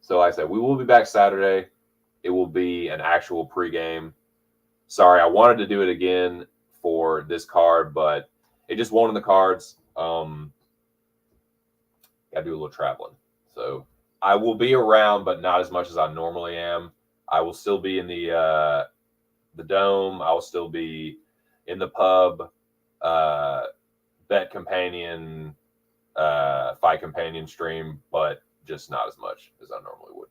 S2: So like I said, we will be back Saturday. It will be an actual pregame. Sorry, I wanted to do it again for this card, but it just won't in the cards. Got to do a little traveling. So I will be around, but not as much as I normally am. I will still be in the dome. I will still be in the pub, bet companion, fight companion stream, but just not as much as I normally would.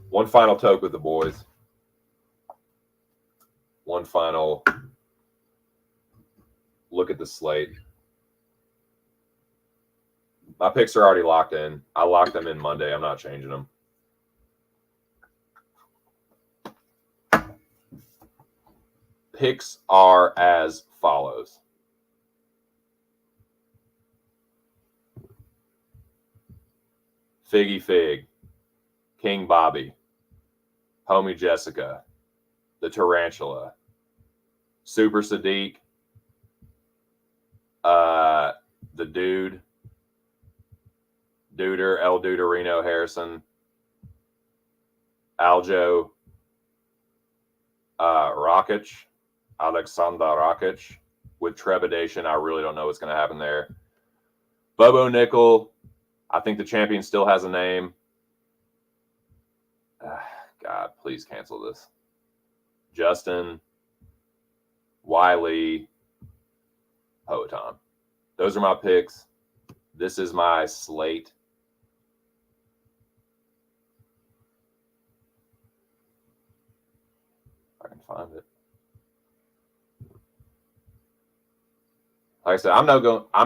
S2: One final toke with the boys. One final look at the slate. My picks are already locked in. I locked them in Monday. I'm not changing them. Picks are as follows. Figgy Fig, King Bobby, Homie Jessica, the Tarantula, Super Sadiq, the Dude, Duder, El Duderino Harrison, Aljo, Rakic, Alexander Rakic. With trepidation, I really don't know what's going to happen there. Bobo Nickel, I think the champion still has a name. God, please cancel this. Justin, Wiley, Poeton. Those are my picks. This is my slate. If I can find it. Like I said, I'm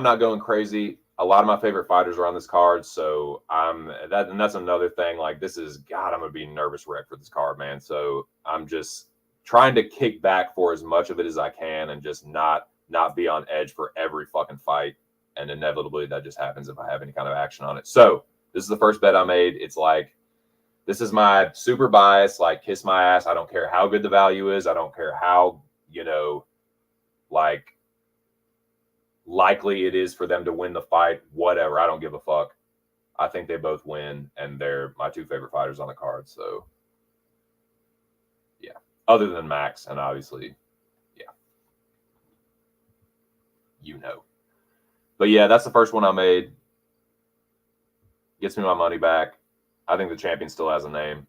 S2: not going crazy. A lot of my favorite fighters are on this card, so and that's another thing. Like, this is, God, I'm gonna be nervous wreck for this card, man. So I'm just trying to kick back for as much of it as I can and just not be on edge for every fucking fight. And inevitably that just happens if I have any kind of action on it. So this is the first bet I made. It's like, this is my super bias, like, kiss my ass. I don't care how good the value is. I don't care how, like, likely it is for them to win the fight, whatever. I don't give a fuck. I think they both win, and they're my two favorite fighters on the card. So, yeah. Other than Max, and obviously, yeah. But yeah, that's the first one I made. Gets me my money back. I think the champion still has a name.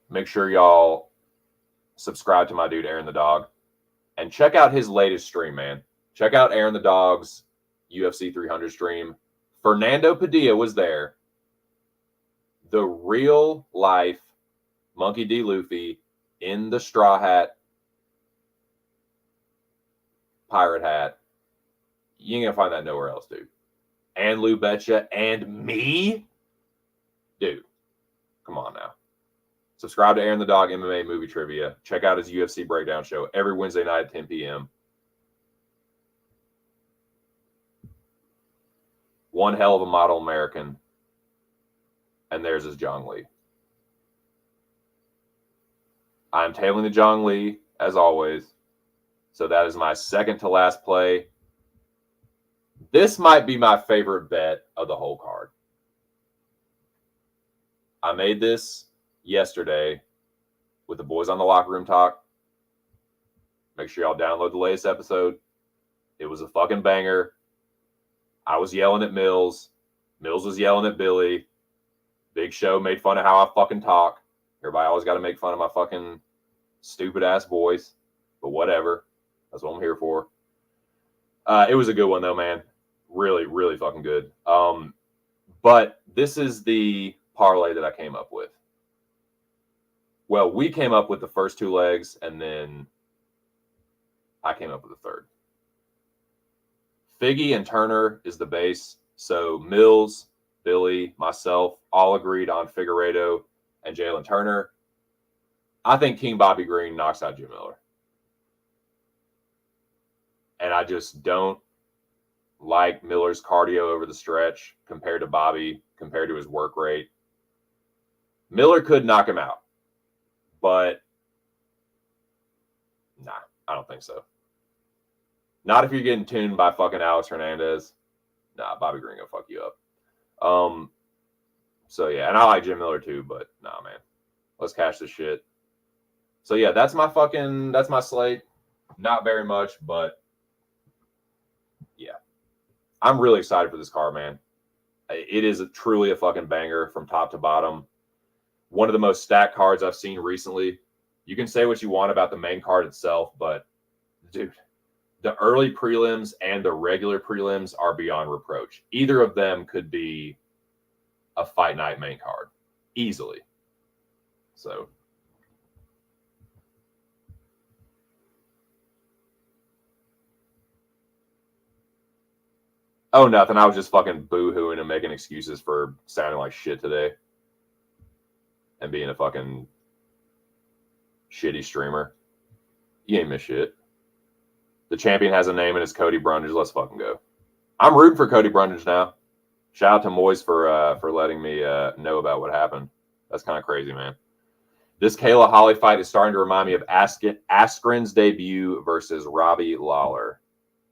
S2: Make sure y'all subscribe to my dude, Aaron the Dog. And check out his latest stream, man. Check out Aaron the Dog's UFC 300 stream. Fernando Padilla was there. The real life Monkey D. Luffy in the straw hat, pirate hat. You ain't gonna find that nowhere else, dude. And Lou Betcha and me? Dude, come on now. Subscribe to Aaron the Dog MMA Movie Trivia. Check out his UFC breakdown show every Wednesday night at 10 p.m. One hell of a model American. And theirs is Jong Lee. I'm tailing the Jong Lee, as always. So that is my second to last play. This might be my favorite bet of the whole card. I made this yesterday with the boys on the Locker Room Talk. Make sure y'all download the latest episode. It was a fucking banger. I was yelling at Mills. Mills was yelling at Billy. Big Show made fun of how I fucking talk. Everybody always got to make fun of my fucking stupid ass voice. But whatever. That's what I'm here for. It was a good one though, man. Really, really fucking good. But this is the parlay that I came up with. Well, we came up with the first two legs, and then I came up with the third. Figgy and Turner is the base. So Mills, Billy, myself, all agreed on Figueiredo and Jalen Turner. I think King Bobby Green knocks out Jim Miller. And I just don't like Miller's cardio over the stretch compared to Bobby, compared to his work rate. Miller could knock him out. But, nah, I don't think so. Not if you're getting tuned by fucking Alex Hernandez. Nah, Bobby Green will fuck you up. So, yeah, and I like Jim Miller too, but nah, man. Let's cash this shit. So, yeah, that's my slate. Not very much, but, yeah. I'm really excited for this card, man. It is truly a fucking banger from top to bottom. One of the most stacked cards I've seen recently. You can say what you want about the main card itself, but dude, the early prelims and the regular prelims are beyond reproach. Either of them could be a fight night main card easily. So. Oh, nothing. I was just fucking boo-hooing and making excuses for sounding like shit today. And being a fucking shitty streamer. You ain't miss shit. The champion has a name and it's Cody Brundage. Let's fucking go. I'm rooting for Cody Brundage now. Shout out to Moiz for letting me know about what happened. That's kind of crazy, man. This Kayla Holly fight is starting to remind me of Askren's debut versus Robbie Lawler.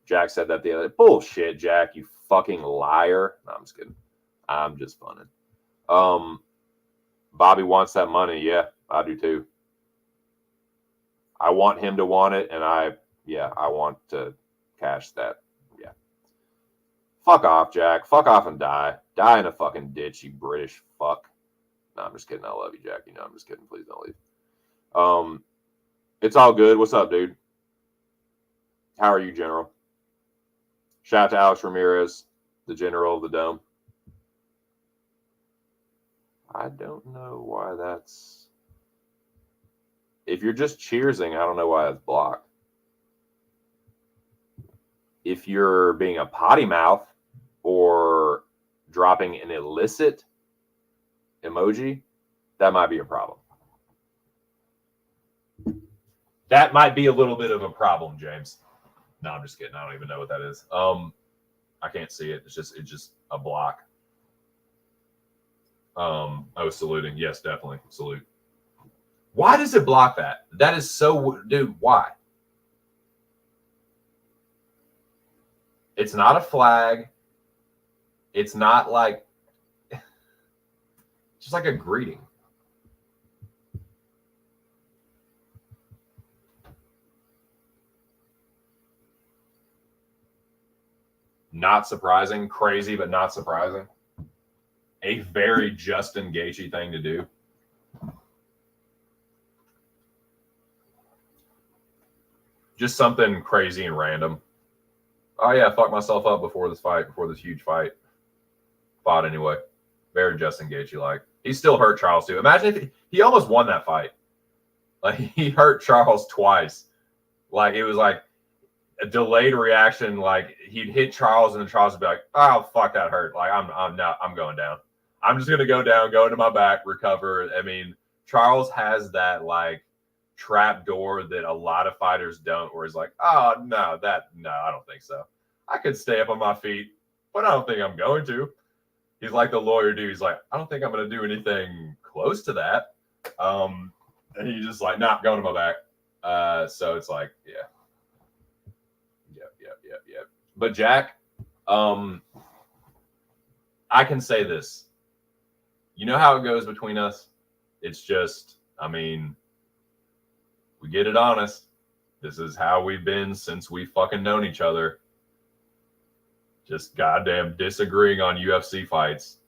S2: Jack said that the other day. Bullshit, Jack, you fucking liar. No, I'm just kidding. I'm just funning. Bobby wants that money. Yeah, I do too. I want him to want it, and I want to cash that. Yeah. Fuck off, Jack. Fuck off and die. Die in a fucking ditch, you British fuck. No, I'm just kidding. I love you, Jack. You know, I'm just kidding. Please don't leave. It's all good. What's up, dude? How are you, General? Shout out to Alex Ramirez, the General of the Dome. I don't know why that's... If you're just cheersing, I don't know why that's blocked. If you're being a potty mouth or dropping an illicit emoji, that might be a problem. That might be a little bit of a problem, James. No, I'm just kidding. I don't even know what that is. I can't see it. It's just a block. I was saluting. Yes, definitely. Salute. Why does it block that? That is so... Dude, why? It's not a flag. It's not like... It's just like a greeting. Not surprising. Crazy, but not surprising. A very Justin Gaethje thing to do. Just something crazy and random. Oh yeah, fucked myself up before this fight, before this huge fight. Fought anyway. Very Justin Gaethje like. He still hurt Charles too. Imagine if he almost won that fight. Like he hurt Charles twice. Like it was like a delayed reaction. Like he'd hit Charles and then Charles would be like, "Oh fuck, that hurt." Like I'm going down. I'm just gonna go down, go into my back, recover. I mean, Charles has that like trap door that a lot of fighters don't, where it's like, oh no, I don't think so. I could stay up on my feet, but I don't think I'm going to. He's like the lawyer dude. He's like, I don't think I'm going to do anything close to that. And he's just like, nah, going to my back. So it's like, yeah. Yep. But Jack, I can say this. You know how it goes between us? It's just, I mean, we get it honest. This is how we've been since we fucking known each other. Just goddamn disagreeing on UFC fights.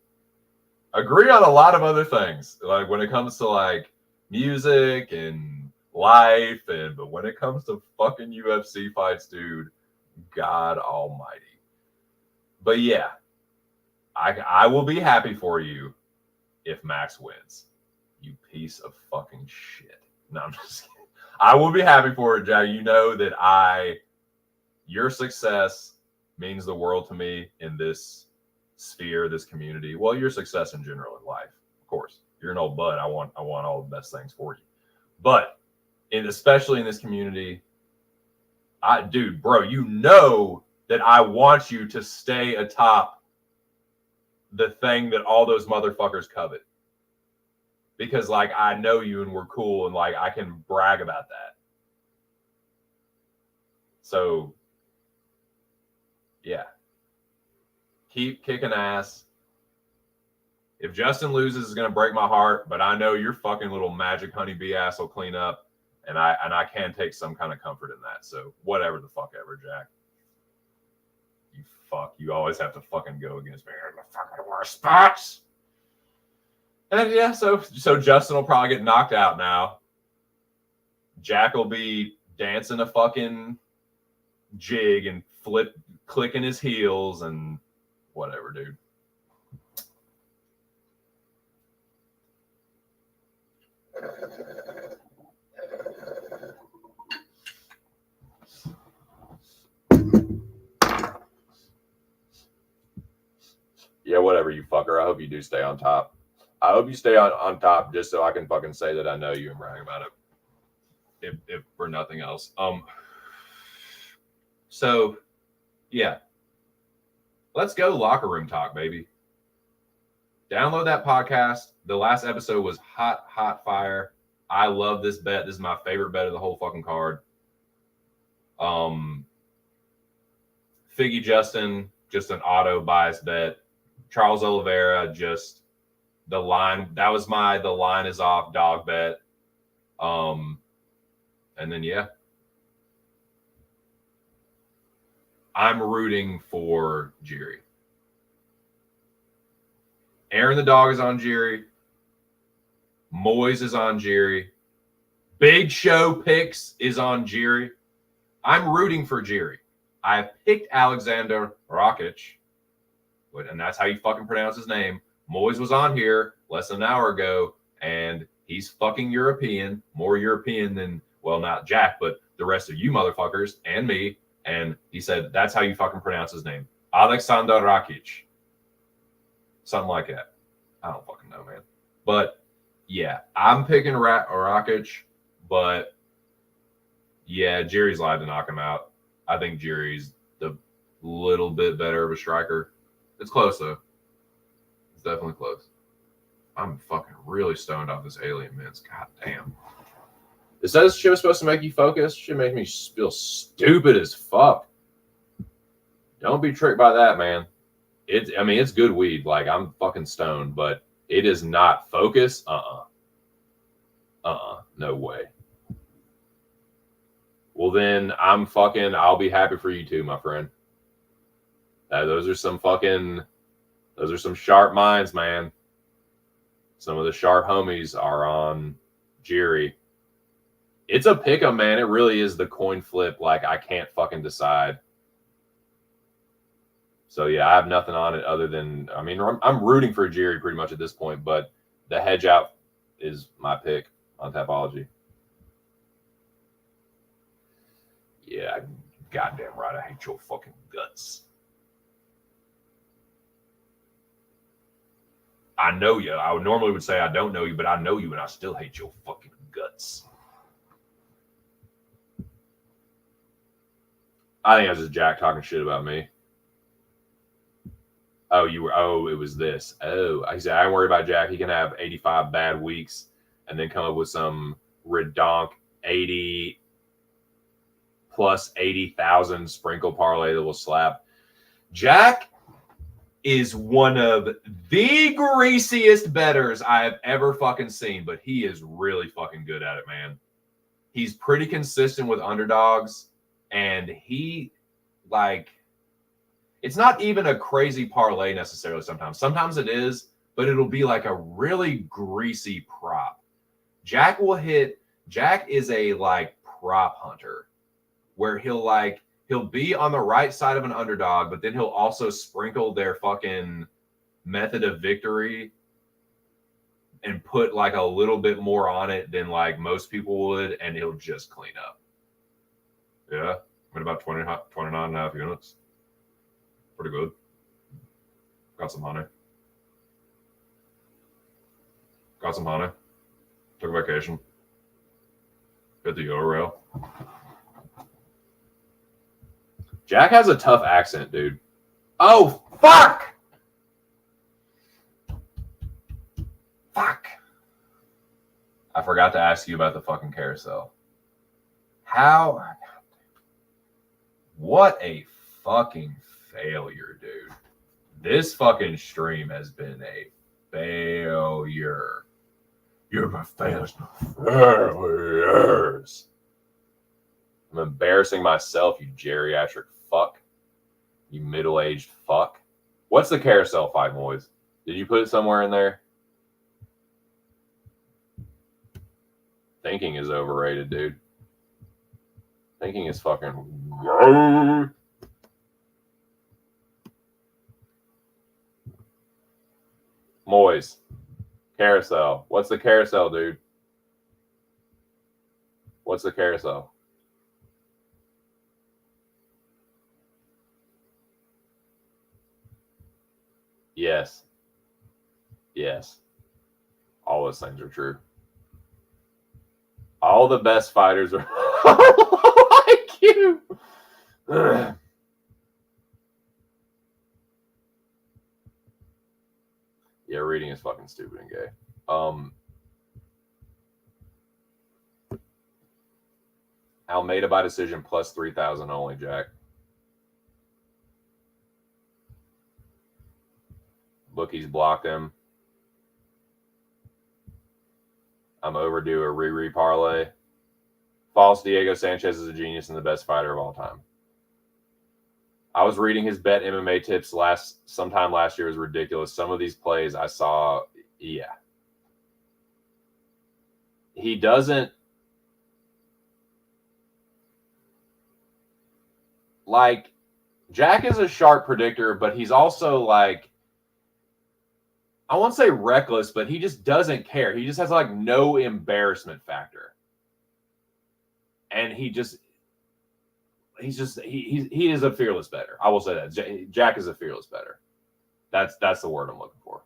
S2: Agree on a lot of other things. Like when it comes to like music and life, but when it comes to fucking UFC fights, dude, God almighty. But yeah, I will be happy for you if Max wins. You piece of fucking shit. No, I'm just kidding. I will be happy for it, Jack. You know that your success means the world to me in this sphere, this community. Well, your success in general in life, of course. You're an old bud. I want all the best things for you. But especially in this community, dude, bro, you know that I want you to stay atop the thing that all those motherfuckers covet. Because, like, I know you and we're cool and, like, I can brag about that. So, yeah. Keep kicking ass. If Justin loses, it's going to break my heart, but I know your fucking little magic honeybee ass will clean up, and I can take some kind of comfort in that. So, whatever the fuck ever, Jack. You fuck. You always have to fucking go against me in the fucking worst spots. And yeah, so Justin will probably get knocked out now. Jack will be dancing a fucking jig and clicking his heels and whatever, dude. Yeah, whatever, you fucker. I hope you do stay on top. I hope you stay on top just so I can fucking say that I know you and brag about it.
S1: If for nothing else. So yeah. Let's go locker room talk, baby. Download that podcast. The last episode was hot fire. I love this bet. This is my favorite bet of the whole fucking card. Figgy Justin, just an auto bias bet. Charles Oliveira, just the line. That was the line is off dog bet. And then yeah. I'm rooting for Jerry. Aaron the dog is on Jerry. Moiz is on Jerry. Big Show Picks is on Jerry. I'm rooting for Jerry. I picked Alexander Rakic, and that's how you fucking pronounce his name. Moiz was on here less than an hour ago, and he's fucking European. More European than, well, not Jack, but the rest of you motherfuckers and me. And he said, that's how you fucking pronounce his name. Alexander Rakic. Something like that. I don't fucking know, man. But, yeah, I'm picking Rakic. But, yeah, Jerry's live to knock him out. I think Jerry's the little bit better of a striker. It's close, though. It's definitely close. I'm fucking really stoned off this alien mints. God damn. It says shit was supposed to make you focus. Shit make me feel stupid as fuck. Don't be tricked by that, man. It's good weed. Like, I'm fucking stoned, but it is not focus. No way. Well, then I'll be happy for you too, my friend. Those are some sharp minds, man. Some of the sharp homies are on Jerry. It's a pick'em, man. It really is the coin flip. Like, I can't fucking decide. So, yeah, I have nothing on it other than, I'm rooting for Jerry pretty much at this point, but the hedge out is my pick on Tapology. Yeah, goddamn right. I hate your fucking guts. I know you. I normally would say I don't know you, but I know you, and I still hate your fucking guts. I think that's just Jack talking shit about me. It was this. I said, I ain't worried about Jack. He can have 85 bad weeks and then come up with some redonk 80 plus 80,000 sprinkle parlay that will slap. Jack is one of the greasiest bettors I have ever fucking seen, but he is really fucking good at it, man. He's pretty consistent with underdogs, and he, it's not even a crazy parlay necessarily sometimes. Sometimes it is, but it'll be like a really greasy prop. Jack is a prop hunter where he'll be on the right side of an underdog, but then he'll also sprinkle their fucking method of victory and put a little bit more on it than most people would, and he'll just clean up. Yeah, I'm at about 29 and a half units. Pretty good. Got some honey. Took a vacation. Hit the Euro rail. Jack has a tough accent, dude. Oh, fuck! Fuck. I forgot to ask you about the fucking carousel. What a fucking failure, dude. This fucking stream has been a failure. You're my failures. I'm embarrassing myself, you geriatric fuck. You middle-aged fuck. What's the carousel fight, Moiz? Did you put it somewhere in there? Thinking is overrated, dude. Thinking is fucking... Moiz. Carousel. What's the carousel, dude?
S2: What's the carousel? Yes. Yes. All those things are true. All the best fighters are like you. Yeah, reading is fucking stupid and gay. Almeida by decision plus 3,000 only, Jack. Bookies blocked him. I'm overdue a Riri parlay. False Diego Sanchez is a genius and the best fighter of all time. I was reading his bet MMA tips sometime last year. It was ridiculous. Some of these plays I saw, yeah. He doesn't like Jack is a sharp predictor, but he's also like, I won't say reckless, but he just doesn't care. He just has like no embarrassment factor. And he is a fearless bettor. I will say that. Jack is a fearless bettor. That's the word I'm looking for.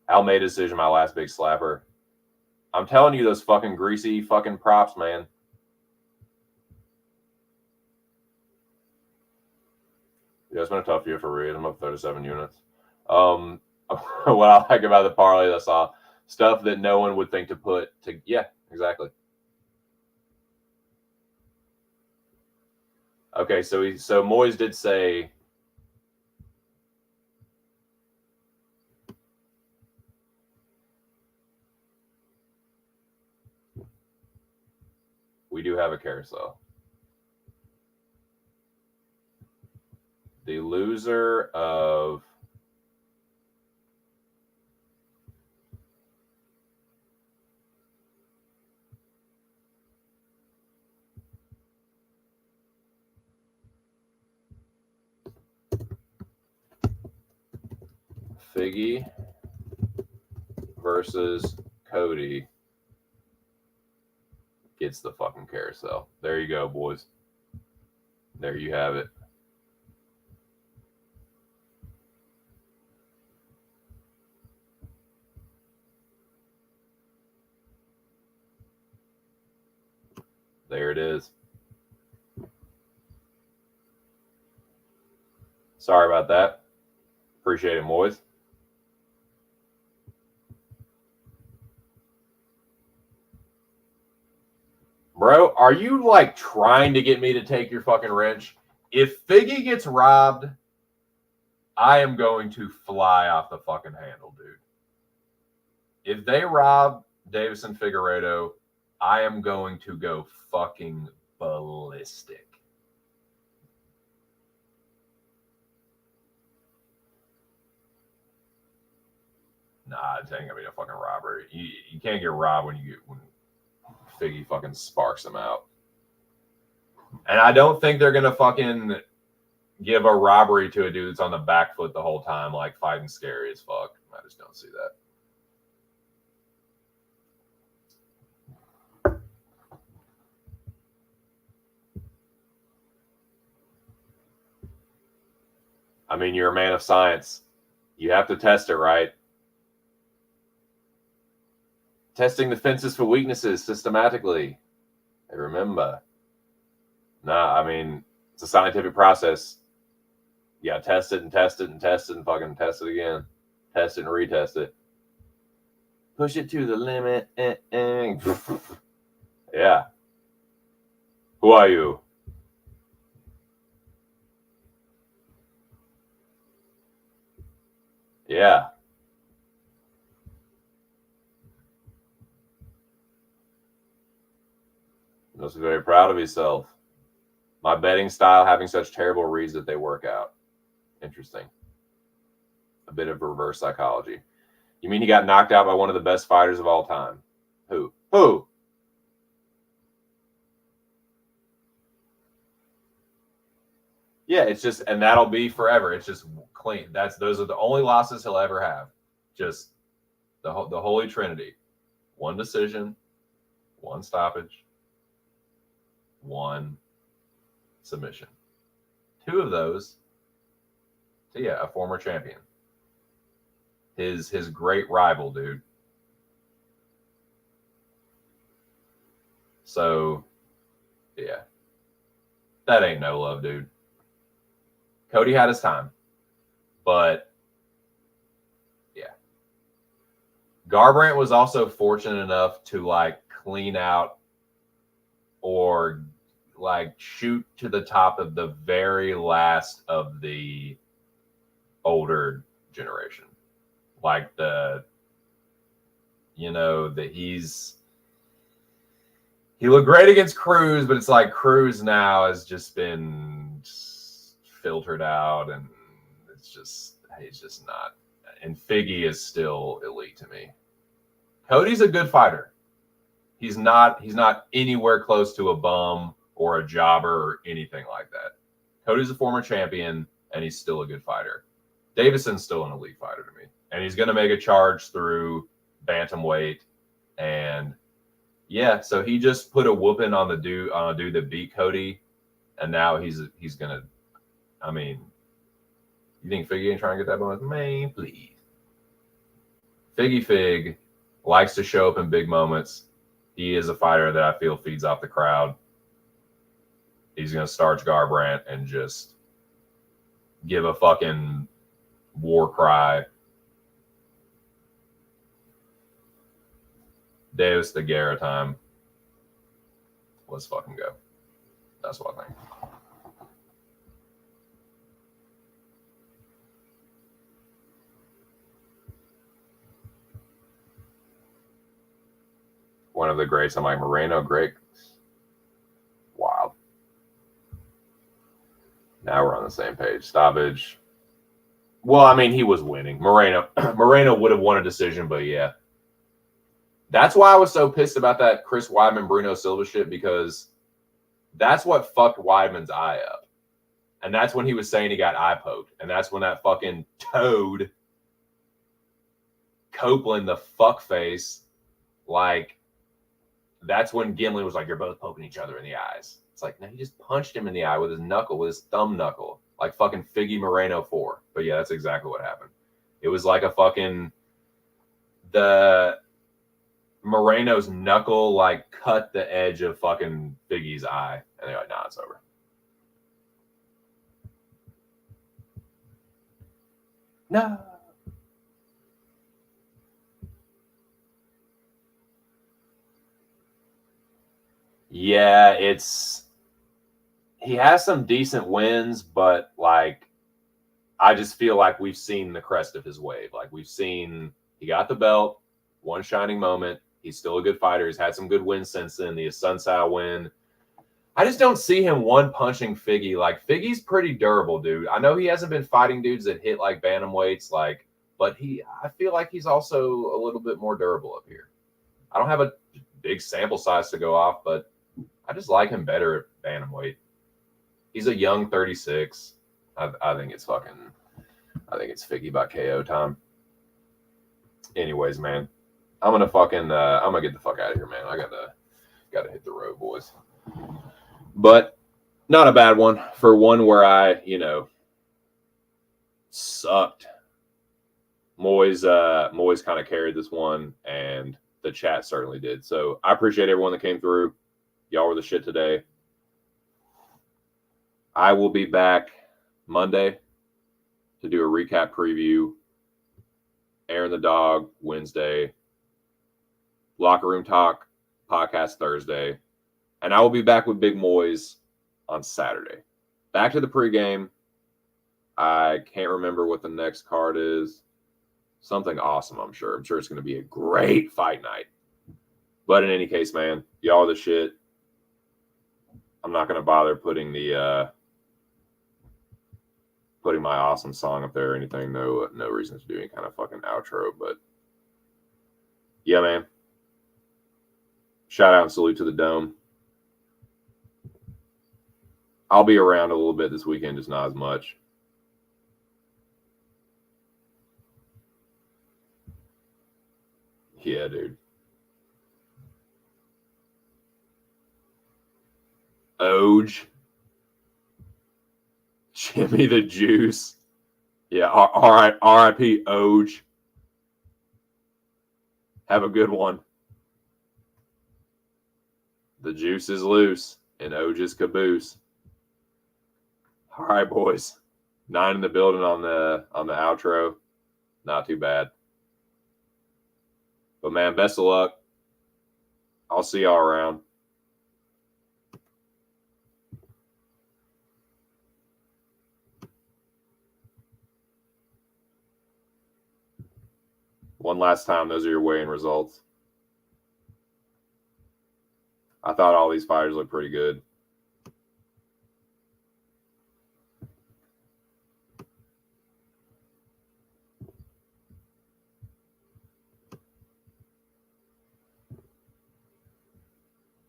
S2: Almeida decision, my last big slapper. I'm telling you, those fucking greasy fucking props, man. Yeah, it's been a tough year for Reed. I'm up 37 units. What I like about the parlay I saw, stuff that no one would think to put to. Yeah, exactly. Okay, so Moiz did say. We do have a carousel. The loser of Figgy versus Cody gets the fucking carousel. There you go, boys. There you have it. There it is. Sorry about that. Appreciate it, Moiz. Bro, are you like trying to get me to take your fucking wrench? If Figgy gets robbed, I am going to fly off the fucking handle, dude. If they rob Davison Figueiredo, I am going to go fucking ballistic. Nah, it ain't gonna be a fucking robbery. You can't get robbed when Figgy fucking sparks them out. And I don't think they're gonna fucking give a robbery to a dude that's on the back foot the whole time, like fighting scary as fuck. I just don't see that. I mean, you're a man of science. You have to test it, right? Testing the fences for weaknesses systematically. Hey, remember. Nah, I mean, it's a scientific process. You gotta test it and test it and test it and fucking test it again. Test it and retest it. Push it to the limit. Yeah. Who are you? Yeah. He must be very proud of himself. My betting style having such terrible reads that they work out. Interesting. A bit of reverse psychology. You mean he got knocked out by one of the best fighters of all time? Who? Yeah, it's just, and that'll be forever. It's just clean. Those are the only losses he'll ever have. Just the Holy Trinity. 1 decision, 1 stoppage, 1 submission. 2 of those to, a former champion. His great rival, dude. So, yeah. That ain't no love, dude. Cody had his time. But, yeah. Garbrandt was also fortunate enough to, like, clean out or, like, shoot to the top of the very last of the older generation. Like he looked great against Cruz, but it's like Cruz now has just been filtered out, and he's just not. And Figgy is still elite to me. Cody's a good fighter. He's not anywhere close to a bum or a jobber or anything like that. Cody's a former champion, and he's still a good fighter. Davidson's still an elite fighter to me. And he's going to make a charge through bantamweight. And, yeah, so he just put a whooping on a dude that beat Cody. And now he's going to, I mean, you think Figgy ain't trying to get that bonus? Man, please. Figgy Fig likes to show up in big moments. He is a fighter that I feel feeds off the crowd. He's going to starch Garbrandt and just give a fucking war cry. Davis the Guerra time. Let's fucking go. That's what I think. One of the greats. I'm like, Moreno, great. Wild. Now we're on the same page. Stoppage. Well, I mean, he was winning. Moreno would have won a decision, but yeah. That's why I was so pissed about that Chris Weidman, Bruno Silva shit, because that's what fucked Weidman's eye up. And that's when he was saying he got eye poked. And that's when that fucking toad, Copeland, the fuckface, like, that's when Gimli was like, you're both poking each other in the eyes. It's like, no, he just punched him in the eye with his knuckle, with his thumb knuckle, like fucking Figgy Moreno 4. But yeah, that's exactly what happened. It was like a fucking, the Moreno's knuckle like cut the edge of fucking Figgy's eye. And they're like, nah, it's over. No. Yeah, he has some decent wins, but like I just feel like we've seen the crest of his wave. Like he got the belt, one shining moment. He's still a good fighter. He's had some good wins since then. The Sunsao win. I just don't see him one punching Figgy. Like Figgy's pretty durable, dude. I know he hasn't been fighting dudes that hit like bantamweights, like, but I feel like he's also a little bit more durable up here. I don't have a big sample size to go off, but I just like him better at bantamweight. He's a young 36. I think it's Figgy by KO time. Anyways, man, I'm gonna get the fuck out of here, man. I gotta hit the road, boys. But not a bad one for one where I, sucked. Moiz kind of carried this one, and the chat certainly did. So I appreciate everyone that came through. Y'all were the shit today. I will be back Monday to do a recap preview. Aaron the Dog Wednesday. Locker Room Talk podcast Thursday. And I will be back with Big Moiz on Saturday. Back to the pregame. I can't remember what the next card is. Something awesome, I'm sure. I'm sure it's going to be a great fight night. But in any case, man, y'all are the shit. I'm not going to bother putting my awesome song up there or anything. No reason to do any kind of fucking outro. But yeah, man. Shout out and salute to the Dome. I'll be around a little bit this weekend, just not as much. Yeah, dude. Oj. Jimmy the Juice. Yeah, all right. R.I.P. Oj. Have a good one. The juice is loose and Oj is caboose. All right, boys. 9 in the building on the outro. Not too bad. But man, best of luck. I'll see y'all around. One last time, those are your weigh-in results. I thought all these fighters looked pretty good.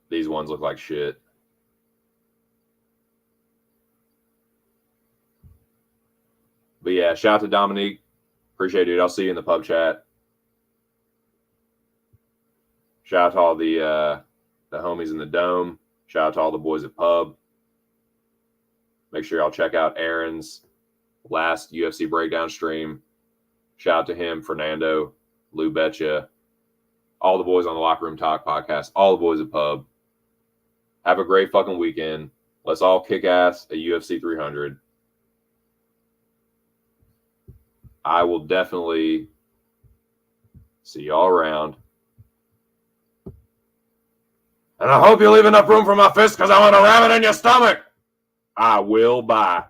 S2: These ones look like shit. But yeah, shout out to Dominique. Appreciate it, dude. I'll see you in the pub chat. Shout out to all the homies in the dome. Shout out to all the boys at pub. Make sure y'all check out Aaron's last UFC breakdown stream. Shout out to him, Fernando, Lou Betcha, all the boys on the Locker Room Talk podcast, all the boys at pub. Have a great fucking weekend. Let's all kick ass at UFC 300. I will definitely see y'all around. And I hope you leave enough room for my fist because I want to ram it in your stomach. I will. Bye.